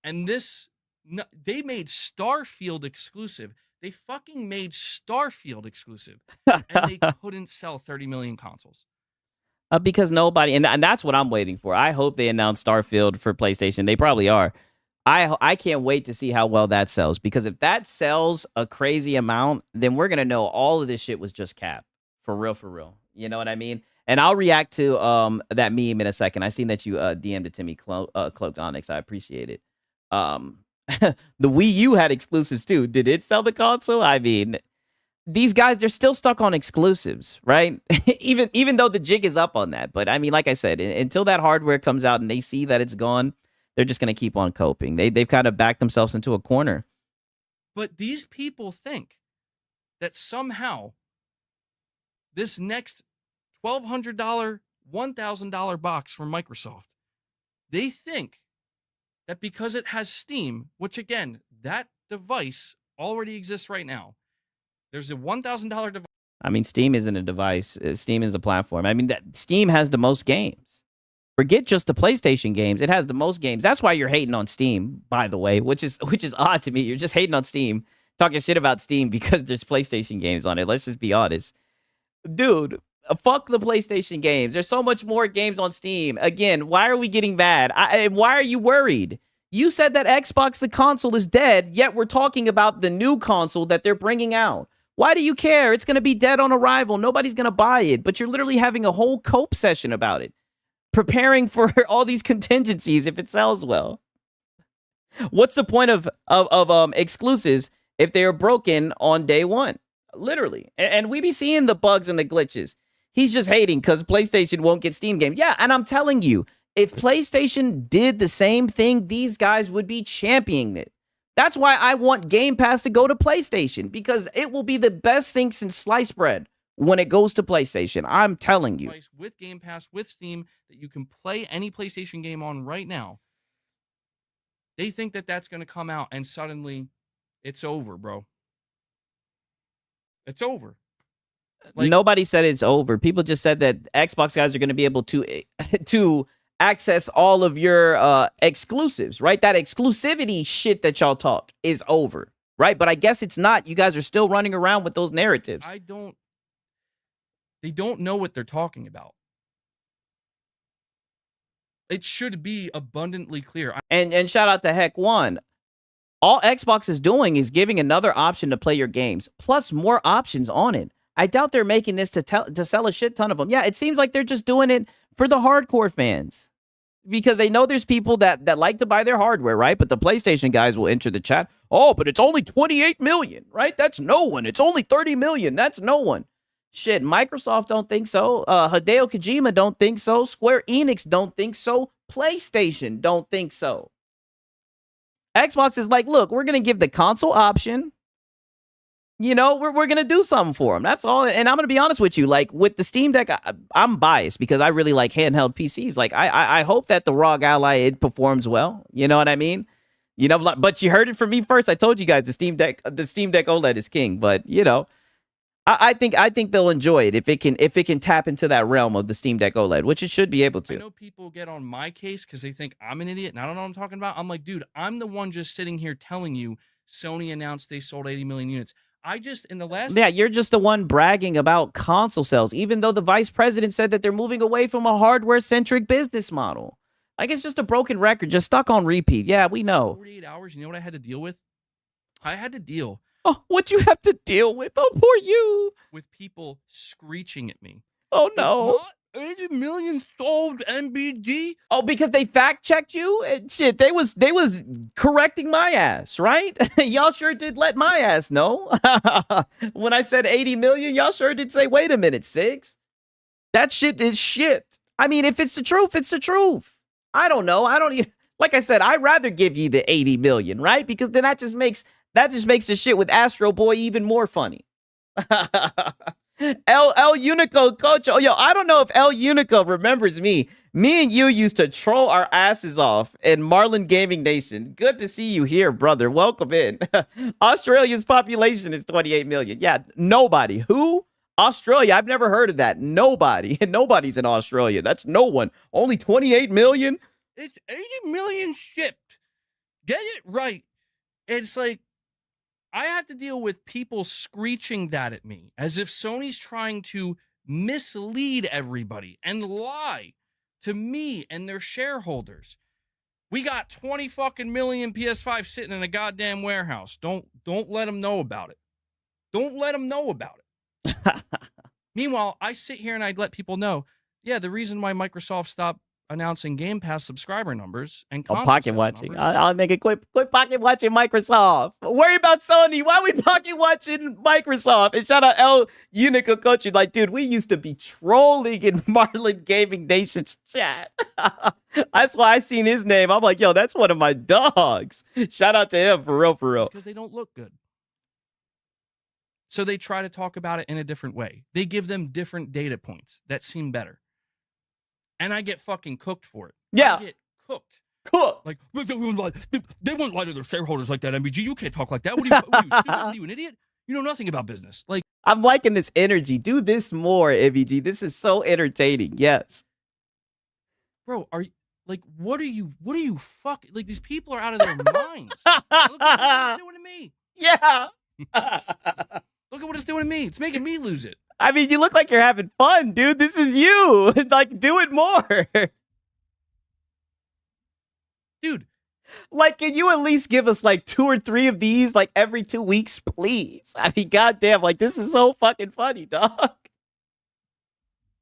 And they made Starfield exclusive. They fucking made Starfield exclusive, and they couldn't sell 30 million consoles. Because nobody, and that's what I'm waiting for. I hope they announce Starfield for PlayStation. They probably are. I can't wait to see how well that sells, because if that sells a crazy amount, then we're going to know all of this shit was just cap. For real. You know what I mean? And I'll react to that meme in a second. I seen that you DM'd it to me, Cloaked Onyx. I appreciate it. The Wii U had exclusives too. Did it sell the console? I mean, these guys, they're still stuck on exclusives, right? even though the jig is up on that. But I mean, like I said, until that hardware comes out and they see that it's gone, they're just going to keep on coping. They've kind of backed themselves into a corner. But these people think that somehow this next $1,200, $1,000 box from Microsoft, they think that because it has Steam, which again, that device already exists right now. There's a $1,000 device. I mean, Steam isn't a device. Steam is a platform. I mean, Steam has the most games. Forget just the PlayStation games. It has the most games. That's why you're hating on Steam, by the way, which is odd to me. You're just hating on Steam, talking shit about Steam because there's PlayStation games on it. Let's just be honest. Dude, fuck the PlayStation games. There's so much more games on Steam. Again, why are we getting mad? Why are you worried? You said that Xbox, the console, is dead, yet we're talking about the new console that they're bringing out. Why do you care? It's going to be dead on arrival. Nobody's going to buy it, but you're literally having a whole cope session about it, preparing for all these contingencies if it sells well. What's the point of exclusives if they are broken on day one? Literally. And we be seeing the bugs and the glitches. He's just hating because PlayStation won't get Steam games. Yeah, and I'm telling you, if PlayStation did the same thing, these guys would be championing it. That's why I want Game Pass to go to PlayStation, because it will be the best thing since sliced bread when it goes to PlayStation. I'm telling you. With Game Pass, with Steam, that you can play any PlayStation game on right now. They think that that's going to come out and suddenly it's over, bro. It's over. Nobody said it's over. People just said that Xbox guys are going to be able to access all of your exclusives, right? That exclusivity shit that y'all talk is over, right? But I guess it's not. You guys are still running around with those narratives. They don't know what they're talking about. It should be abundantly clear. And shout out to Heck One. All Xbox is doing is giving another option to play your games, plus more options on it. I doubt they're making this to sell a shit ton of them. Yeah, it seems like they're just doing it for the hardcore fans, because they know there's people that like to buy their hardware, right? But the PlayStation guys will enter the chat. Oh, but it's only 28 million, right? That's no one. It's only 30 million. That's no one. Shit, Microsoft don't think so. Hideo Kojima don't think so. Square Enix don't think so. PlayStation don't think so. Xbox is like, look, we're going to give the console option. You know, we're going to do something for them. That's all. And I'm going to be honest with you. Like, with the Steam Deck, I'm biased because I really like handheld PCs. Like, I hope that the ROG Ally, it performs well. You know what I mean? You know, but you heard it from me first. I told you guys the Steam Deck OLED is king. But, you know, I think they'll enjoy it if it can tap into that realm of the Steam Deck OLED, which it should be able to. I know people get on my case because they think I'm an idiot and I don't know what I'm talking about. I'm like, dude, I'm the one just sitting here telling you Sony announced they sold 80 million units. Yeah, you're just the one bragging about console sales, even though the vice president said that they're moving away from a hardware-centric business model. Like, it's just a broken record, just stuck on repeat. Yeah, we know. 48 hours, you know what I had to deal with? I had to deal Oh, what you have to deal with? Oh, poor you. with people screeching at me. Oh, no. Not 80 million sold MBD. Oh, because they fact checked you? And shit, they was correcting my ass, right? Y'all sure did let my ass know. When I said 80 million, y'all sure did say, wait a minute, Sigs. That shit is shit. I mean, if it's the truth, it's the truth. I don't know. I don't even, like I said, I'd rather give you the 80 million, right? Because then that just makes the shit with Astro Boy even more funny. El Unico, coach. Oh, yo, I don't know if El Unico remembers me. Me and you used to troll our asses off in Marlin Gaming Nation. Good to see you here, brother. Welcome in. Australia's population is 28 million. Yeah, nobody. Who? Australia. I've never heard of that. Nobody. Nobody's in Australia. That's no one. Only 28 million? It's 80 million shipped. Get it right. It's like, I have to deal with people screeching that at me as if Sony's trying to mislead everybody and lie to me and their shareholders. We got 20 fucking million PS5 sitting in a goddamn warehouse. Don't let them know about it. Don't let them know about it. Meanwhile, I sit here and I let people know, yeah, the reason why Microsoft stopped announcing Game Pass subscriber numbers and pocket watching. I'll make it quit pocket watching Microsoft. Worry about Sony. Why we pocket watching Microsoft? And shout out El Unico Coach. Like, dude, we used to be trolling in Marlin Gaming Nation's chat. That's why I seen his name. I'm like, yo, that's one of my dogs. Shout out to him for real, for real. Because they don't look good. So they try to talk about it in a different way. They give them different data points that seem better. And I get fucking cooked for it. Yeah. I get cooked. Cool. Like, they won't lie to their shareholders like that, MBG. You can't talk like that. What are you stupid? Are you an idiot? You know nothing about business. Like, I'm liking this energy. Do this more, MBG. This is so entertaining. Yes. Bro, are you, like, what are you fucking, like, these people are out of their minds. Look at what it's doing to me. Yeah. Look at what it's doing to me. It's making me lose it. I mean, you look like you're having fun, dude. This is you. Like, do it more. Dude. Like, can you at least give us like 2 or 3 of these like every 2 weeks, please? I mean, goddamn, like, this is so fucking funny, dog.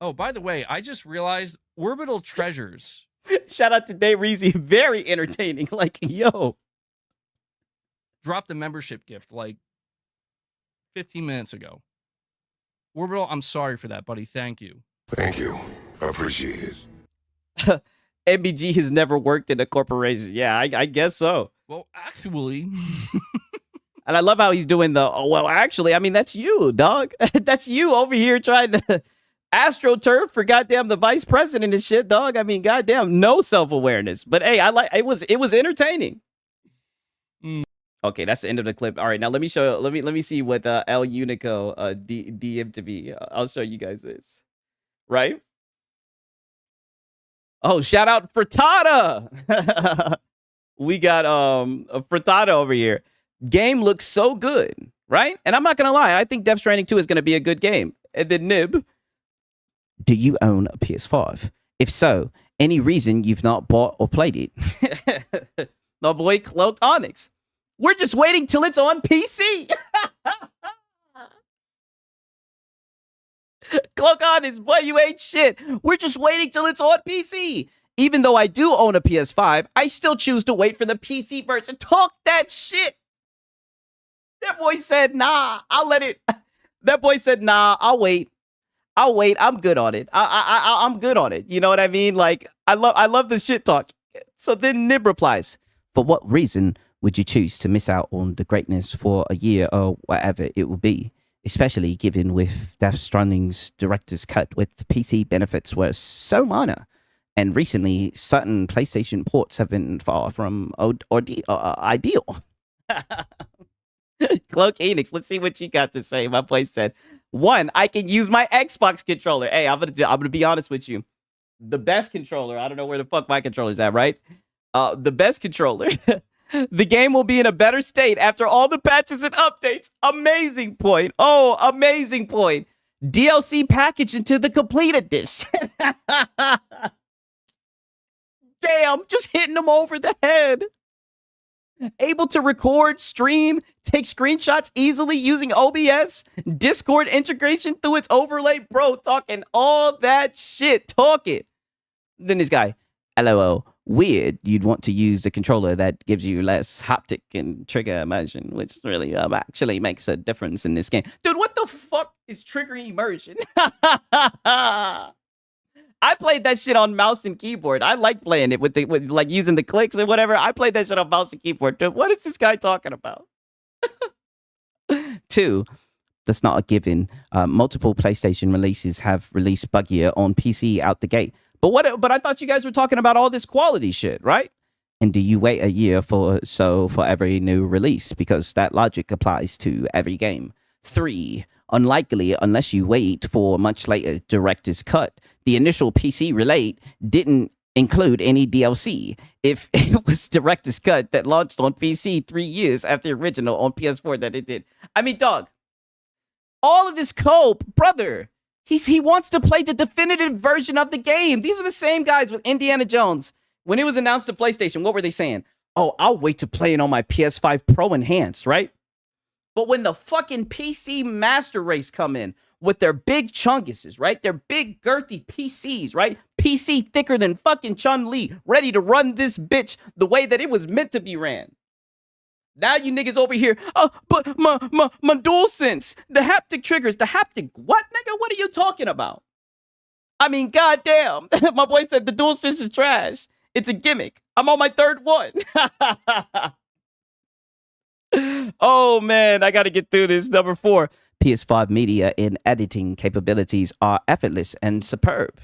Oh, by the way, I just realized Orbital Treasures. Shout out to Dave Reezy. Very entertaining. Like, yo. Dropped a membership gift like 15 minutes ago. Orbital, I'm sorry for that, buddy. Thank you. Thank you. I appreciate it. MBG has never worked in a corporation. Yeah, I guess so. Well, actually. And I love how he's doing the, oh, well, actually, I mean, that's you, dog. That's you over here trying to AstroTurf for goddamn the vice president and shit, dog. I mean, goddamn, no self-awareness. But hey, I like it was entertaining. Okay, that's the end of the clip. All right, now let me show. Let me see what El Unico DM to me. I'll show you guys this. Right? Oh, shout out Frittata. We got a Frittata over here. Game looks so good, right? And I'm not gonna lie, I think Death Stranding 2 is gonna be a good game. And then Nib, do you own a PS5? If so, any reason you've not bought or played it? My boy Cloaked Onyx. We're just waiting till it's on PC. Cloak Onyx, boy, you ain't shit. We're just waiting till it's on PC. Even though I do own a PS5, I still choose to wait for the PC version. Talk that shit. That boy said, nah, I'll let it. That boy said, nah, I'll wait. I'm good on it. I'm good on it. You know what I mean? Like, I love the shit talk. So then Nib replies, for what reason would you choose to miss out on the greatness for a year or whatever it will be? Especially given with Death Stranding's director's cut with the PC benefits were so minor. And recently, certain PlayStation ports have been far from ideal. Cloak Enix, let's see what you got to say. My boy said, 1, I can use my Xbox controller. Hey, I'm gonna be honest with you. The best controller, I don't know where the fuck my controller's at, right? The best controller. The game will be in a better state after all the patches and updates. Amazing point. Oh, amazing point. DLC package into the complete edition. damn, just hitting them over the head. Able to record, stream, take screenshots easily using OBS, Discord integration through its overlay. Bro, talking all that shit. Talk it. Then this guy, LOL, weird. You'd want to use the controller that gives you less haptic and trigger immersion, which really actually makes a difference in this game. Dude, what the fuck is trigger immersion? I played that shit on mouse and keyboard. I like playing it with like using the clicks and whatever. I played that shit on mouse and keyboard. Dude, what is this guy talking about? 2, that's not a given. Multiple PlayStation releases have released buggier on PC out the gate. But I thought you guys were talking about all this quality shit, right? And do you wait a year for every new release? Because that logic applies to every game. 3, unlikely unless you wait for much later director's cut. The initial PC relate didn't include any DLC. If it was director's cut that launched on PC 3 years after the original on PS4 that it did. I mean, dog, all of this cope, brother, he wants to play the definitive version of the game. These are the same guys with Indiana Jones. When it was announced to PlayStation, what were they saying? Oh, I'll wait to play it on my PS5 Pro Enhanced, right? But when the fucking PC Master Race come in with their big chunguses, right? Their big girthy PCs, right? PC thicker than fucking Chun-Li, ready to run this bitch the way that it was meant to be ran. Now you niggas over here, oh, but my DualSense, the haptic triggers, the haptic what, nigga? What are you talking about? I mean, goddamn. My boy said the DualSense is trash. It's a gimmick. I'm on my 3rd one. Oh, man, I got to get through this. Number 4, PS5 media and editing capabilities are effortless and superb.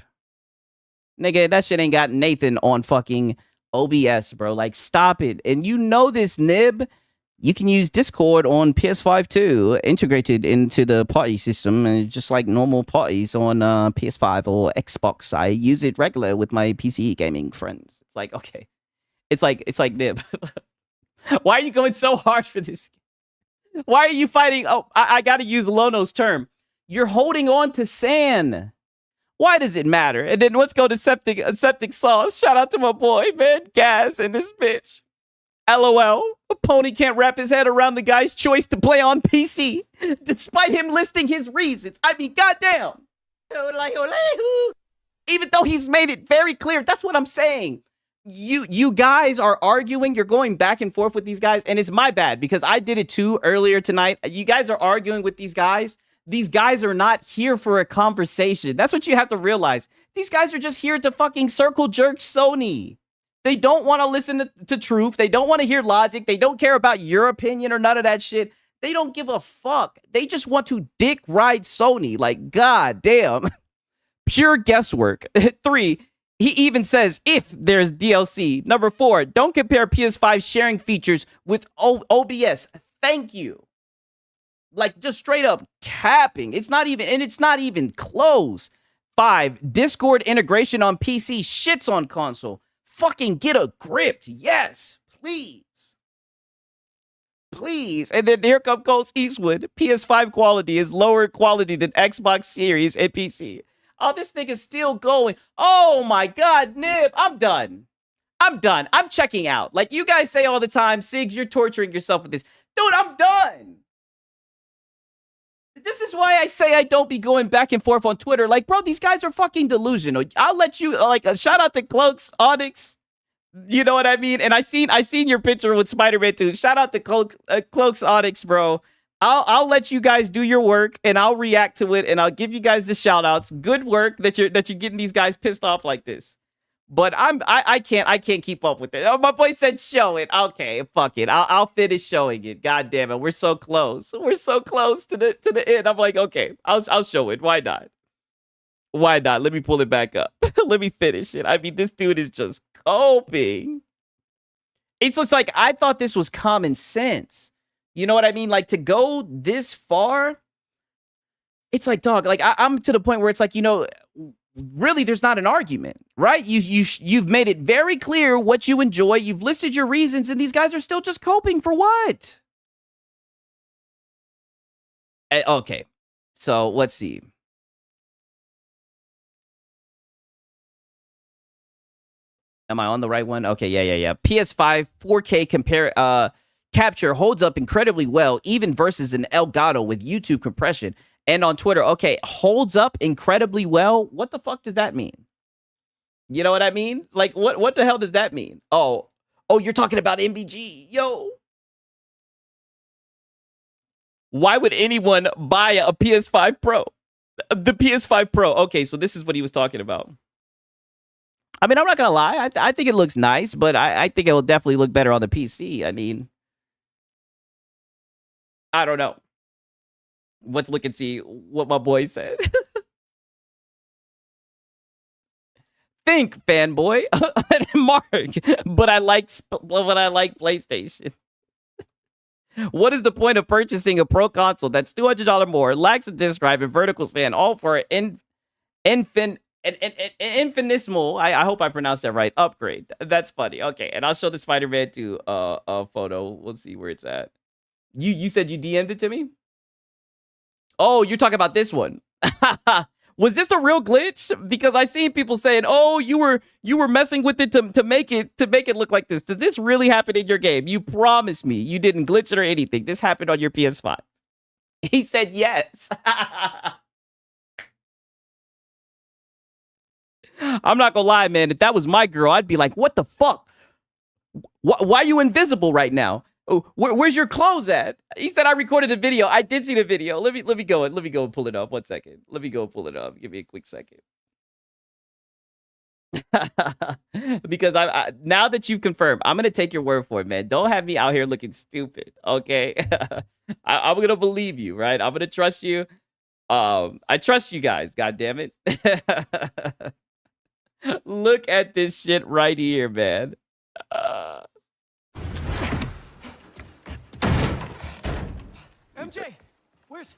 Nigga, that shit ain't got Nathan on fucking OBS, bro. Like, stop it. And you know this, Nib. You can use Discord on PS5 too, integrated into the party system, and just like normal parties on PS5 or Xbox. I use it regular with my PC gaming friends. It's like, okay. It's like Nib. Why are you going so hard for this? Why are you fighting? Oh, I got to use Lono's term. You're holding on to sand. Why does it matter? And then let's go to septic sauce. Shout out to my boy, man. Gas and this bitch. LOL. A pony can't wrap his head around the guy's choice to play on PC, despite him listing his reasons. I mean, goddamn. Even though he's made it very clear, that's what I'm saying. You guys are arguing. You're going back and forth with these guys, and it's my bad because I did it too earlier tonight. You guys are arguing with these guys. These guys are not here for a conversation. That's what you have to realize. These guys are just here to fucking circle jerk Sony. They don't want to listen to truth. They don't want to hear logic. They don't care about your opinion or none of that shit. They don't give a fuck. They just want to dick ride Sony. Like, god damn. Pure guesswork. 3, he even says if there's DLC. Number 4, don't compare PS5 sharing features with OBS. Thank you. Like, just straight up capping. It's not even close. 5, Discord integration on PC shits on console. Fucking get a grip. Yes, please. Please. And then here comes Eastwood. PS5 quality is lower quality than Xbox Series and PC. Oh, this nigga's still going. Oh my God, Nib. I'm done. I'm checking out. Like you guys say all the time, Sigs, you're torturing yourself with this. Dude, I'm done. This is why I say I don't be going back and forth on Twitter. Like, bro, these guys are fucking delusional. I'll let you, like, a shout out to Cloaks, Onyx. You know what I mean? And I seen your picture with Spider-Man 2. Shout out to Cloaks, Onyx, bro. I'll let you guys do your work, and I'll react to it, and I'll give you guys the shout outs. Good work that you're getting these guys pissed off like this. But I can't keep up with it. Oh, my boy said show it. Okay, fuck it. I'll finish showing it. God damn it. We're so close. We're so close to the end. I'm like, okay, I'll show it. Why not? Why not? Let me pull it back up. Let me finish it. I mean, this dude is just coping. It's just like I thought this was common sense. You know what I mean? Like to go this far. It's like, dog, like I'm to the point where it's like, you know, really, there's not an argument, right? You've made it very clear what you enjoy. You've listed your reasons, and these guys are still just coping for what? Okay, so let's see. Am I on the right one? Okay, yeah. PS5 4K capture holds up incredibly well, even versus an Elgato with YouTube compression. And on Twitter, okay, holds up incredibly well. What the fuck does that mean? You know what I mean? Like, what the hell does that mean? Oh, you're talking about MBG. Yo. Why would anyone buy a PS5 Pro? The PS5 Pro. Okay, so this is what he was talking about. I mean, I'm not going to lie. I think it looks nice, but I think it will definitely look better on the PC. I mean, I don't know. Let's look and see what my boy said. Think, fanboy. Mark, but I like PlayStation. What is the point of purchasing a pro console that's $200 more, lacks a disc drive and vertical stand, all for an infinitesimal, I hope I pronounced that right, upgrade? That's funny. Okay, and I'll show the Spider-Man 2 photo. We'll see where it's at. You said you DM'd it to me? Oh, you're talking about this one. Was this a real glitch? Because I seen people saying, "Oh, you were messing with it to make it look like this." Does this really happen in your game? You promised me you didn't glitch it or anything. This happened on your PS5. He said yes. I'm not gonna lie, man. If that was my girl, I'd be like, "What the fuck? Why are you invisible right now? Oh, where's your clothes at?" He said I recorded the video. I did see the video. Let me go and pull it up. 1 second. Let me go and pull it up. Give me a quick second. Because now that you've confirmed, I'm gonna take your word for it, man. Don't have me out here looking stupid, okay? I'm gonna believe you, right? I'm gonna trust you. I trust you guys. God damn it! Look at this shit right here, man. MJ, where's...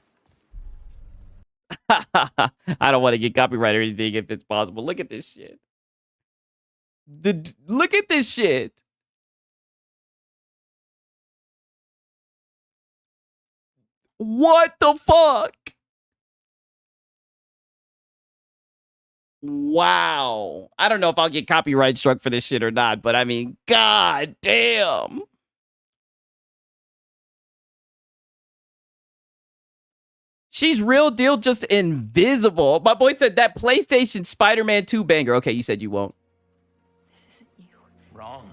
I don't want to get copyright or anything if it's possible. Look at this shit. Look at this shit. What the fuck? Wow. I don't know if I'll get copyright struck for this shit or not, but I mean, god damn. She's real deal, just invisible. My boy said that PlayStation Spider-Man 2 banger. Okay, you said you won't. This isn't you. Wrong.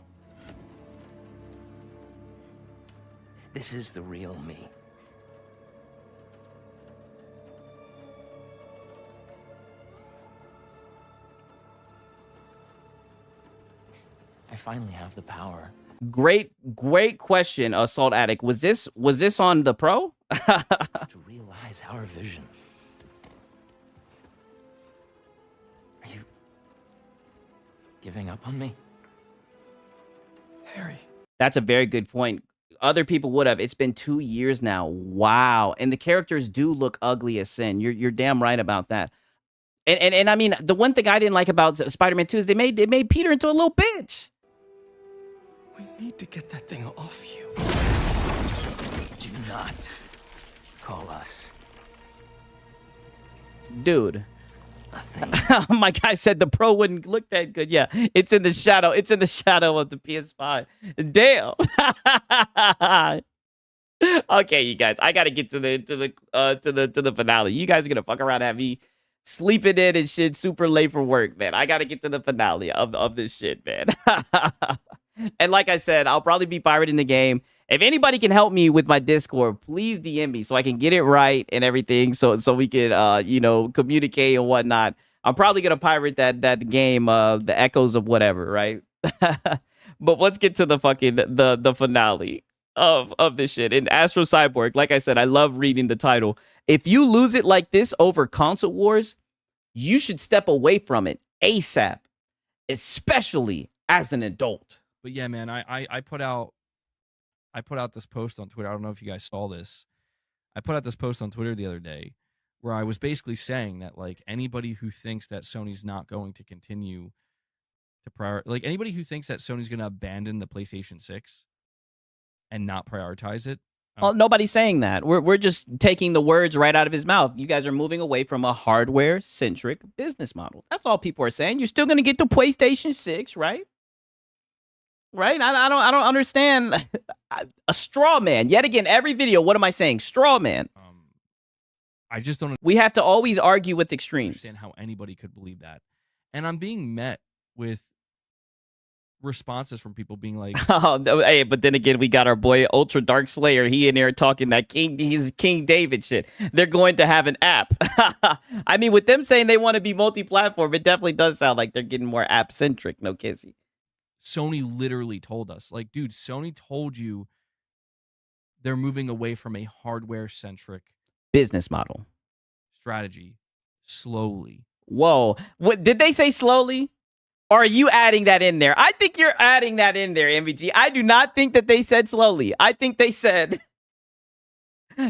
This is the real me. I finally have the power. Great question, Assault Addict. Was this on the Pro? To realize our vision. Are you giving up on me? Harry. That's a very good point. Other people would have. It's been 2 years now. Wow. And the characters do look ugly as sin. You're damn right about that. And I mean, the one thing I didn't like about Spider-Man 2 is they made Peter into a little bitch. We need to get that thing off you. Do not call us. Dude. A thing. My guy said the Pro wouldn't look that good. Yeah, it's in the shadow. It's in the shadow of the PS5. Damn. Okay, you guys, I gotta get to the finale. You guys are gonna fuck around and have me sleeping in and shit super late for work, man. I gotta get to the finale of this shit, man. And like I said, I'll probably be pirating the game. If anybody can help me with my Discord, please DM me so I can get it right and everything, so we can communicate and whatnot. I'm probably gonna pirate that game, the Echoes of whatever, right? But let's get to the fucking the finale of this shit. In Astro Cyborg, like I said, I love reading the title. If you lose it like this over console wars, you should step away from it ASAP, especially as an adult. But yeah, man, I put out this post on Twitter. I don't know if you guys saw this. I put out this post on Twitter the other day where I was basically saying that, like, anybody who thinks that Sony's not going to continue to anybody who thinks that Sony's going to abandon the PlayStation 6 and not prioritize it. Well, nobody's saying that. We're just taking the words right out of his mouth. You guys are moving away from a hardware-centric business model. That's all people are saying. You're still going to get the PlayStation 6, right? right? I don't understand. A straw man. Yet again, every video, what am I saying? Straw man. I just don't We have to always argue with extremes. understand how anybody could believe that. And I'm being met with responses from people being like, Oh, no, hey, but then again, we got our boy Ultra Dark Slayer. He in there talking that he's King David shit. They're going to have an app. I mean, with them saying they want to be multi-platform, it definitely does sound like they're getting more app-centric. No kissy. Sony literally told us, like, dude, Sony told you they're moving away from a hardware-centric Business model. strategy slowly. Whoa. What did they say slowly? Or are you adding that in there? I think you're adding that in there, MVG. I do not think that they said slowly. I think they said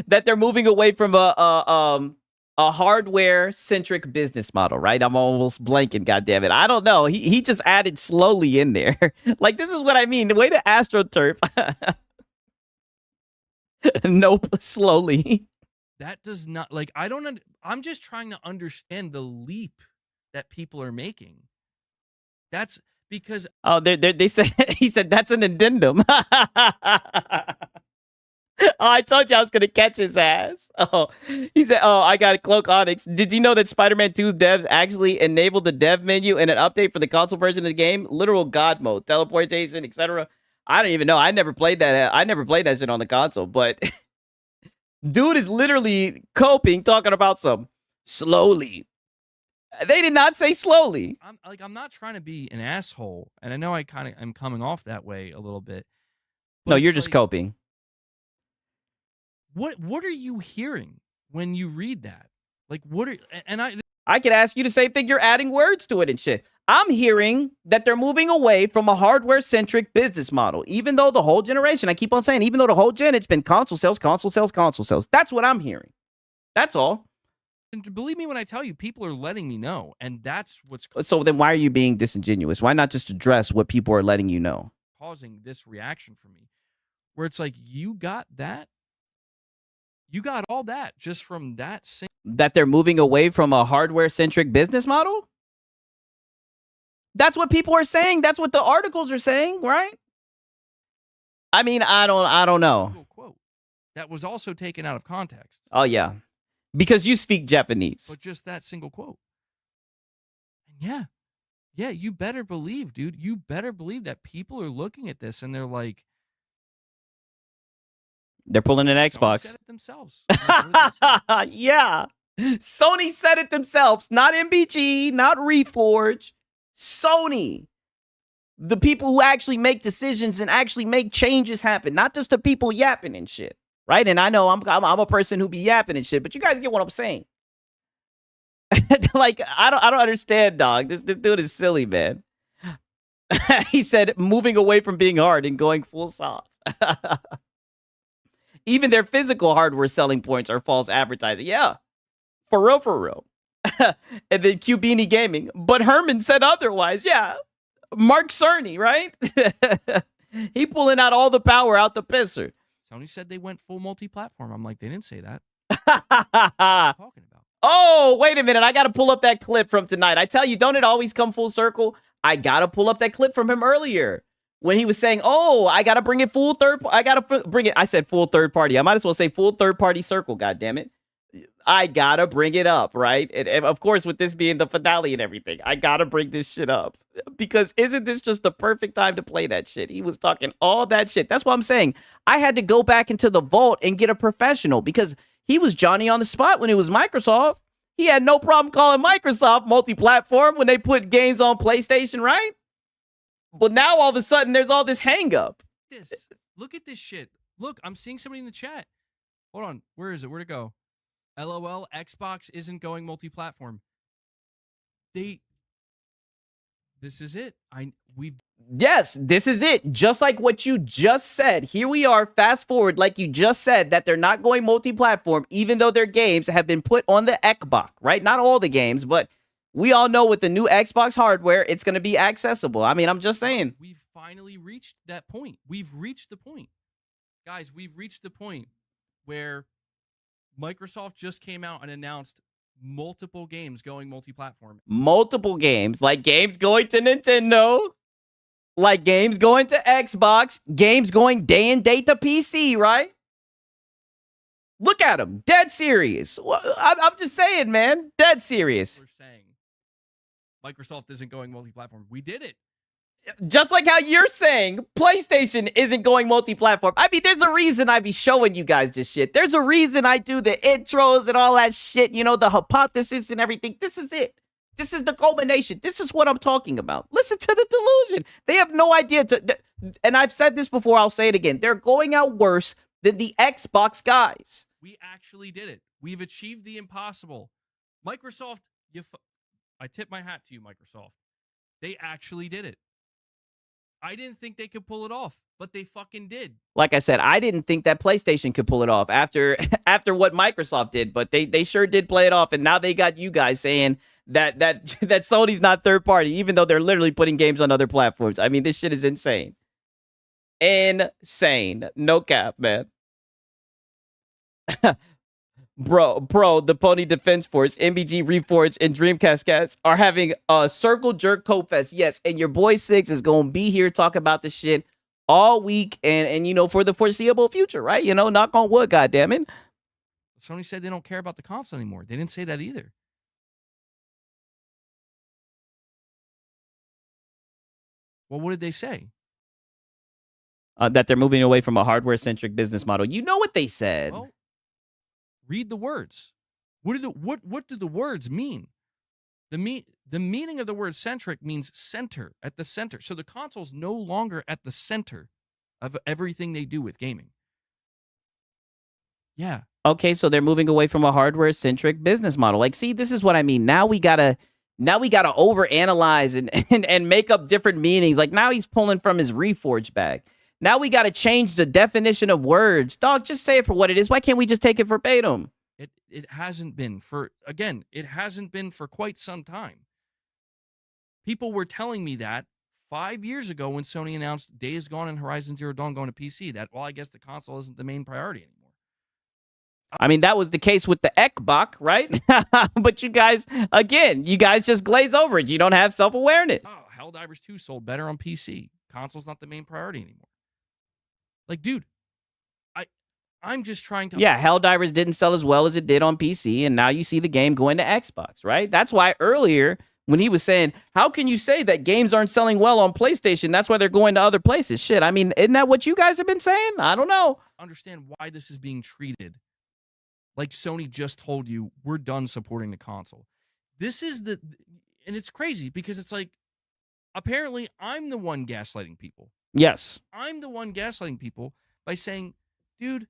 that they're moving away from a hardware-centric business model, right? I'm almost blanking, goddammit. I don't know. He just added slowly in there. Like, this is what I mean. The way to AstroTurf. Nope, slowly. That does not, like, I'm just trying to understand the leap that people are making. That's because Oh, they said he said that's an addendum. Oh, I told you I was gonna catch his ass. Oh, he said, "Oh, I got a Cloak Onyx. Did you know that Spider-Man 2's devs actually enabled the dev menu in an update for the console version of the game? Literal God mode, teleportation, etc." I don't even know. I never played that. I never played that shit on the console. But dude is literally coping, talking about some slowly. They did not say slowly. I'm not trying to be an asshole, and I know I kind of am coming off that way a little bit. No, but you're it's just like, coping. What are you hearing when you read that? Like, what are and I could ask you the same thing. You're adding words to it and shit. I'm hearing that they're moving away from a hardware-centric business model, even though the whole generation, I keep on saying, even though the whole gen, it's been console sales, console sales, console sales. That's what I'm hearing. That's all. And believe me when I tell you, people are letting me know, and that's what's So then why are you being disingenuous? Why not just address what people are letting you know? causing this reaction for me, where it's like, you got that? You got all that just from that That they're moving away from a hardware-centric business model? That's what people are saying. That's what the articles are saying, right? I mean, I don't know. single quote that was also taken out of context, Oh yeah. Because you speak Japanese. but just that single quote. And yeah, you better believe, dude. You better believe that people are looking at this and they're like, They're pulling an Sony Xbox. said it themselves. I'm like, what did they say? Yeah. Sony said it themselves. Not MBG, not Reforge. Sony. The people who actually make decisions and actually make changes happen. Not just the people yapping and shit. Right? And I know I'm a person who be yapping and shit, but you guys get what I'm saying. Like, I don't understand, dog. This dude is silly, man. He said moving away from being hard and going full soft. Even their physical hardware selling points are false advertising. Yeah. For real, for real. And then Cubini Gaming. But Herman said otherwise. Yeah. Mark Cerny, right? He pulling out all the power out the pisser. Sony said they went full multi-platform. I'm like, they didn't say that. What are you talking about? Oh, wait a minute. I got to pull up that clip from tonight. I tell you, don't it always come full circle? I got to pull up that clip from him earlier when he was saying, oh, I got to bring it full third. I got to bring it. I said full third party. I might as well say full third party circle. God damn it. I got to bring it up, right? And of course, with this being the finale and everything, I got to bring this shit up because isn't this just the perfect time to play that shit? He was talking all that shit. That's what I'm saying. I had to go back into the vault and get a professional because he was Johnny on the spot when it was Microsoft. He had no problem calling Microsoft multi-platform when they put games on PlayStation, right? But now all of a sudden there's all this hang up. Look at this shit. Look, I'm seeing somebody in the chat. Hold on. Where is it? Where'd it go? LOL, Xbox isn't going multi-platform. This is it. Yes, this is it. Just like what you just said. Here we are, fast forward, like you just said, that they're not going multi-platform, even though their games have been put on the Xbox, right? Not all the games, but we all know with the new Xbox hardware, it's going to be accessible. I mean, I'm just saying. We've finally reached that point. We've reached the point. Guys, we've reached the point where Microsoft just came out and announced multiple games going multi-platform. Multiple games, like games going to Nintendo. Like games going to Xbox, games going day and date to PC, right? Look at them, dead serious. I'm just saying, man, dead serious. We're saying Microsoft isn't going multi-platform. We did it. Just like how you're saying PlayStation isn't going multi-platform. I mean, there's a reason I be showing you guys this shit. There's a reason I do the intros and all that shit, you know, the hypothesis and everything. This is it. This is the culmination. This is what I'm talking about. Listen to the delusion. They have no idea and I've said this before, I'll say it again. They're going out worse than the Xbox guys. We actually did it. We've achieved the impossible. Microsoft, I tip my hat to you, Microsoft. They actually did it. I didn't think they could pull it off, but they fucking did. Like I said, I didn't think that PlayStation could pull it off after what Microsoft did, but they sure did play it off, and now they got you guys saying that Sony's not third party, even though they're literally putting games on other platforms. I mean, this shit is insane. Insane. No cap, man. Bro, the Pony Defense Force, MBG Reforged, and Dreamcast Cats are having a Circle Jerk Coat Fest. Yes, and your boy Six is going to be here talking about this shit all week and you know, for the foreseeable future, right? You know, knock on wood, goddammit. Sony said they don't care about the console anymore. They didn't say that either. Well, what did they say? That they're moving away from a hardware-centric business model. You know what they said. Well, read the words. What do the words mean? The meaning of the word centric means center, at the center. So the console's no longer at the center of everything they do with gaming. Yeah. Okay, so they're moving away from a hardware-centric business model. Like, see, this is what I mean. Now we gotta overanalyze and make up different meanings. Like, now he's pulling from his Reforged bag. Now we got to change the definition of words. Dog, just say it for what it is. Why can't we just take it verbatim? It hasn't been it hasn't been for quite some time. People were telling me that 5 years ago when Sony announced Days Gone and Horizon Zero Dawn going to PC, that, well, I guess the console isn't the main priority anymore. I mean, that was the case with the Xbox, right? But you guys just glaze over it. You don't have self-awareness. Oh, Helldivers 2 sold better on PC. Console's not the main priority anymore. Like, dude, I'm just trying to... Yeah, Helldivers didn't sell as well as it did on PC, and now you see the game going to Xbox, right? That's why earlier, when he was saying, how can you say that games aren't selling well on PlayStation? That's why they're going to other places. Shit, I mean, isn't that what you guys have been saying? I don't know. Understand why this is being treated like Sony just told you, we're done supporting the console. This is and it's crazy because it's like, apparently I'm the one gaslighting people. Yes. I'm the one gaslighting people by saying, dude,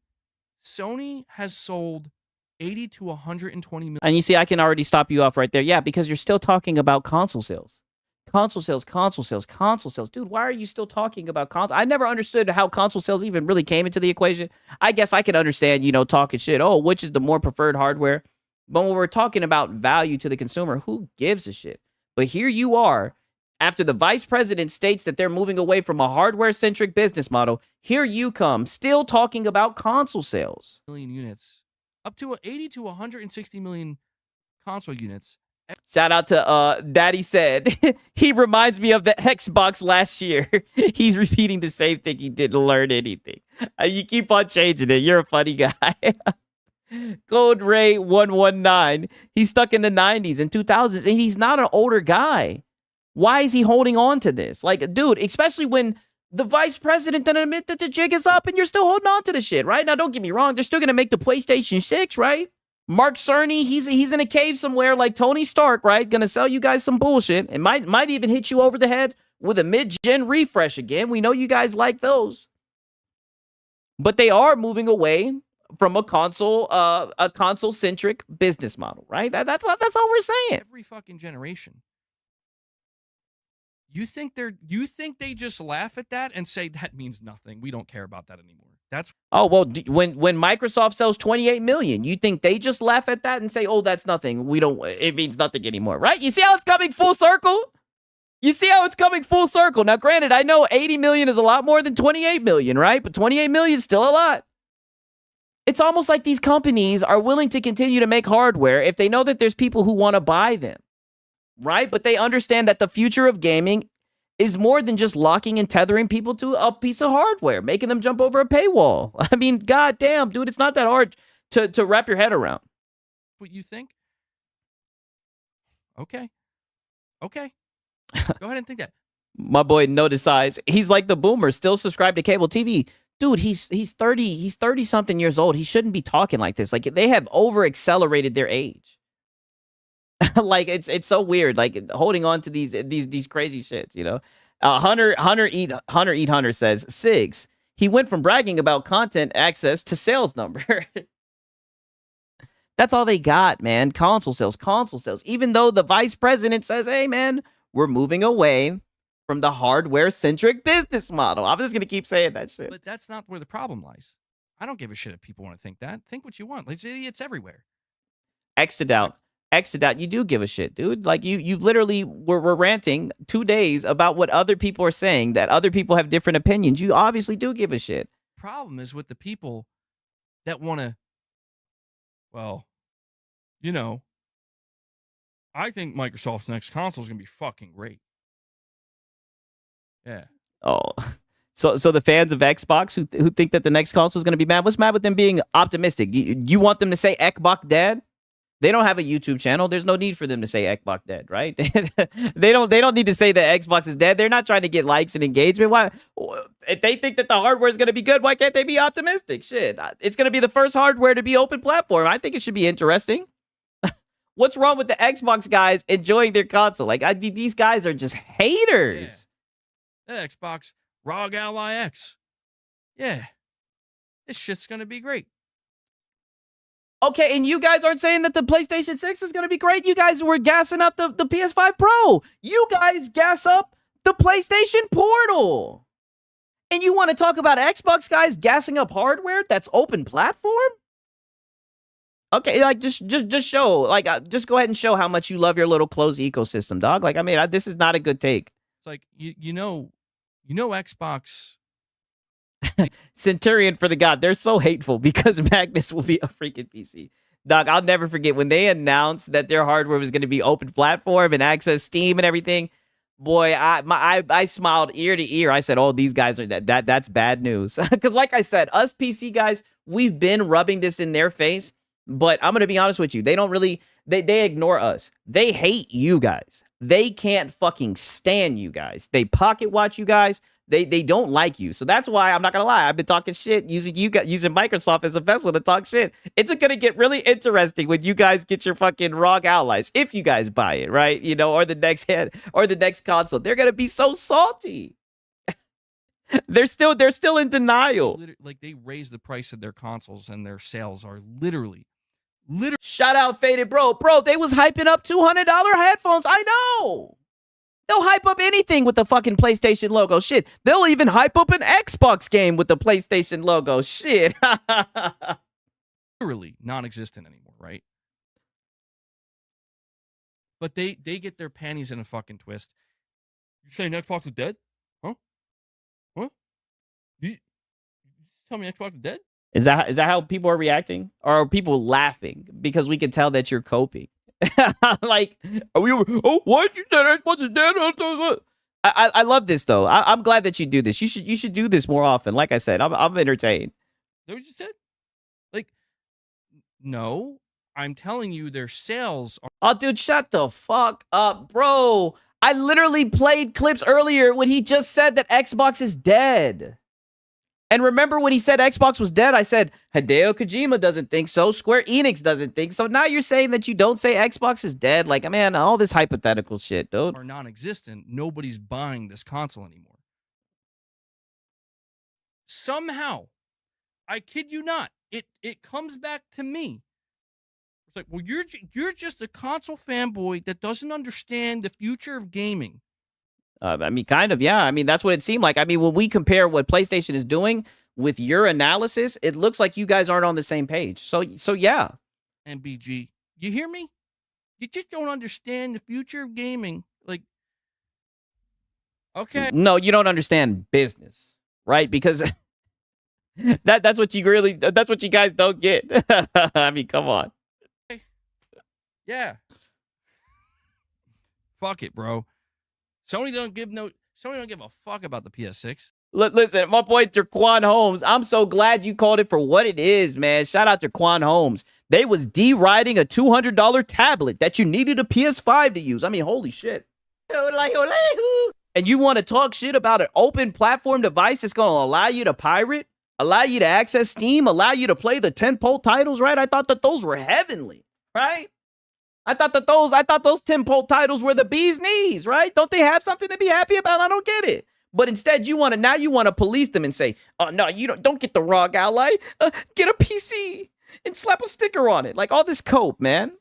Sony has sold 80 to 120 million. And you see, I can already stop you off right there. Yeah, because you're still talking about console sales. Console sales. Dude, why are you still talking about console? I never understood how console sales even really came into the equation. I guess I can understand, you know, talking shit. Oh, which is the more preferred hardware? But when we're talking about value to the consumer, who gives a shit? But here you are, after the vice president states that they're moving away from a hardware-centric business model, here you come, still talking about console sales. Million units, up to 80 to 160 million console units. Shout out to Daddy said, he reminds me of the Xbox last year. He's repeating the same thing. He didn't learn anything. You keep on changing it. You're a funny guy. Gold Ray 119. He's stuck in the 90s and 2000s, and he's not an older guy. Why is he holding on to this? Like, dude, especially when the vice president didn't admit that the jig is up and you're still holding on to the shit, right? Now, don't get me wrong. They're still going to make the PlayStation 6, right? Mark Cerny, he's in a cave somewhere like Tony Stark, right? Gonna sell you guys some bullshit. And might even hit you over the head with a mid-gen refresh again. We know you guys like those. But they are moving away from a console-centric business model, right? That's all we're saying. Every fucking generation. You think they just laugh at that and say that means nothing? We don't care about that anymore. That's well, when Microsoft sells 28 million, you think they just laugh at that and say, "Oh, that's nothing. It means nothing anymore." Right? You see how it's coming full circle? Now, granted, I know 80 million is a lot more than 28 million, right? But 28 million is still a lot. It's almost like these companies are willing to continue to make hardware if they know that there's people who want to buy them. Right? But they understand that the future of gaming is more than just locking and tethering people to a piece of hardware, making them jump over a paywall. I mean, goddamn, dude, it's not that hard to wrap your head around. What you think? Okay. Okay. Go ahead and think that. My boy noticed size. He's like the boomer, still subscribed to cable TV. Dude, he's 30. He's 30 something years old. He shouldn't be talking like this. Like, they have over accelerated their age. Like, it's so weird. Like, holding on to these crazy shits, you know. Hunter says, Sigs, he went from bragging about content access to sales number. That's all they got, man. Console sales. Even though the vice president says, hey, man, we're moving away from the hardware-centric business model. I'm just going to keep saying that shit. But that's not where the problem lies. I don't give a shit if people want to think that. Think what you want. There's idiots everywhere. X'd out. You do give a shit, dude. Like, you literally were ranting 2 days about what other people are saying, that other people have different opinions. You obviously do give a shit. Problem is with the people that want to, well, you know, I think Microsoft's next console is going to be fucking great. Yeah. Oh, so the fans of Xbox who think that the next console is going to be mad, what's mad with them being optimistic? You want them to say Xbox dead? They don't have a YouTube channel. There's no need for them to say Xbox dead, right? They don't need to say that Xbox is dead. They're not trying to get likes and engagement. Why? If they think that the hardware is going to be good, why can't they be optimistic? Shit, it's going to be the first hardware to be open platform. I think it should be interesting. What's wrong with the Xbox guys enjoying their console? Like, these guys are just haters. Yeah. That Xbox ROG Ally X. Yeah. This shit's going to be great. Okay, and you guys aren't saying that the PlayStation 6 is going to be great? You guys were gassing up the PS5 Pro. You guys gas up the PlayStation Portal. And you want to talk about Xbox guys gassing up hardware that's open platform? Okay, like, just show, like, just go ahead and show how much you love your little closed ecosystem, dog. Like, I mean, this is not a good take. It's like, you know Xbox... Centurion for the God. They're so hateful because Magnus will be a freaking PC. Dog, I'll never forget when they announced that their hardware was going to be open platform and access Steam and everything. Boy, I smiled ear to ear. I said, "Oh, these guys are that's bad news." Because, like I said, us PC guys, we've been rubbing this in their face. But I'm gonna be honest with you, they don't really they ignore us. They hate you guys. They can't fucking stand you guys. They pocket watch you guys. They don't like you. So that's why I'm not gonna lie. I've been talking shit using Microsoft as a vessel to talk shit. It's gonna get really interesting when you guys get your fucking ROG allies, if you guys buy it, right? You know, or the next console. They're gonna be so salty. They're still in denial. Like, they raise the price of their consoles and their sales are literally. Shout out Faded Bro. Bro, they was hyping up $200 headphones. I know. They'll hype up anything with the fucking PlayStation logo. Shit. They'll even hype up an Xbox game with the PlayStation logo. Shit. Literally non-existent anymore, right? But they get their panties in a fucking twist. You saying Xbox is dead? Huh? You tell me Xbox is dead? Is that how people are reacting? Or are people laughing because we can tell that you're coping? Like, what? You said Xbox is dead? I love this though. I'm glad that you do this. You should do this more often. Like I said, I'm entertained. That what you said? Like, no, I'm telling you, their sales are. Oh, dude, shut the fuck up, bro. I literally played clips earlier when he just said that Xbox is dead. And remember when he said Xbox was dead, I said, Hideo Kojima doesn't think so. Square Enix doesn't think so. Now you're saying that you don't say Xbox is dead. Like, man, all this hypothetical shit, dude. Are non-existent. Nobody's buying this console anymore. Somehow, I kid you not, it comes back to me. It's like, well, you're just a console fanboy that doesn't understand the future of gaming. I mean, kind of, yeah. I mean, that's what it seemed like. I mean, when we compare what PlayStation is doing with your analysis, it looks like you guys aren't on the same page. So yeah. MBG, you hear me? You just don't understand the future of gaming. Like, okay. No, you don't understand business, right? Because that's what you guys don't get. I mean, come on. Yeah. Fuck it, bro. Sony don't give no. Sony don't give a fuck about the PS6. Listen, my boy Jaquan Holmes, I'm so glad you called it for what it is, man. Shout out to Jaquan Holmes. They was deriding a $200 tablet that you needed a PS5 to use. I mean, holy shit. And you want to talk shit about an open platform device that's going to allow you to pirate, allow you to access Steam, allow you to play the tentpole titles, right? I thought that those were heavenly, right? I thought those tentpole titles were the bee's knees, right? Don't they have something to be happy about? I don't get it. But instead, you want to police them and say, "Oh no, you don't get the ROG Ally. Get a PC and slap a sticker on it." Like all this cope, man.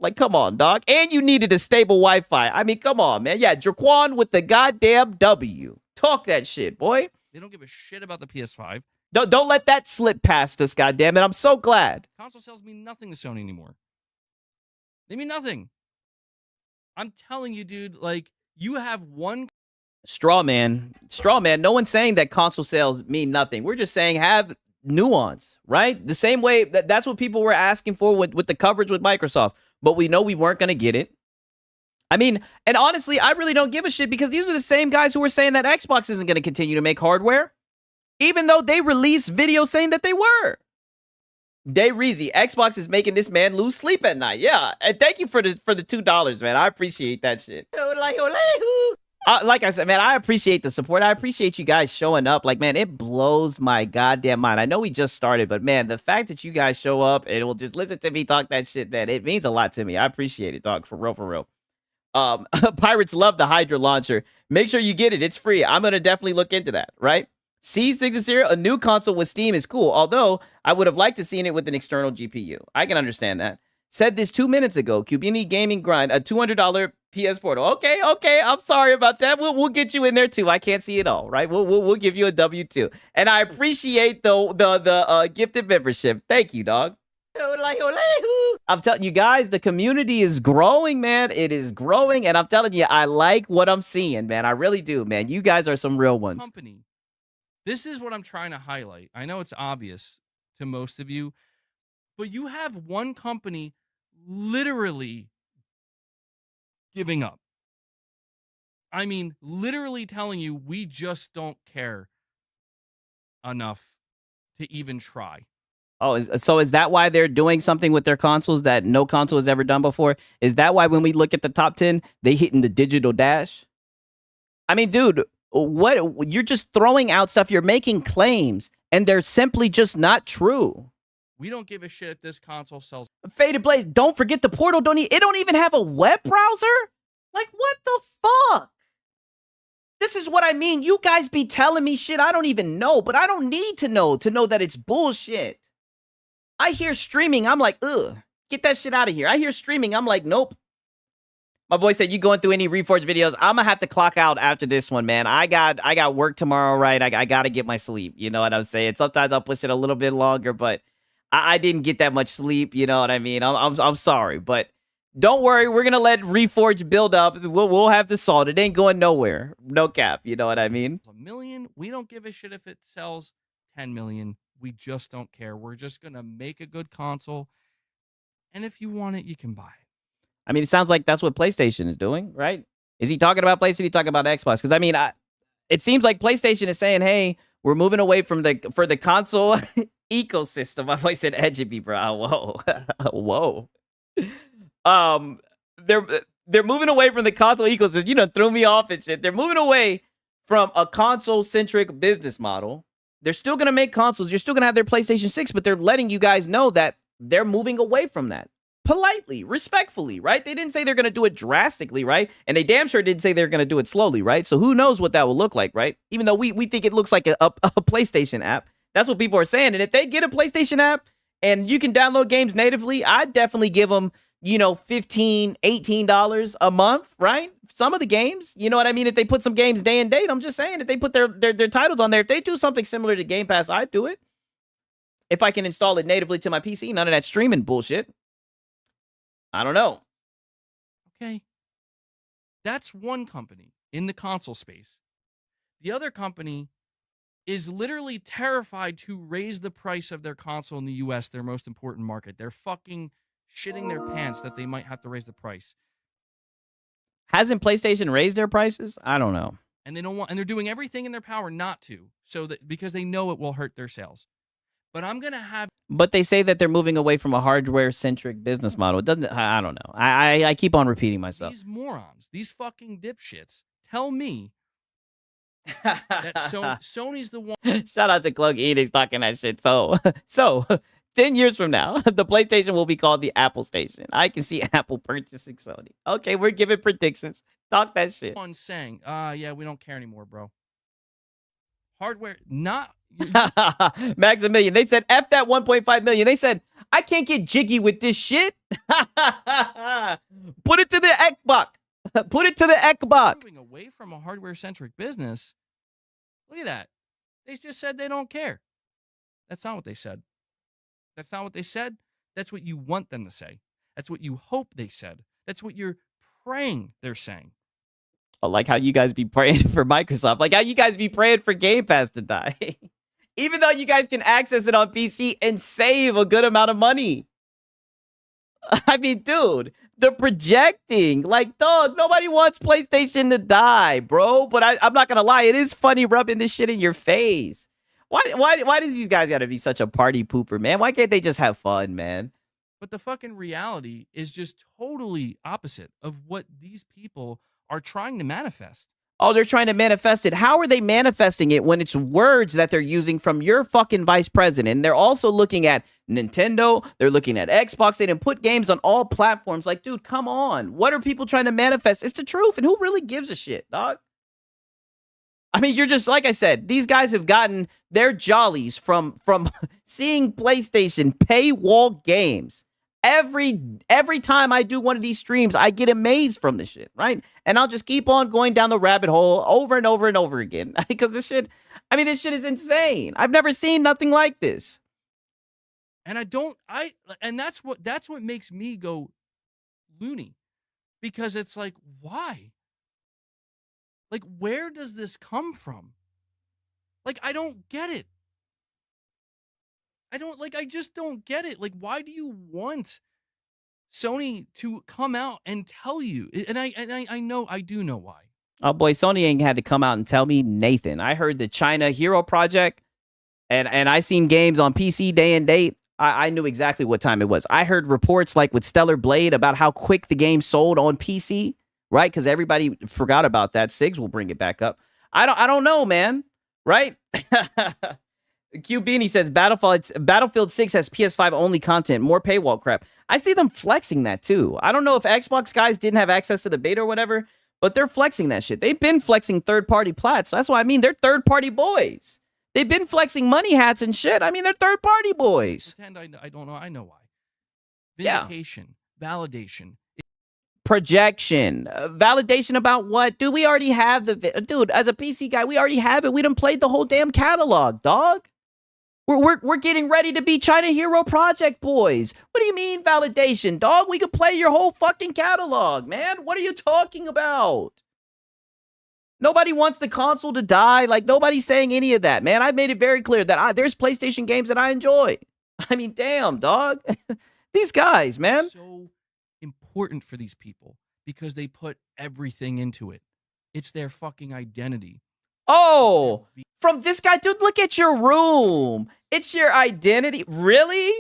Like, come on, dog. And you needed a stable Wi-Fi. I mean, come on, man. Yeah, Jaquan with the goddamn W. Talk that shit, boy. They don't give a shit about the PS5. Don't let that slip past us, goddammit. I'm so glad. Console sales mean nothing to Sony anymore. They mean nothing. I'm telling you, dude, like, you have one... Straw man. No one's saying that console sales mean nothing. We're just saying have nuance, right? The same way that's what people were asking for with the coverage with Microsoft. But we know we weren't going to get it. I mean, and honestly, I really don't give a shit because these are the same guys who were saying that Xbox isn't going to continue to make hardware, even though they released videos saying that they were. Day Reezy, Xbox is making this man lose sleep at night. Yeah, and thank you for the $2, man. I appreciate that shit. Like I said, man, I appreciate the support. I appreciate you guys showing up. Like, man, it blows my goddamn mind. I know we just started, but man, the fact that you guys show up and will just listen to me talk that shit, man, it means a lot to me. I appreciate it, dog. For real, for real. Pirates love the Hydra launcher. Make sure you get it. It's free. I'm going to definitely look into that, right? C60, a new console with Steam is cool, although I would have liked to seen it with an external GPU. I can understand that. Said this 2 minutes ago. Cubini Gaming Grind, a $200 PS Portal. Okay. I'm sorry about that. We'll get you in there too. I can't see it all, right? We'll give you a W2. And I appreciate the gifted membership. Thank you, dog. I'm telling you guys, the community is growing, man. It is growing, and I'm telling you, I like what I'm seeing, man. I really do, man. You guys are some real ones. Company. This is what I'm trying to highlight. I know it's obvious to most of you, but you have one company literally giving up. I mean, literally telling you, we just don't care enough to even try. Oh, so is that why they're doing something with their consoles that no console has ever done before? Is that why when we look at the top 10, they hitting the digital dash? I mean, dude, what? You're just throwing out stuff. You're making claims, and they're simply just not true. We don't give a shit if this console sells. Faded Blaze, don't forget the Portal. It don't even have a web browser? Like, what the fuck? This is what I mean. You guys be telling me shit I don't even know, but I don't need to know that it's bullshit. I hear streaming, I'm like, ugh, get that shit out of here. I hear streaming, I'm like, nope. My boy said, you going through any Reforged videos? I'm gonna have to clock out after this one, man. I got work tomorrow, right? I gotta get my sleep. You know what I'm saying? Sometimes I'll push it a little bit longer, but I didn't get that much sleep. You know what I mean? I'm sorry, but don't worry. We're gonna let Reforged build up. We'll have the salt. It ain't going nowhere. No cap. You know what I mean? $1 million. We don't give a shit if it sells 10 million. We just don't care. We're just going to make a good console. And if you want it, you can buy it. I mean, it sounds like that's what PlayStation is doing, right? Is he talking about PlayStation? Is he talking about Xbox? Because, I mean, it seems like PlayStation is saying, hey, we're moving away from the console ecosystem. My voice said edge of me, bro. Whoa. Whoa. They're moving away from the console ecosystem. You know, threw me off and shit. They're moving away from a console-centric business model. They're still going to make consoles. You're still going to have their PlayStation 6, but they're letting you guys know that they're moving away from that. Politely, respectfully, right? They didn't say they're going to do it drastically, right? And they damn sure didn't say they're going to do it slowly, right? So who knows what that will look like, right? Even though we think it looks like a PlayStation app. That's what people are saying. And if they get a PlayStation app and you can download games natively, I'd definitely give them, you know, $15, $18 a month, right? Some of the games, you know what I mean? If they put some games day and date, I'm just saying, if they put their titles on there, if they do something similar to Game Pass, I'd do it. If I can install it natively to my PC, none of that streaming bullshit. I don't know. Okay. That's one company in the console space. The other company is literally terrified to raise the price of their console in the US, their most important market. They're fucking shitting their pants that they might have to raise the price. Hasn't PlayStation raised their prices? I don't know. and they don't want, and they're doing everything in their power not to, so that because they know it will hurt their sales. But I'm gonna have. But they say that they're moving away from a hardware-centric business model. It doesn't. I don't know. I keep on repeating myself. These morons, these fucking dipshits, tell me that Sony's the one. Shout out to Clug Enix talking that shit. So 10 years from now, the PlayStation will be called the Apple Station. I can see Apple purchasing Sony. Okay, we're giving predictions. Talk that shit. One saying, yeah, we don't care anymore, bro. Hardware, not. Maximilian, they said F that 1.5 million. They said, I can't get jiggy with this shit. Put it to the Xbox. Put it to the Xbox. Moving away from a hardware-centric business. Look at that. They just said they don't care. That's not what they said. That's not what they said. That's what you want them to say. That's what you hope they said. That's what you're praying they're saying. Oh, like how you guys be praying for Microsoft. Like how you guys be praying for Game Pass to die. Even though you guys can access it on PC and save a good amount of money. I mean, dude, the projecting. Like, dog, nobody wants PlayStation to die, bro. But I'm not going to lie. It is funny rubbing this shit in your face. Why does these guys got to be such a party pooper, man? Why can't they just have fun, man? But the fucking reality is just totally opposite of what these people are trying to manifest. Oh, they're trying to manifest it. How are they manifesting it when it's words that they're using from your fucking vice president? And they're also looking at Nintendo. They're looking at Xbox. They didn't put games on all platforms. Like, dude, come on. What are people trying to manifest? It's the truth. And who really gives a shit, dog? I mean, you're just, like I said, these guys have gotten their jollies from seeing PlayStation paywall games. Every time I do one of these streams, I get amazed from this shit, right? And I'll just keep on going down the rabbit hole over and over and over again because this shit is insane. I've never seen nothing like this. And that's what makes me go loony, because it's like, why? Like, where does this come from? Like, I don't get it. I just don't get it. Like, why do you want Sony to come out and tell you? And I do know why. Oh boy, Sony ain't had to come out and tell me Nathan. I heard the China Hero Project, and I seen games on PC day and date. I knew exactly what time it was. I heard reports like with Stellar Blade about how quick the game sold on PC, right? Because everybody forgot about that. Sigs will bring it back up. I don't know, man. Right? Q Beanie says Battlefield 6 has PS5 only content, more paywall crap. I see them flexing that too. I don't know if Xbox guys didn't have access to the beta or whatever, but they're flexing that shit. They've been flexing third-party plats. So that's what I mean. They're third-party boys. They've been flexing money hats and shit. I mean, they're third-party boys. Pretend I don't know. I know why. Yeah. Vindication, validation. Projection, validation about what? Dude, we already have dude, as a PC guy, we already have it. We done played the whole damn catalog, dog. We're getting ready to be China Hero Project boys. What do you mean validation, dog? We could play your whole fucking catalog, man. What are you talking about? Nobody wants the console to die. Like, nobody's saying any of that, man. I've made it very clear that there's PlayStation games that I enjoy. I mean, damn, dog. These guys, man. So important for these people because they put everything into it. It's their fucking identity. Oh, from this guy, dude, look at your room. It's your identity. Really?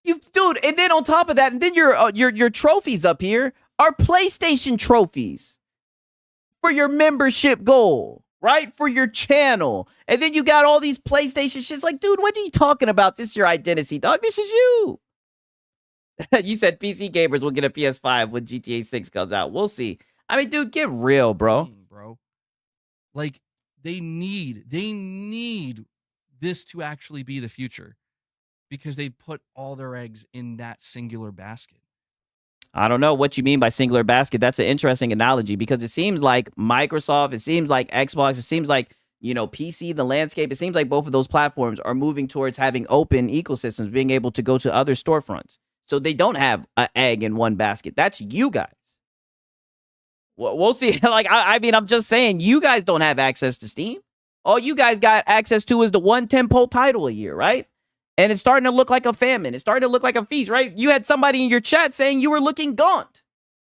Dude, and then on top of that, and then your trophies up here are PlayStation trophies for your membership goal, right? For your channel. And then you got all these PlayStation shits. Like, dude, what are you talking about? This is your identity, dog. This is you. You said PC gamers will get a PS5 when GTA 6 comes out. We'll see. I mean, dude, get real, bro. Like, they need this to actually be the future because they put all their eggs in that singular basket. I don't know what you mean by singular basket. That's an interesting analogy because it seems like Microsoft, it seems like Xbox, it seems like, PC, the landscape, it seems like both of those platforms are moving towards having open ecosystems, being able to go to other storefronts. So they don't have an egg in one basket. That's you guys. We'll see. Like, I mean, I'm just saying, you guys don't have access to Steam. All you guys got access to is the one tentpole title a year, right? And it's starting to look like a famine. It's starting to look like a feast, right? You had somebody in your chat saying you were looking gaunt.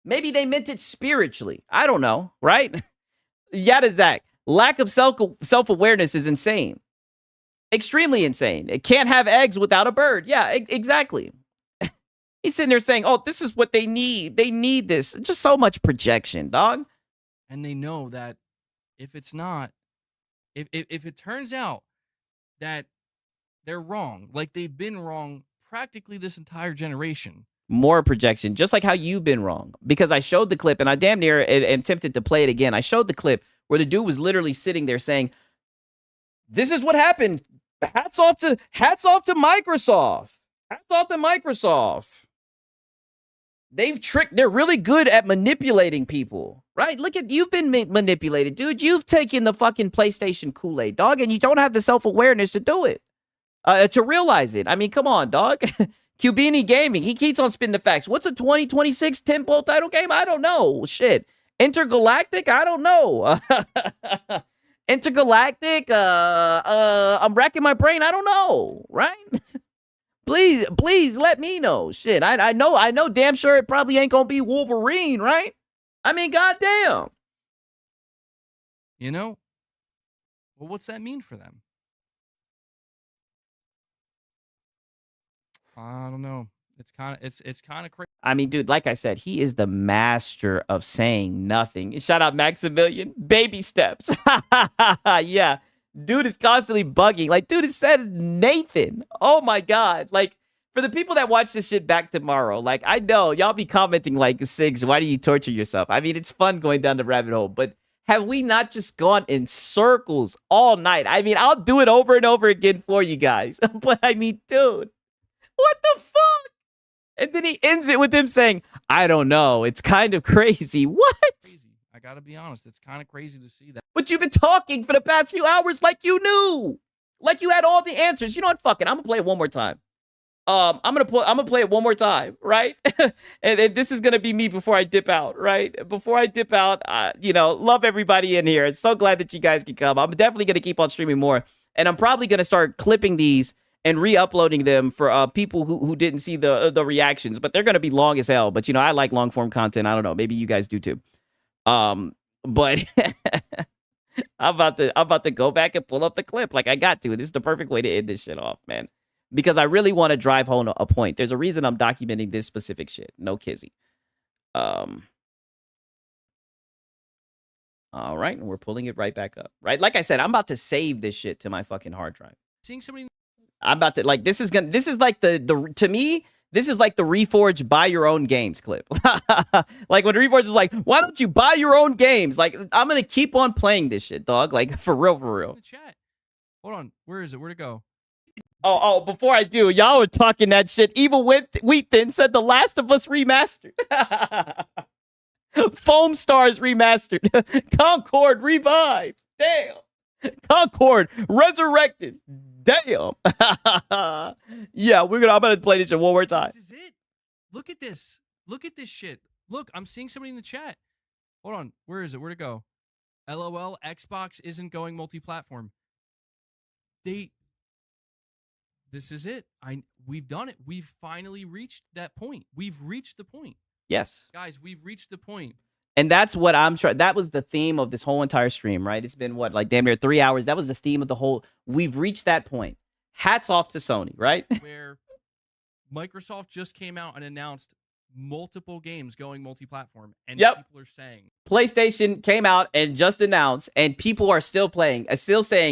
Maybe they meant it spiritually. I don't know, right? Yada Zach. Lack of self-awareness is insane. Extremely insane. It can't have eggs without a bird. Yeah, exactly. He's sitting there saying, oh, this is what they need. They need this. Just so much projection, dog. And they know that if it's not, if it turns out that they're wrong, like they've been wrong practically this entire generation. More projection, just like how you've been wrong. Because I showed the clip, and I damn near am tempted to play it again. I showed the clip where the dude was literally sitting there saying, this is what happened. Hats off to Microsoft. Hats off to Microsoft. They're really good at manipulating people, right? Look at, you've been manipulated, dude. You've taken the fucking PlayStation Kool-Aid, dog, and you don't have the self-awareness to do it, to realize it. I mean, come on, dog. Cubini Gaming, he keeps on spitting the facts. What's a 2026 tentpole title game? I don't know. Shit. Intergalactic? I don't know. Intergalactic? I'm racking my brain. I don't know, right? Please let me know. Shit, I know damn sure it probably ain't gonna be Wolverine, right? I mean, goddamn. You know? Well, what's that mean for them? I don't know. It's kind of crazy. I mean, dude, like I said, he is the master of saying nothing. Shout out Maximilian. Baby steps. Yeah. Dude is constantly bugging. Like, dude has said Nathan. Oh my God. Like, for the people that watch this shit back tomorrow, like, I know y'all be commenting like, Sigs, why do you torture yourself? I mean, it's fun going down the rabbit hole, but have we not just gone in circles all night? I mean, I'll do it over and over again for you guys. But I mean, dude, what the fuck? And then he ends it with him saying, I don't know. It's kind of crazy. What? Crazy. I gotta be honest. It's kind of crazy to see that. But you've been talking for the past few hours like you knew. Like you had all the answers. You know what? Fuck it. I'm gonna play it one more time. I'm gonna play it one more time, right? and this is gonna be me before I dip out, right? Before I dip out, love everybody in here. So glad that you guys can come. I'm definitely gonna keep on streaming more, and I'm probably gonna start clipping these and re-uploading them for people who didn't see the reactions. But they're gonna be long as hell. But I like long form content. I don't know. Maybe you guys do too. But I'm about to go back and pull up the clip like I got to. This is the perfect way to end this shit off, man. Because I really want to drive home a point. There's a reason I'm documenting this specific shit. No kizzy. All right, and we're pulling it right back up. Right? Like I said, I'm about to save this shit to my fucking hard drive. Seeing somebody, I'm about to, like, this is like to me, this is like the Reforge buy your own games clip. Like when Reforge was like, why don't you buy your own games? Like, I'm going to keep on playing this shit, dog. Like, for real, for real. in the chat. Hold on. Where is it? Where'd it go? Oh, before I do, y'all were talking that shit. Evil Wheat Thin said The Last of Us remastered. Foam Stars remastered. Concord revived. Damn. Concord resurrected. Damn. Yeah, I'm gonna play this shit one more time. This is it. Look at this. Look at this shit. Look, I'm seeing somebody in the chat. Hold on. Where is it? Where'd it go? LOL, Xbox isn't going multi-platform. This is it. We've done it. We've finally reached that point. We've reached the point. Yes. Guys, we've reached the point. And that's what I'm trying. That was the theme of this whole entire stream, right? It's been what, like damn near 3 hours. That was the theme of the whole. We've reached that point. Hats off to Sony, right? Where Microsoft just came out and announced multiple games going multi-platform, and people are saying PlayStation came out and just announced, and people are still saying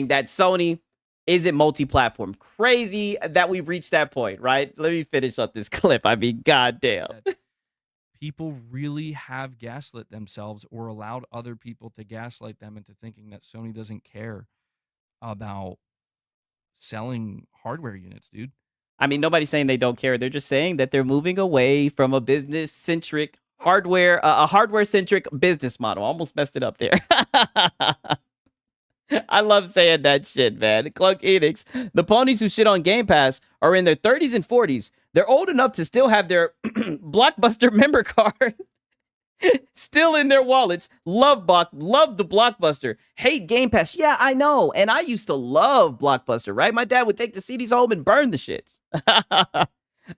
that Sony isn't multi-platform. Crazy that we've reached that point, right? Let me finish up this clip. I mean, goddamn. People really have gaslit themselves or allowed other people to gaslight them into thinking that Sony doesn't care about selling hardware units, dude. I mean, nobody's saying they don't care. They're just saying that they're moving away from a business-centric a hardware-centric business model. Almost messed it up there. I love saying that shit, man. Clunk Enix. The ponies who shit on Game Pass are in their 30s and 40s. They're old enough to still have their Blockbuster member card still in their wallets. Love the Blockbuster. Hate Game Pass. Yeah, I know. And I used to love Blockbuster, right? My dad would take the CDs home and burn the shits.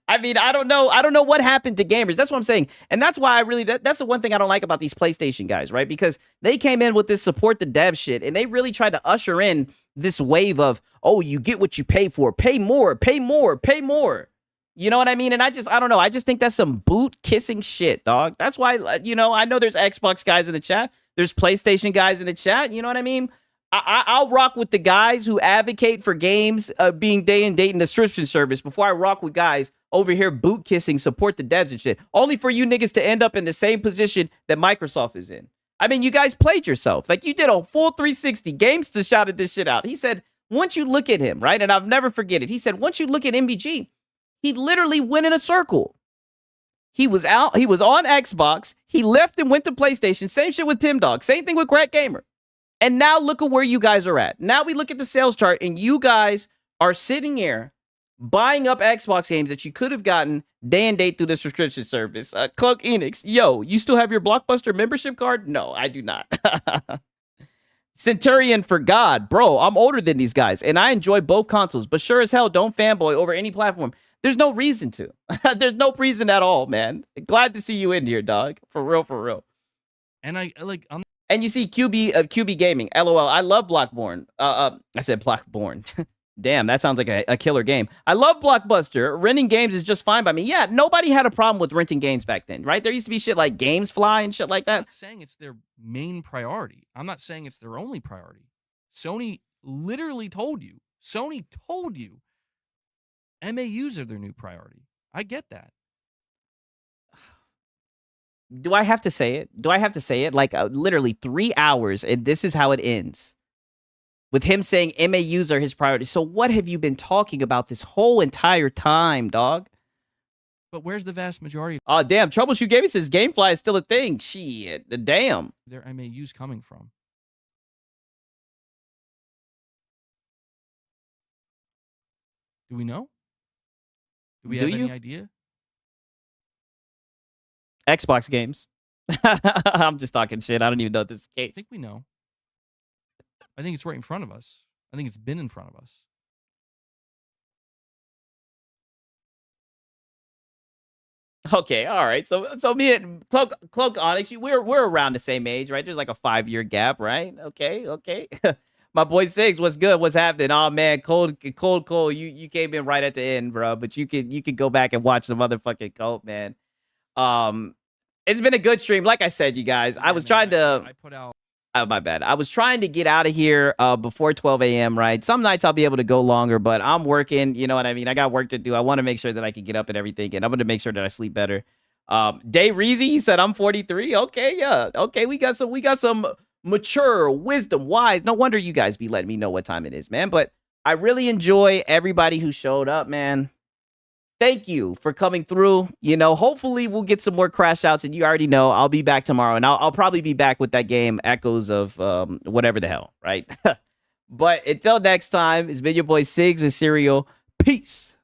I mean, I don't know. I don't know what happened to gamers. That's what I'm saying. And that's why that's the one thing I don't like about these PlayStation guys, right? Because they came in with this support the dev shit and they really tried to usher in this wave of, oh, you get what you pay for. Pay more, pay more, pay more. You know what I mean? And I don't know. I just think that's some boot kissing shit, dog. That's why, I know there's Xbox guys in the chat. There's PlayStation guys in the chat. You know what I mean? I'll rock with the guys who advocate for games being day and date in the subscription service before I rock with guys over here boot kissing, support the devs and shit. Only for you niggas to end up in the same position that Microsoft is in. I mean, you guys played yourself. Like, you did a full 360. Games to shouted this shit out. He said, once you look at him, right? And I'll never forget it. He said, once you look at MBG, he literally went in a circle. He was out. He was on Xbox. He left and went to PlayStation. Same shit with Tim Dog. Same thing with Crack Gamer. And now look at where you guys are at. Now we look at the sales chart and you guys are sitting here buying up Xbox games that you could have gotten day and date through the subscription service. Cloak Enix, yo, you still have your Blockbuster membership card? No, I do not. Centurion for God, bro, I'm older than these guys and I enjoy both consoles, but sure as hell don't fanboy over any platform. There's no reason to. There's no reason at all, man. Glad to see you in here, dog. For real, for real. And And you see QB Gaming, LOL. I love Blockborne. I said Blockborne. Damn, that sounds like a killer game. I love Blockbuster. Renting games is just fine by me. Yeah, nobody had a problem with renting games back then, right? There used to be shit like GamesFly and shit like I'm that. not saying it's their main priority. I'm not saying it's their only priority. Sony literally told you. Sony told you. MAUs are their new priority. I get that. Do I have to say it? Do I have to say it? Like literally 3 hours, and this is how it ends. With him saying MAUs are his priority. So what have you been talking about this whole entire time, dog? But where's the vast majority Oh, damn. Troubleshoot Gaming says Gamefly is still a thing. Shit. Damn. of their MAUs coming from? Do we know? Do we have any idea? Xbox games. I'm just talking shit. I don't even know if this is the I case. think we know. I think it's right in front of us. I think it's been in front of us. Okay, all right. So me and Cloak Onyx, we're around the same age, right? There's like a 5-year gap, right? Okay. My boy Six, what's good? What's happening? Oh man, cold. You came in right at the end, bro. But you could go back and watch the motherfucking cult, man. It's been a good stream. Like I said, you guys, I was trying to. I put out. Oh, my bad. I was trying to get out of here before 12 a.m., right? Some nights I'll be able to go longer, but I'm working. You know what I mean? I got work to do. I want to make sure that I can get up and everything, and I'm going to make sure that I sleep better. Day Reezy, he said I'm 43. Okay, yeah. Okay, we got some mature wisdom, wise. No wonder you guys be letting me know what time it is, man. But I really enjoy everybody who showed up, man. Thank you for coming through. You know, hopefully we'll get some more crash outs, and you already know I'll be back tomorrow, and I'll probably be back with that game, Echoes of whatever the hell, right? But until next time, it's been your boy Siggs and Serial. Peace.